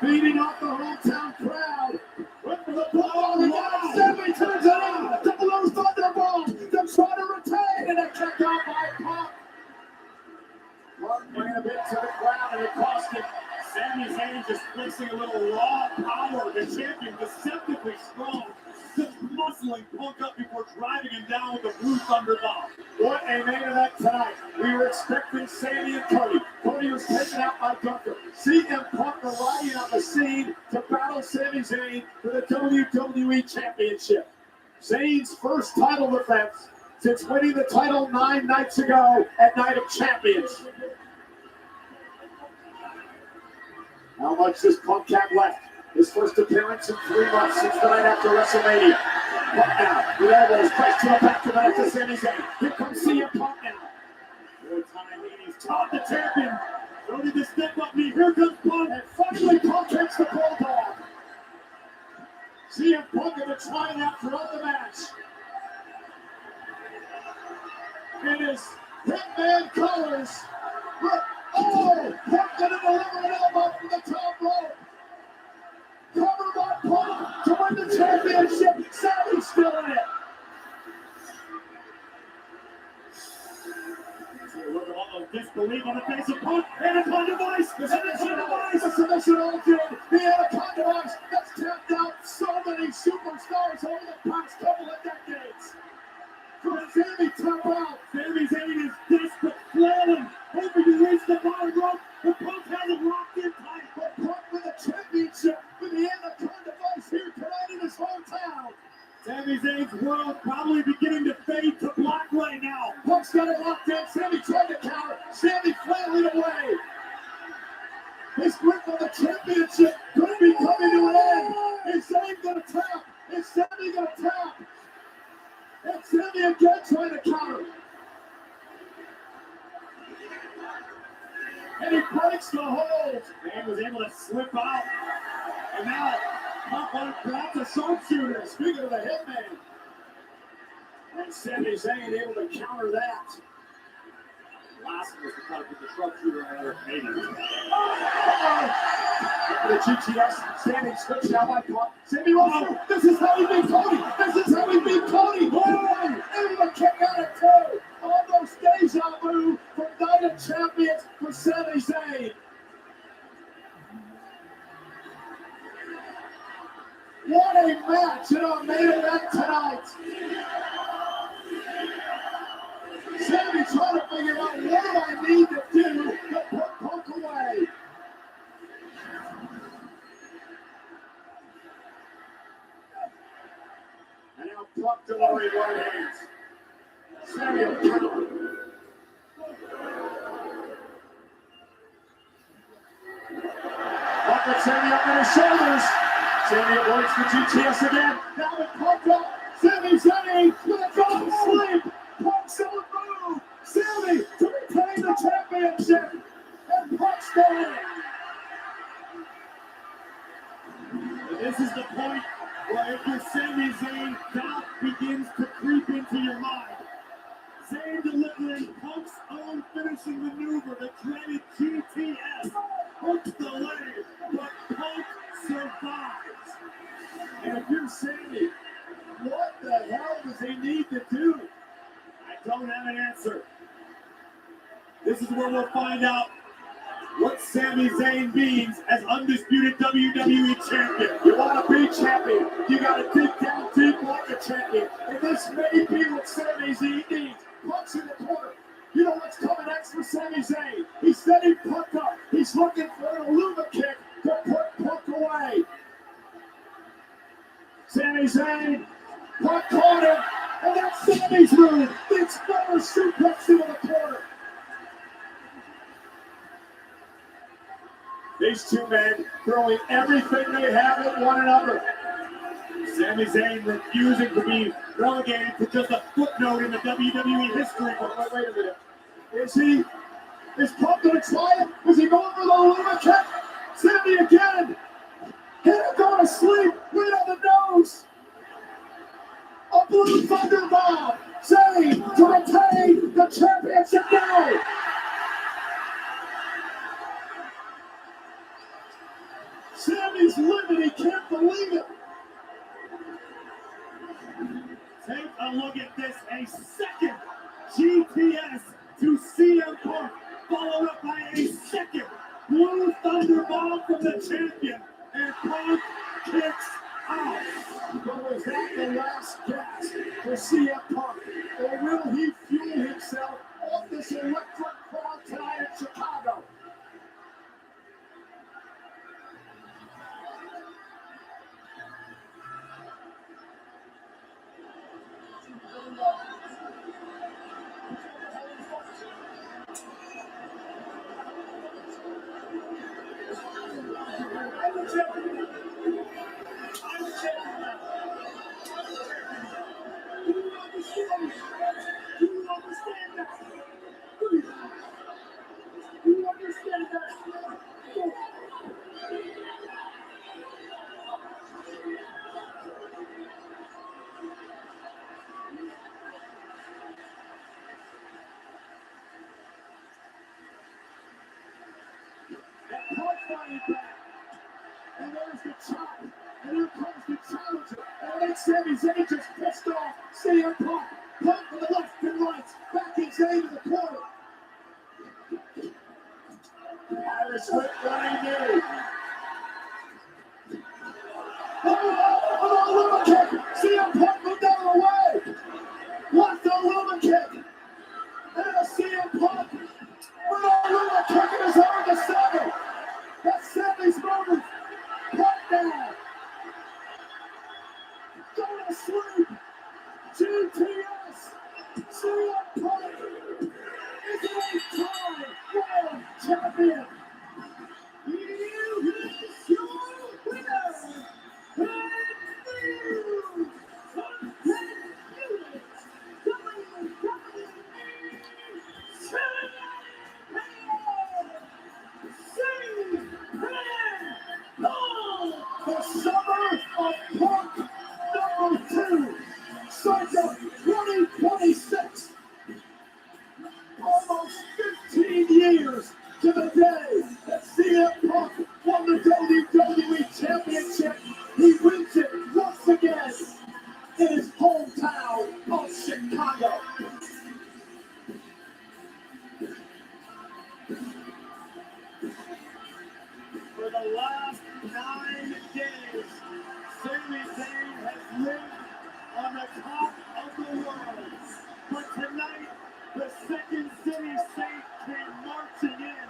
Beating off the hometown crowd. With the ball, Sami turns it on. Double O Thunderbolt. They're trying to retain, and a kick out by Punk. Punk bringing a bit to the crowd, and it cost him. Sami Zayn just placing a little raw power. The champion deceptively strong. Just muscling Punk up before driving him down with the Blue Thunder Bomb. What a main event tonight. We were expecting Sami and Cody. Cody was taken out by Gunther. CM Punk arriving on the scene to battle Sami Zayn for the WWE Championship. Zayn's first title defense since winning the title 9 nights ago at Night of Champions. How much does Punk have left? His first appearance in 3 months since the night after WrestleMania. Punk now, with elbows pressed to the back of the neck to Sami Zayn. Here comes CM Punk now. Good time, ladies. Top the champion. Don't need to step up me. Here comes Punk. And finally, Punk hits the bulldog. CM Punk have been trying that throughout the match. It is Hitman colors. Oh, Punk gonna deliver an elbow from the top rope. Covered by Punk to win the championship. Sami's still in it. Look at all the disbelief on the face of Punk. Anaconda device. The submission device. The submission all good. The Anaconda device that's tapped out so many superstars over the past couple of decades. From Sami tap out. Sami Zayn is desperate, flailing, hoping to reach the bottom rope. But Punk has it locked in tight. But Punk with a championship with the Anaconda device here tonight in his hometown. Sami Zayn's world probably beginning to fade to black right now. Punk's got it locked in. Sami tried to counter. Sami flailing away. His grip on the championship could be coming to an end. Is Zayn gonna tap? Is Sami gonna tap? And Sami again trying to counter. And he breaks the hold. Man was able to slip out. And now Punk on back to sharpshooter. Speaking of the Hitman. And Sami Zayn able to counter that. Last was the cut with the sharpshooter and maybe. The GTS standing switch now by Punk. Sami rolls through. This is how he beat Cody. This is how he beat Cody. Oh, able to kick out of two. Almost deja vu from Night of Champions for Sami Zayn. What a match in our main event tonight. Sami trying to figure out what do I need to do to put Punk away. And now Punk delivering one hands. Sami will count. Punk with Sami up on his shoulders. Sami avoids the GTS again. Now with Punk up. Sami Zayn with a golden sleep. Punk still move. Sami to retain the championship. And Punk still in it. And this is the point where if you're Sami Zayn, doubt begins to creep into your mind. Zayn delivering Punk's own finishing maneuver, the dreaded GTS. Punk's delayed, but Punk survives. And if you're Sami, what the hell does he need to do? I don't have an answer. This is where we'll find out what Sami Zayn means as undisputed WWE champion. You want to be champion, you got to dig down deep like a champion. And this may be what Sami Zayn needs. Punch in the corner. You know what's coming next for Sami Zayn? He's setting Punk up. He's looking for an Illuma kick to put Punk away. Sami Zayn, Punk caught him, and that's Sami's move. It's never suplex into the corner. These two men throwing everything they have at one another. Sami Zayn refusing to be relegated to just a footnote in the WWE history book. Wait a minute. Is Punk going to try it? Is he going for the Illuma kick? Sami again. Hit him going to sleep. Right on the nose. A blue thunder bomb. Zayn to retain the championship now. Sami's livid. He can't believe it. Take a look at this. A second GTS to CM Punk, followed up by a second Blue Thunder Bomb from the champion. And Punk kicks out. But was that the last gasp for CM Punk? Or will he fuel himself off this electric crowd tonight in Chicago? And there's the chop. And here comes the challenger. And then Sami Zayn just pissed off. CM Punk. Punk to the left and right. Backing Zayn to the corner. Irish whip running in. Oh, Illuma kick. CM Punk moved out of the way. What's the Illuma kick? And a CM Punk. With an Illuma kick in his arm to Sami. That's Sami's move. Put down. Go to sleep. GTS. CM Punk is an 8-time world champion. You is your winner. And you the summer of Punk #2, circa 2026. Almost 15 years to the day that CM Punk won the WWE Championship. He wins it once again in his hometown of Chicago. For the last 9 days, Sami Zayn has lived on the top of the world. But tonight, the Second City Saint came marching in,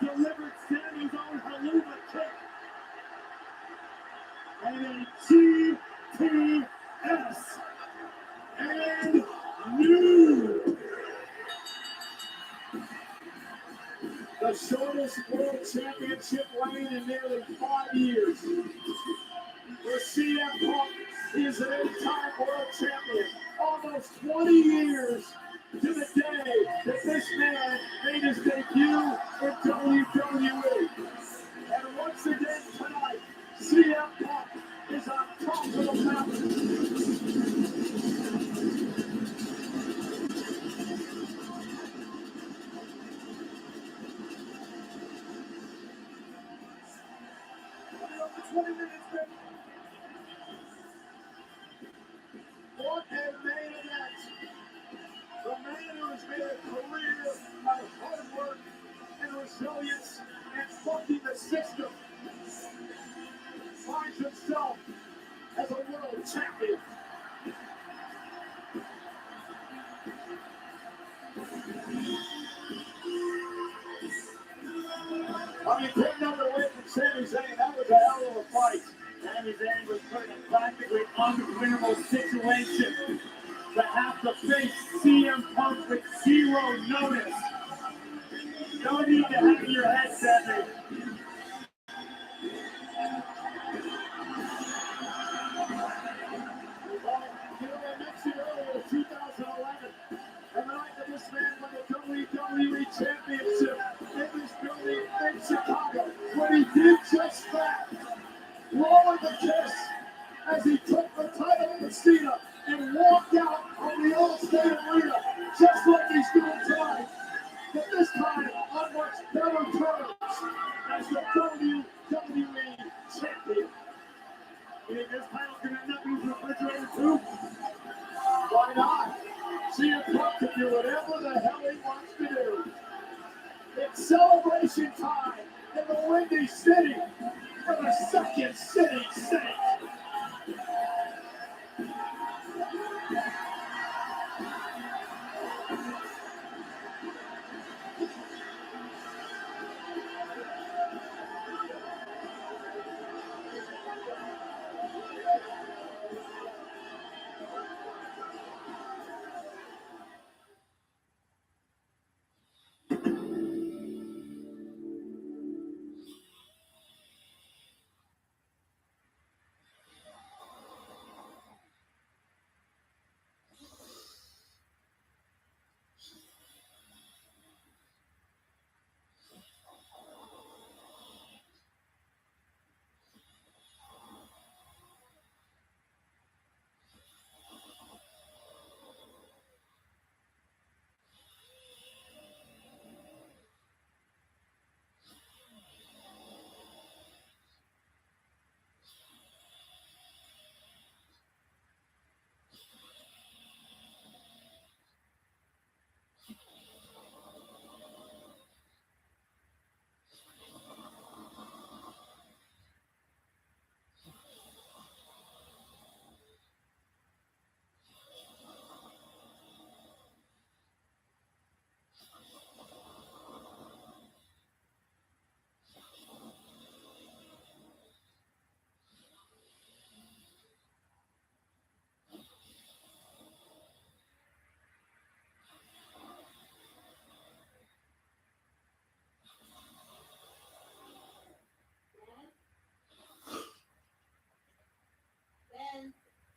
delivered Sami's own Helluva kick, and a GTS. And new. The shortest world championship reign in nearly 5 years. Where CM Punk is an 8-time world champion. Almost 20 years to the day that this man made his debut in WWE. And once again tonight, CM Punk practically unwinnable situation to have to face CM Punk with zero notice. No need to hang your head, Sammy. Well, you know, I mentioned earlier, 2011, and the night that this man won the WWE Championship in this building in Chicago, when he did just that, blowing the kiss as he took the title from Cena and walked out of the All-State Arena, just like he's doing tonight. But this time on much better terms as the WWE Champion. You think this title's going to end up being refrigerated too? Why not? CM Punk can do whatever the hell he wants to do. It's celebration time in the Windy City for the second city state.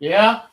Yeah?